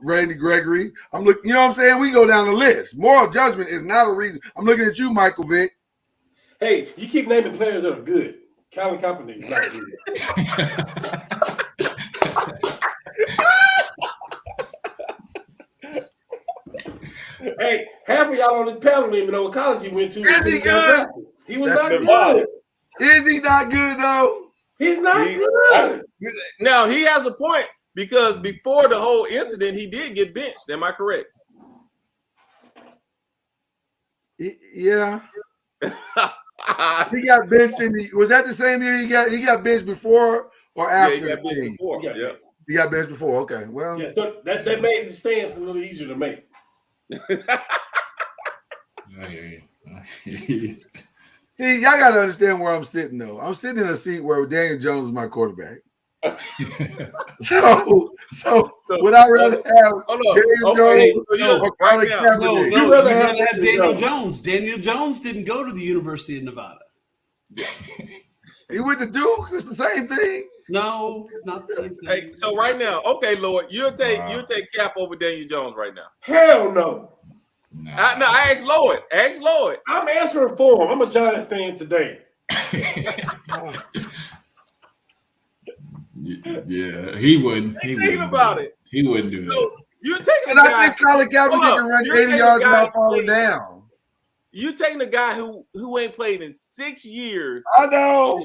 Randy Gregory. You know what I'm saying? We go down the list. Moral judgment is not a reason. I'm looking at you, Michael Vick. Hey, you keep naming players that are good. Colin Kaepernick is not good. Hey, half of y'all on this panel don't even know what college he went to. Is he good? He was not good. Is he not good, though? He's not good. Now, he has a point because before the whole incident, he did get benched. Am I correct? Yeah. He got benched was that the same year he got benched before or after? Yeah, he got benched before. Yeah. He got benched before. Okay. Well, yeah, so that made the stance a little easier to make. See, y'all got to understand where I'm sitting, though. I'm sitting in a seat where Daniel Jones is my quarterback. so would I rather have Daniel Jones or Colin Kaepernick? No, you'd rather have Daniel Jones. Daniel Jones didn't go to the University of Nevada. He went to Duke. It's the same thing. No, not the same thing. Hey, so right now, okay, Lord, you'll take Cap over Daniel Jones right now. Hell no. I asked Lloyd. I'm answering for him. I'm a Giant fan today. Yeah, he wouldn't. Thinking about it. He wouldn't do that. You're taking I think Colin Kaepernick can run 80 yards without falling down. You taking a guy who ain't played in 6 years. I know.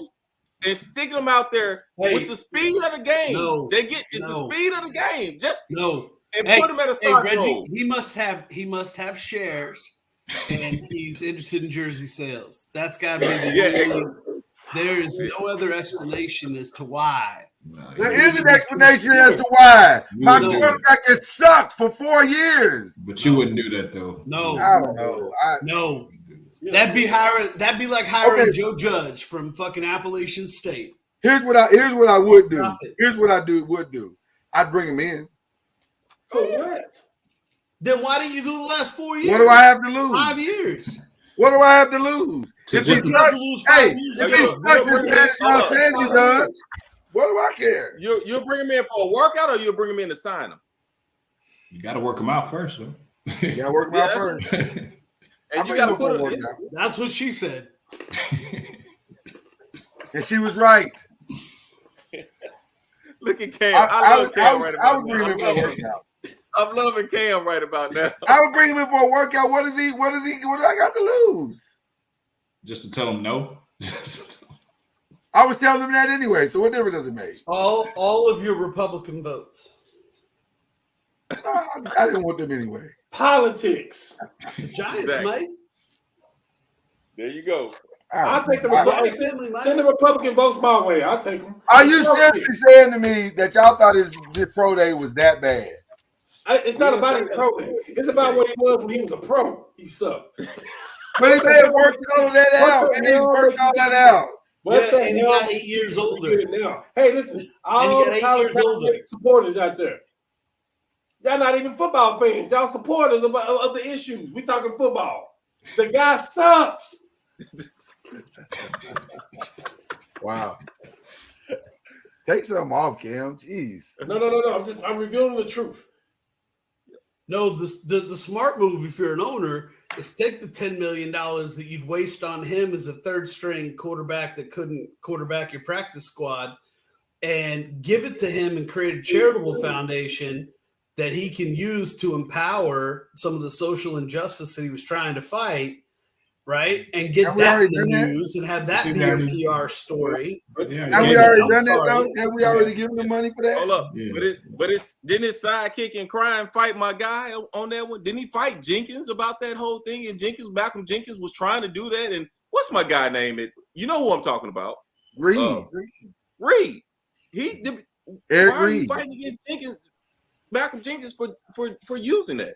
And sticking them out there with the speed of the game. They get the speed of the game. And put him at a start role. He must have shares, and he's interested in jersey sales. That's got to be the only. There is no other explanation as to why. There is an explanation as to why. My quarterback has sucked for 4 years. But you wouldn't do that, though. No, I don't know. No. That'd be like hiring Joe Judge from fucking Appalachian State. Here's what I would do. Here's what I would do. I'd bring him in. For what? Then why didn't you do the last 4 years? What do I have to lose? 5 years. What do I have to lose? If he sucks as bad as y'all says he does, what do I care? You'll bring him in for a workout, or you'll bring him in to sign him? You got to work him out first, though. You got to work him out first. And you got to put him. That's what she said. And she was right. Look at Cam. I love Cam right about now. I'm loving Cam right about now. I would bring him in for a workout. What do I got to lose? Just to tell him no. I was telling him that anyway, so what difference does it make? All of your Republican votes. I didn't want them anyway. Politics. Giants, mate. There you go. I'll take the Republican. Send the Republican votes my way. I'll take them. Are you seriously saying to me that y'all thought this pro day was that bad? It's not about his pro day. It's about what he was when he was a pro. He sucked. But he may have worked all of that out. And he's worked all that out. Yeah, and he got 8 years older. Now, hey, listen, all the supporters out there. Y'all not even football fans. Y'all supporters of the issues. We talking football. The guy sucks. Wow. Take something off, Cam. Jeez. No. I'm revealing the truth. No, the smart move if you're an owner is take the $10 million that you'd waste on him as a third string quarterback that couldn't quarterback your practice squad and give it to him and create a charitable foundation that he can use to empower some of the social injustice that he was trying to fight, right? And get that in the news and have that be your PR story. Have we already done that, though? Have we already given the money for that? Hold up. Yeah. But didn't his sidekick in crime fight my guy on that one? Didn't he fight Jenkins about that whole thing? And Malcolm Jenkins was trying to do that. And what's my guy name? You know who I'm talking about. Reed. Reed. Eric why are you Reed. fighting against Jenkins? Malcolm Jenkins for using that.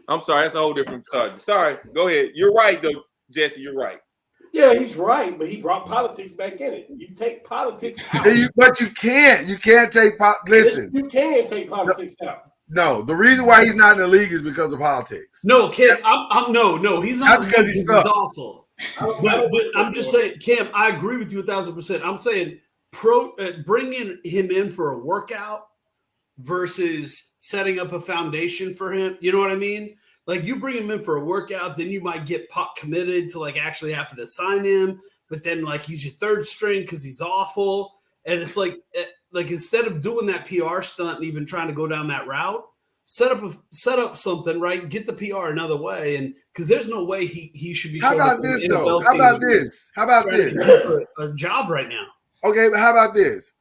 I'm sorry, that's a whole different subject. Sorry, go ahead. You're right, though, Jesse. You're right. Yeah, he's right, but he brought politics back in it. You take politics out. But you can't. You can't take listen. You can take politics out. No, the reason why he's not in the league is because of politics. No, Cam, no, he's not because he's awful. But I'm just saying, Cam, I agree with you 1,000%. I'm saying bringing him in for a workout versus setting up a foundation for him. You know what I mean? Like you bring him in for a workout, then you might get committed to like actually having to sign him. But then like he's your third string because he's awful. And it's like instead of doing that PR stunt and even trying to go down that route, set up something, right? Get the PR another way. And because there's no way he should be. How about this though? How about this? For a job right now. Okay, but how about this?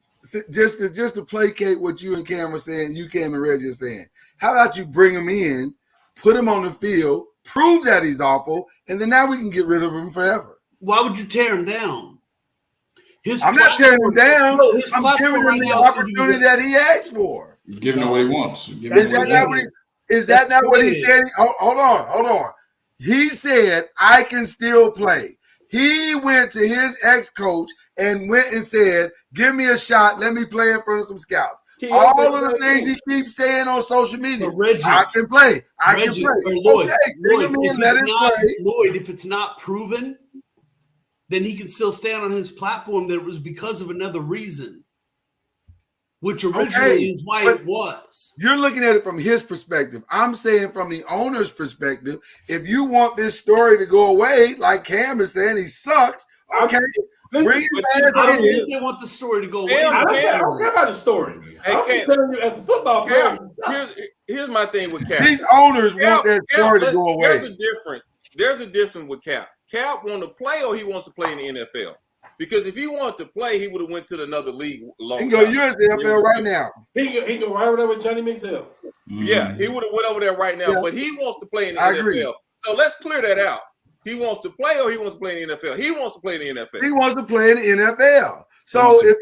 Just to placate what you and Cam were saying, you, Cam, and Reggie are saying. How about you bring him in, put him on the field, prove that he's awful, and then now we can get rid of him forever. Why would you tear him down? I'm not tearing him down. I'm giving him the opportunity that he asked for. You're giving him what he wants. Is that not what he said? Hold on. He said, I can still play. He went to his ex-coach and went and said, give me a shot. Let me play in front of some scouts. All of the things he keeps saying on social media. Reggie, I can play. Lloyd, if it's not proven, then he can still stand on his platform that it was because of another reason, which originally is why it was. You're looking at it from his perspective. I'm saying from the owner's perspective, if you want this story to go away, like Cam is saying, he sucks, okay. Bring him back I think they want the story to go away. I don't care about the story. Hey, I'm telling you, as the football player, here's my thing with Cap. These owners want that story to go away. There's a difference with Cap. Cap want to play or he wants to play in the NFL? Because if he wanted to play, he would have went to another league long. He can go USFL right now. He can go right over there with Johnny Manziel. Yeah, he would have went over there right now. But he wants to play in the NFL. Agree. So let's clear that out. He wants to play or he wants to play in the NFL? He wants to play in the NFL. He wants to play in the NFL. So if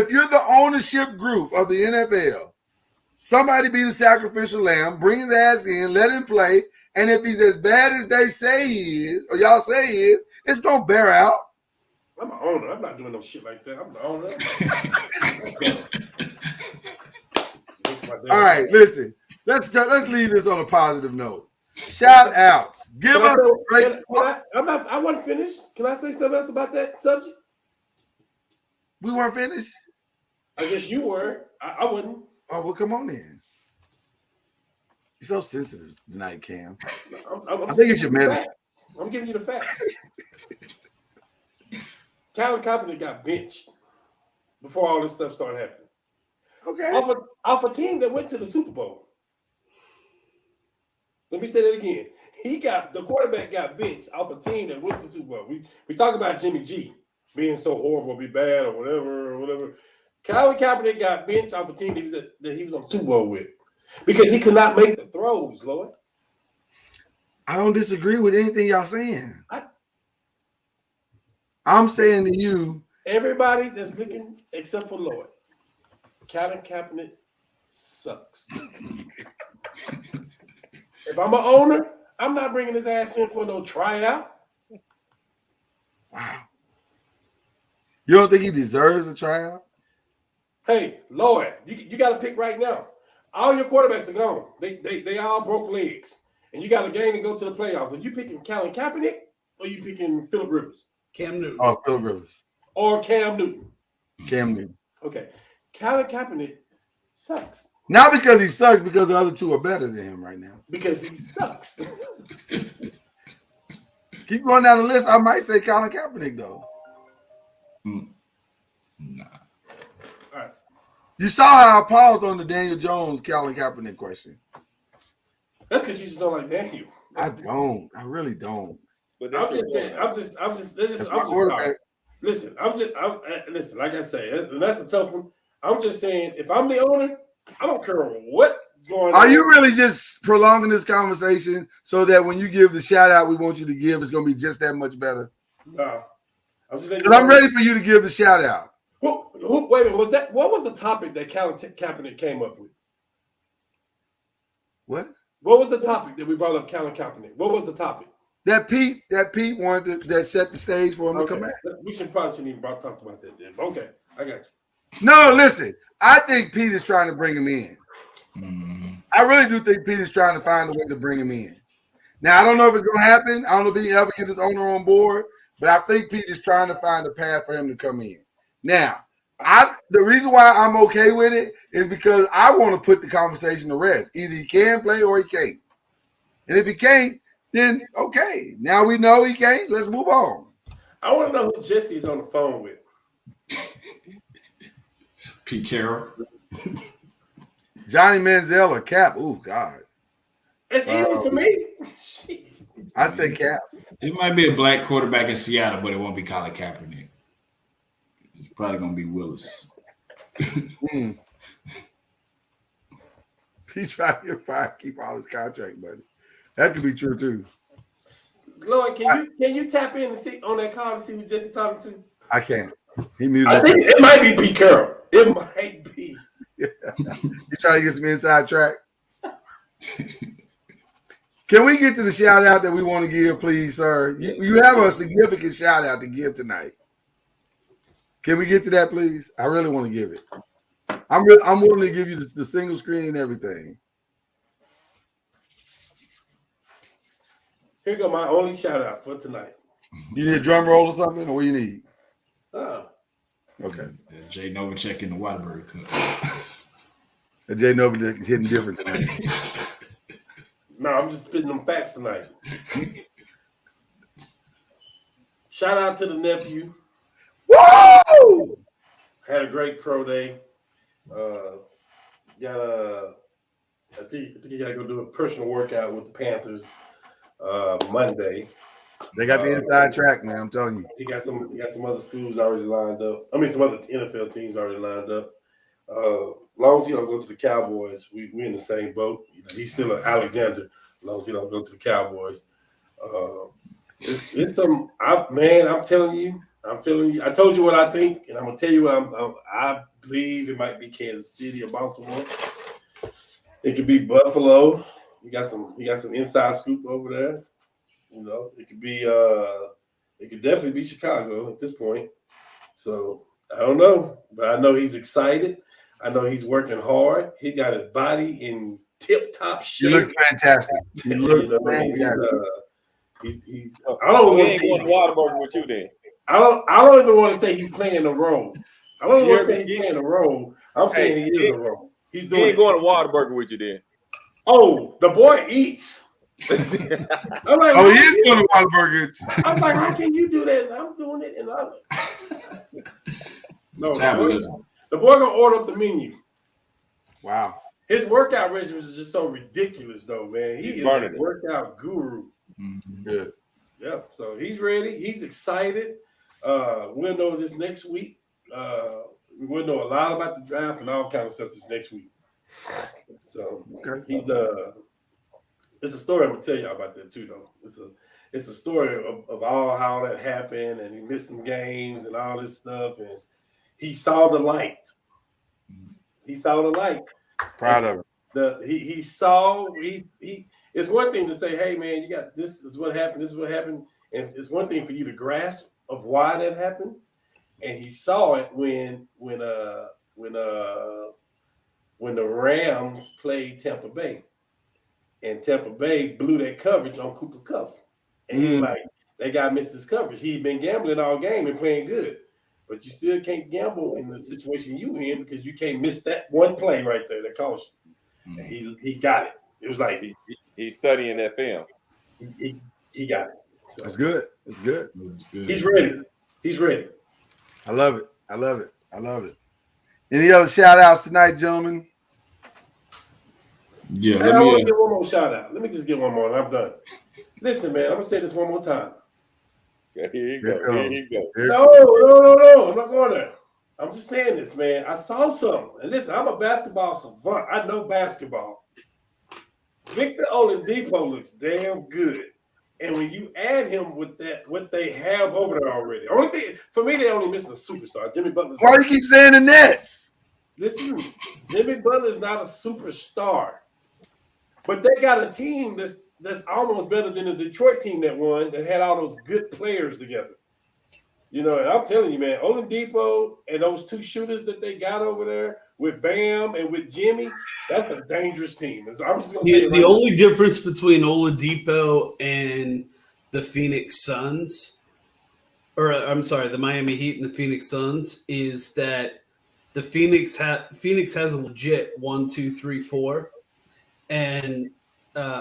you're the ownership group of the NFL, somebody be the sacrificial lamb, bring his ass in, let him play, and if he's as bad as they say he is, or y'all say he is, it's gonna bear out. I'm an owner. I'm not doing no shit like that. I'm the owner. All right, listen. Let's leave this on a positive note. Shout outs. Give us a break. I wasn't finished. Can I say something else about that subject? We weren't finished? I guess you were. I wouldn't. Oh, well, come on in. You're so sensitive tonight, Cam. I think it's your medicine. I'm giving you the facts. Colin Kaepernick got benched before all this stuff started happening. Okay. Off a team that went to the Super Bowl. Let me say that again. The quarterback got benched off a team that went to the Super Bowl. We talk about Jimmy G being so horrible, be bad or whatever. Colin Kaepernick got benched off a team that he was on the Super Bowl with because he could not make the throws, Lloyd. I don't disagree with anything y'all saying. I'm saying to you, everybody that's looking except for Lloyd, Colin Kaepernick sucks. If I'm an owner, I'm not bringing his ass in for no tryout. Wow. You don't think he deserves a tryout? Hey, Lloyd, you got to pick right now. All your quarterbacks are gone. They all broke legs. And you got a game to go to the playoffs. Are you picking Colin Kaepernick or are you picking Phillip Rivers? Cam Newton. Oh, Phillip Rivers. Or Cam Newton. Cam Newton. Okay. Colin Kaepernick sucks. Not because he sucks, because the other two are better than him right now. Because he sucks. Keep going down the list. I might say Colin Kaepernick, though. Nah. All right. You saw how I paused on the Daniel Jones Colin Kaepernick question. That's because you just don't like Daniel. I don't. I really don't. But I'm just saying. Listen, listen. Like I say, that's a tough one. I'm just saying, if I'm the owner, I don't care what's going on. Are you really just prolonging this conversation so that when you give the shout out we want you to give, it's going to be just that much better? No. I'm ready for you to give the shout out. Wait a minute. What was the topic that Colin Kaepernick came up with? What? What was the topic that we brought up Colin Kaepernick? What was the topic? That Pete wanted that set the stage for him to come back. We probably shouldn't even talk about that then. Okay, I got you. No, listen. I think Pete is trying to bring him in. I really do think Pete is trying to find a way to bring him in. Now, I don't know if it's going to happen. I don't know if he can ever get his owner on board, but I think Pete is trying to find a path for him to come in. Now, the reason why I'm okay with it is because I want to put the conversation to rest. Either he can play or he can't. And if he can't, then okay. Now we know he can't. Let's move on. I want to know who Jesse's on the phone with. Pete Carroll. Johnny Manziel or Cap. Oh, God. It's easy for me. I say Cap. It might be a black quarterback in Seattle, but it won't be Colin Kaepernick. It's probably going to be Willis. He's trying to get fired, keep all his contract money. That could be true, too. Lloyd, can you tap in and see on that call to see who Jesse's talking to? I can't. He muted. I think it might be Pete Carroll. It might be. You trying to get some inside track? Can we get to the shout out that we want to give, please, sir? You have a significant shout out to give tonight. Can we get to that, please? I really want to give it. I'm willing to give you the single screen and everything. Here go my only shout out for tonight. You need a drum roll or something, or what you need? Okay. Jay Novacek in the Whataburger Cup. Jay Novacek is hitting different tonight. No, I'm just spitting them facts tonight. Shout out to the nephew. Woo! Had a great pro day. I think he got to go do a personal workout with the Panthers Monday. They got the inside track, man. I'm telling you. He got some other schools already lined up. I mean, some other NFL teams already lined up. As long as he don't go to the Cowboys, we in the same boat. He's still an Alexander. As long as he don't go to the Cowboys, it's some. I'm telling you. I told you what I think, and I'm gonna tell you what I believe it might be Kansas City or Baltimore. It could be Buffalo. You got some inside scoop over there. You know, it could definitely be Chicago at this point. So I don't know, but I know he's excited. I know he's working hard. He got his body in tip-top shape. He looks fantastic. He looks fantastic. He's I don't want to say Whataburger with you then. I don't even want to say he's playing a role. I don't want to say he's playing a role. I'm saying he is a role. He's doing. He ain't going to Whataburger with you then. Oh, the boy eats. I'm like, oh, he is going to Whataburger. I'm like, how can you do that? And I'm doing it, and no, the boy gonna order up the menu. Wow. His workout regimen is just so ridiculous, though, man. He is a workout guru. Mm-hmm. Good. Yeah, so he's ready. He's excited. We'll know this next week. We'll know a lot about the draft and all kind of stuff this next week. So he's it's a story I'm gonna tell y'all about that too, though. It's a story of all how that happened, and he missed some games and all this stuff, and he saw the light. He saw the light. Proud of him. He saw. It's one thing to say, "Hey, man, you got this. Is what happened. This is what happened," and it's one thing for you to grasp of why that happened. And he saw it when the Rams played Tampa Bay, and Tampa Bay blew that coverage on Cooper Kupp, and he was like, "That guy missed his coverage. He'd been gambling all game and playing good." But you still can't gamble in the situation you in because you can't miss that one play right there that cost you. And he got it. It was like he's studying that film. He got it. So, it's good. It's good. He's ready. He's ready. I love it. I love it. I love it. Any other shout outs tonight, gentlemen? Yeah. I want to give one more shout out. Let me just get one more and I'm done. Listen, man, I'm gonna say this one more time. Here you go. Here you go. No. I'm not going there. I'm just saying this, man. I saw something. And listen, I'm a basketball savant. I know basketball. Victor Oladipo looks damn good. And when you add him with that, what they have over there already. Only thing, for me, they only missing a superstar. Jimmy Butler. Why do you keep saying the Nets? Listen, Jimmy Butler's not a superstar. But they got a team that's almost better than the Detroit team that won, that had all those good players together. You know, and I'm telling you, man, Oladipo and those two shooters that they got over there with Bam and with Jimmy, that's a dangerous team. I'm just gonna say the only difference between Oladipo and the Phoenix Suns, or I'm sorry, the Miami Heat and the Phoenix Suns, is that the Phoenix has a legit 1, 2, 3, 4, and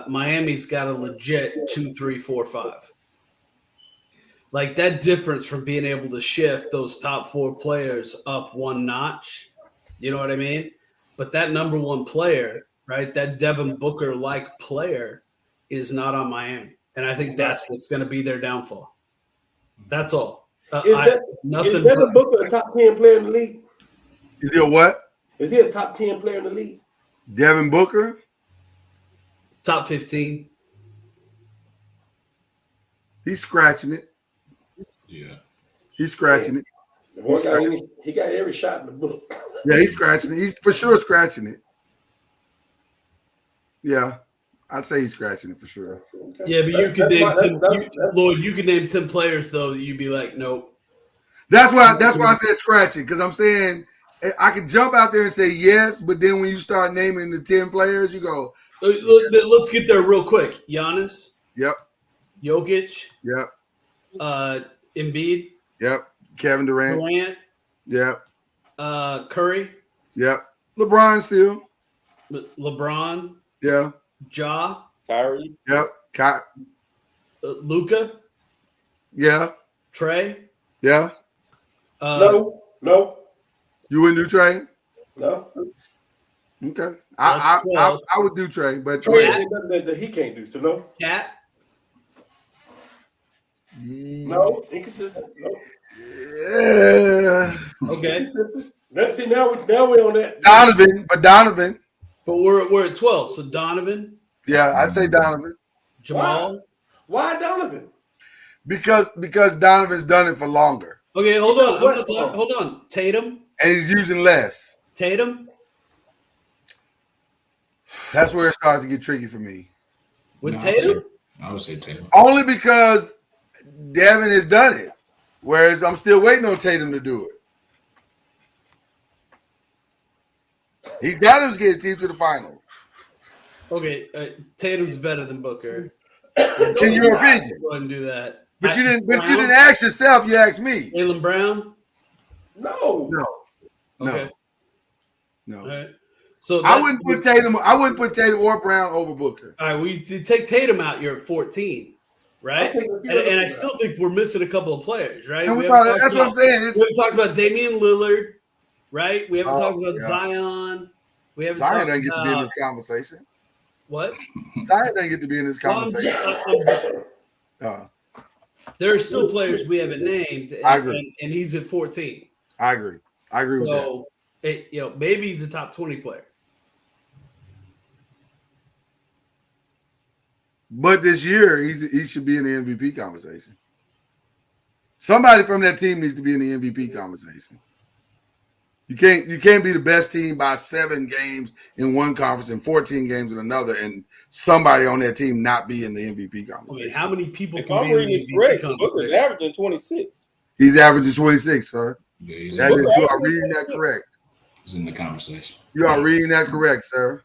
Miami's got a legit 2, 3, 4, 5. Like that difference from being able to shift those top 4 players up one notch, you know what I mean? But that number 1 player, right, that Devin Booker-like player is not on Miami. And I think that's what's going to be their downfall. That's all. Is Devin Booker a top 10 player in the league? Is he a what? Is he a top 10 player in the league? Devin Booker? Top 15. He's scratching it. Yeah. He's scratching it. He got every shot in the book. Yeah, he's scratching it. He's for sure scratching it. Yeah, I'd say he's scratching it for sure. Yeah, but you could name 10. Lloyd, you could name 10 players though that you'd be like, nope. That's why I said scratching, because I'm saying I could jump out there and say yes, but then when you start naming the 10 players, you go. Let's get there real quick. Giannis. Yep. Jokic. Yep. Embiid. Yep. Kevin Durant. Yep. Curry. Yep. LeBron still. LeBron. Yeah. Ja. Kyrie. Yep. Luka. Yeah. Trey. Yeah. No. You wouldn't do Trey? No. Okay. I would do Trey, but Trey ain't nothing that he can't do. So no. Cat. No. Inconsistent. No. Yeah. Okay. Let's see. Now we're on that. Donovan. But we're at 12. So Donovan. Yeah, I'd say Donovan. Jamal. Why Donovan? Because Donovan's done it for longer. Okay, hold on. Tatum. And he's using less. Tatum. That's where it starts to get tricky for me. With Tatum? I would say Tatum. Only because Devin has done it. Whereas I'm still waiting on Tatum to do it. He's got to get a team to the final. Okay, Tatum's better than Booker. In your opinion. Go ahead and do that. But you didn't ask yourself, you asked me. Jaylen Brown? No. Okay. No. All right. So I wouldn't put Tatum or Brown over Booker. All right, we take Tatum out. You're at 14, right? And I still think we're missing a couple of players, right? That's what I'm saying. We haven't talked about Damian Lillard, right? We haven't talked about Zion. We haven't. Zion doesn't get to be in this conversation. What? Zion doesn't get to be in this conversation. There are still players we haven't named. I agree. And he's at 14. I agree with that. So, maybe he's a top 20 player. But this year, he should be in the MVP conversation. Somebody from that team needs to be in the MVP conversation. You can't be the best team by 7 games in one conference and 14 games in another, and somebody on that team not be in the MVP conversation. How many people? If I'm reading this correct, Booker's averaging 26. He's averaging 26, sir. Yeah, you are reading that correct. He's in the conversation. You are reading that correct, sir.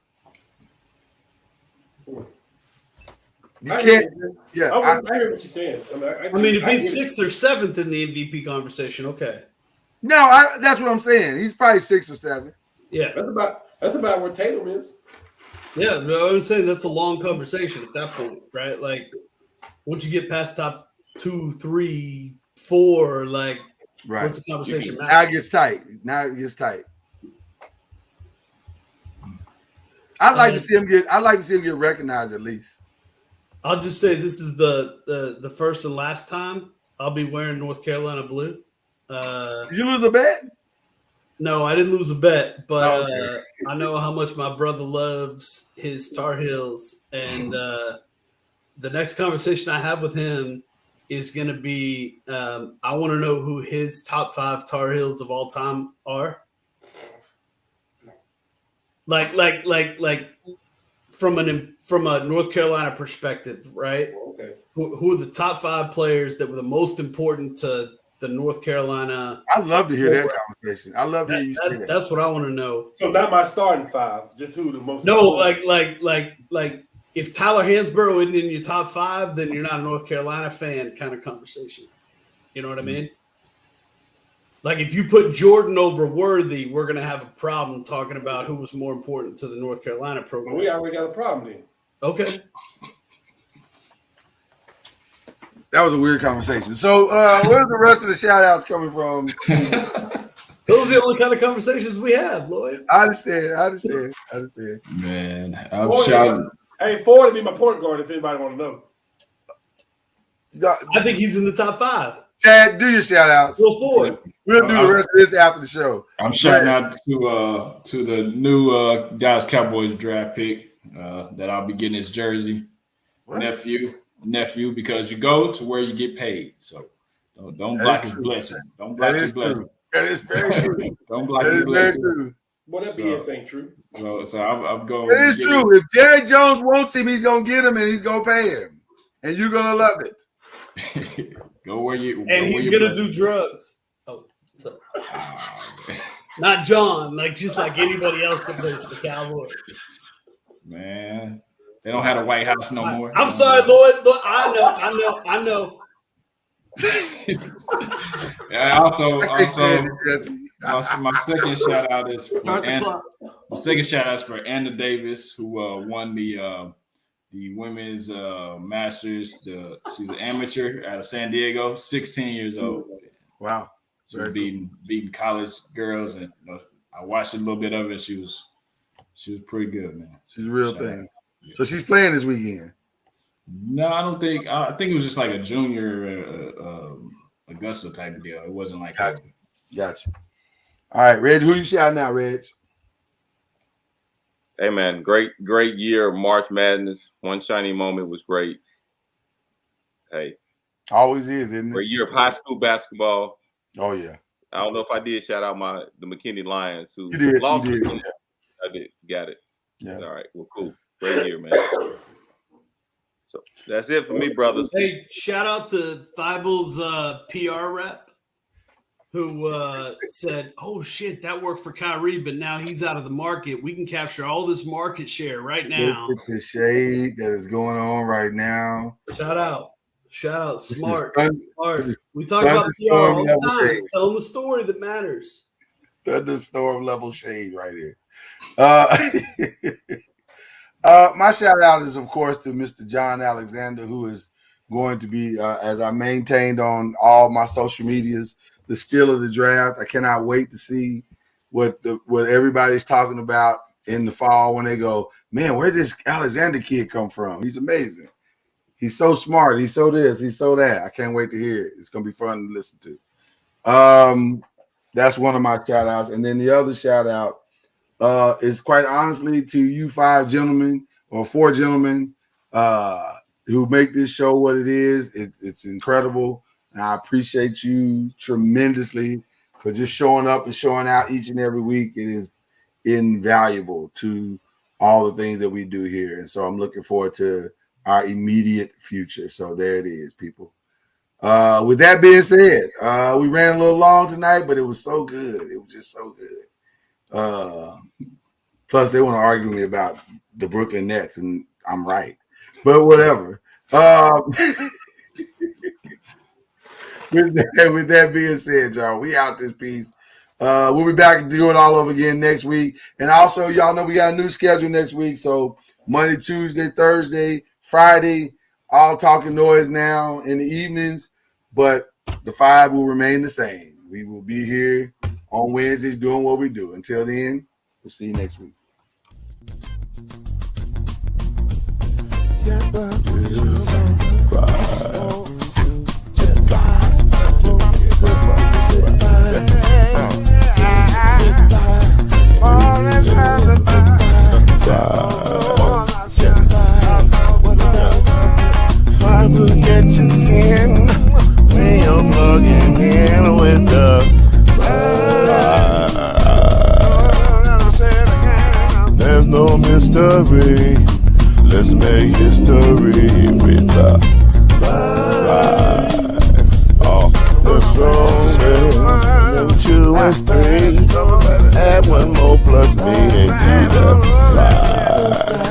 You can't. Yeah, I hear what you're saying. I mean, if he's 6th or 7th in the MVP conversation, okay. No, that's what I'm saying. He's probably 6 or 7. Yeah, that's about where Tatum is. Yeah, I was saying that's a long conversation at that point, right? Like, once you get past top 2, 3, 4, like, what's the conversation? Now it gets tight. I'd like to see him get recognized at least. I'll just say this is the first and last time I'll be wearing North Carolina blue. Did you lose a bet? No, I didn't lose a bet, but I know how much my brother loves his Tar Heels, and the next conversation I have with him is going to be I want to know who his top 5 Tar Heels of all time are. Like from a North Carolina perspective, right? Okay. Who are the top 5 players that were the most important to the North Carolina? I'd love to hear that conversation. I love to hear you say that. That's what I want to know. So not my starting 5, just who the most. No, like if Tyler Hansborough isn't in your top 5, then you're not a North Carolina fan kind of conversation. You know what I mean? Like if you put Jordan over Worthy, we're going to have a problem talking about who was more important to the North Carolina program. Well, we already got a problem then. Okay. That was a weird conversation. So where's the rest of the shout outs coming from? Those are the only kind of conversations we have, Lloyd. I understand. Man, I'm shouting. Hey, Ford would be my point guard if anybody want to know. I think he's in the top 5. Chad, do your shout outs. Go forward. We'll do the rest of this after the show. I'm shouting out to the new Dallas Cowboys draft pick that I'll be getting his jersey. What? Nephew, because you go to where you get paid. So don't block his blessing. Don't block his blessing. That is very true. Don't block his blessing. True. Well, that BS ain't true. So I'm going. It is true. If Jerry Jones wants him, he's gonna get him and he's gonna pay him, and you're gonna love it. Go where you. And he's gonna do drugs. Oh, not John. Just like anybody else that plays for the Cowboys. Man, they don't have a White House no more. I'm sorry, Lloyd. Look, I know. Yeah, also, my second shout out is for Anna Davis, who won the women's masters. She's an amateur out of San Diego, 16 years old. Wow, she's beating college girls, and I watched a little bit of it. She was pretty good, man. She's a real thing. So she's playing this weekend. No, I don't think. I think it was just like a junior Augusta type of deal. It wasn't like. Gotcha. All right, Reg, who you shouting out, Reg? Hey man, great year of March Madness. One shiny moment was great. Hey, always is, isn't it? Great year of high school basketball. Oh yeah. I don't know if I did shout out the McKinney Lions who lost. I did. Got it. Yeah. All right. Well, cool. Great year, man. So that's it for me, brothers. Hey, shout out to Thibel's PR rep who said, "Oh shit, that worked for Kyrie, but now he's out of the market. We can capture all this market share right now." Look at the shade that is going on right now. Shout out, smart. We talk about PR all the time. It's telling the story that matters. Thunderstorm level shade right here. My shout out is, of course, to Mr. John Alexander, who is going to be, as I maintained on all my social medias, the steal of the draft. I cannot wait to see what everybody's talking about in the fall when they go, man, where did this Alexander kid come from? He's amazing. He's so smart. He's so this. He's so that. I can't wait to hear it. It's going to be fun to listen to. That's one of my shout outs. And then the other shout out is quite honestly to you 5 gentlemen or 4 gentlemen who make this show what it is. It's incredible. And I appreciate you tremendously for just showing up and showing out each and every week. It is invaluable to all the things that we do here. And so I'm looking forward to our immediate future. So there it is, people. With that being said, we ran a little long tonight, but it was so good. It was just so good. Plus, they want to argue with me about the Brooklyn Nets, and I'm right. But whatever. With that being said, y'all, we out this piece. We'll be back to do it all over again next week. And also, y'all know we got a new schedule next week. So Monday, Tuesday, Thursday, Friday, all talking noise now in the evenings. But the 5 will remain the same. We will be here on Wednesdays doing what we do. Until then, we'll see you next week. I will get you 10 when you're plugging in with the there's no mystery. Let's make history with the 5. Oh, the strongest. 2 and 3. Add 1 more plus me and you the 5.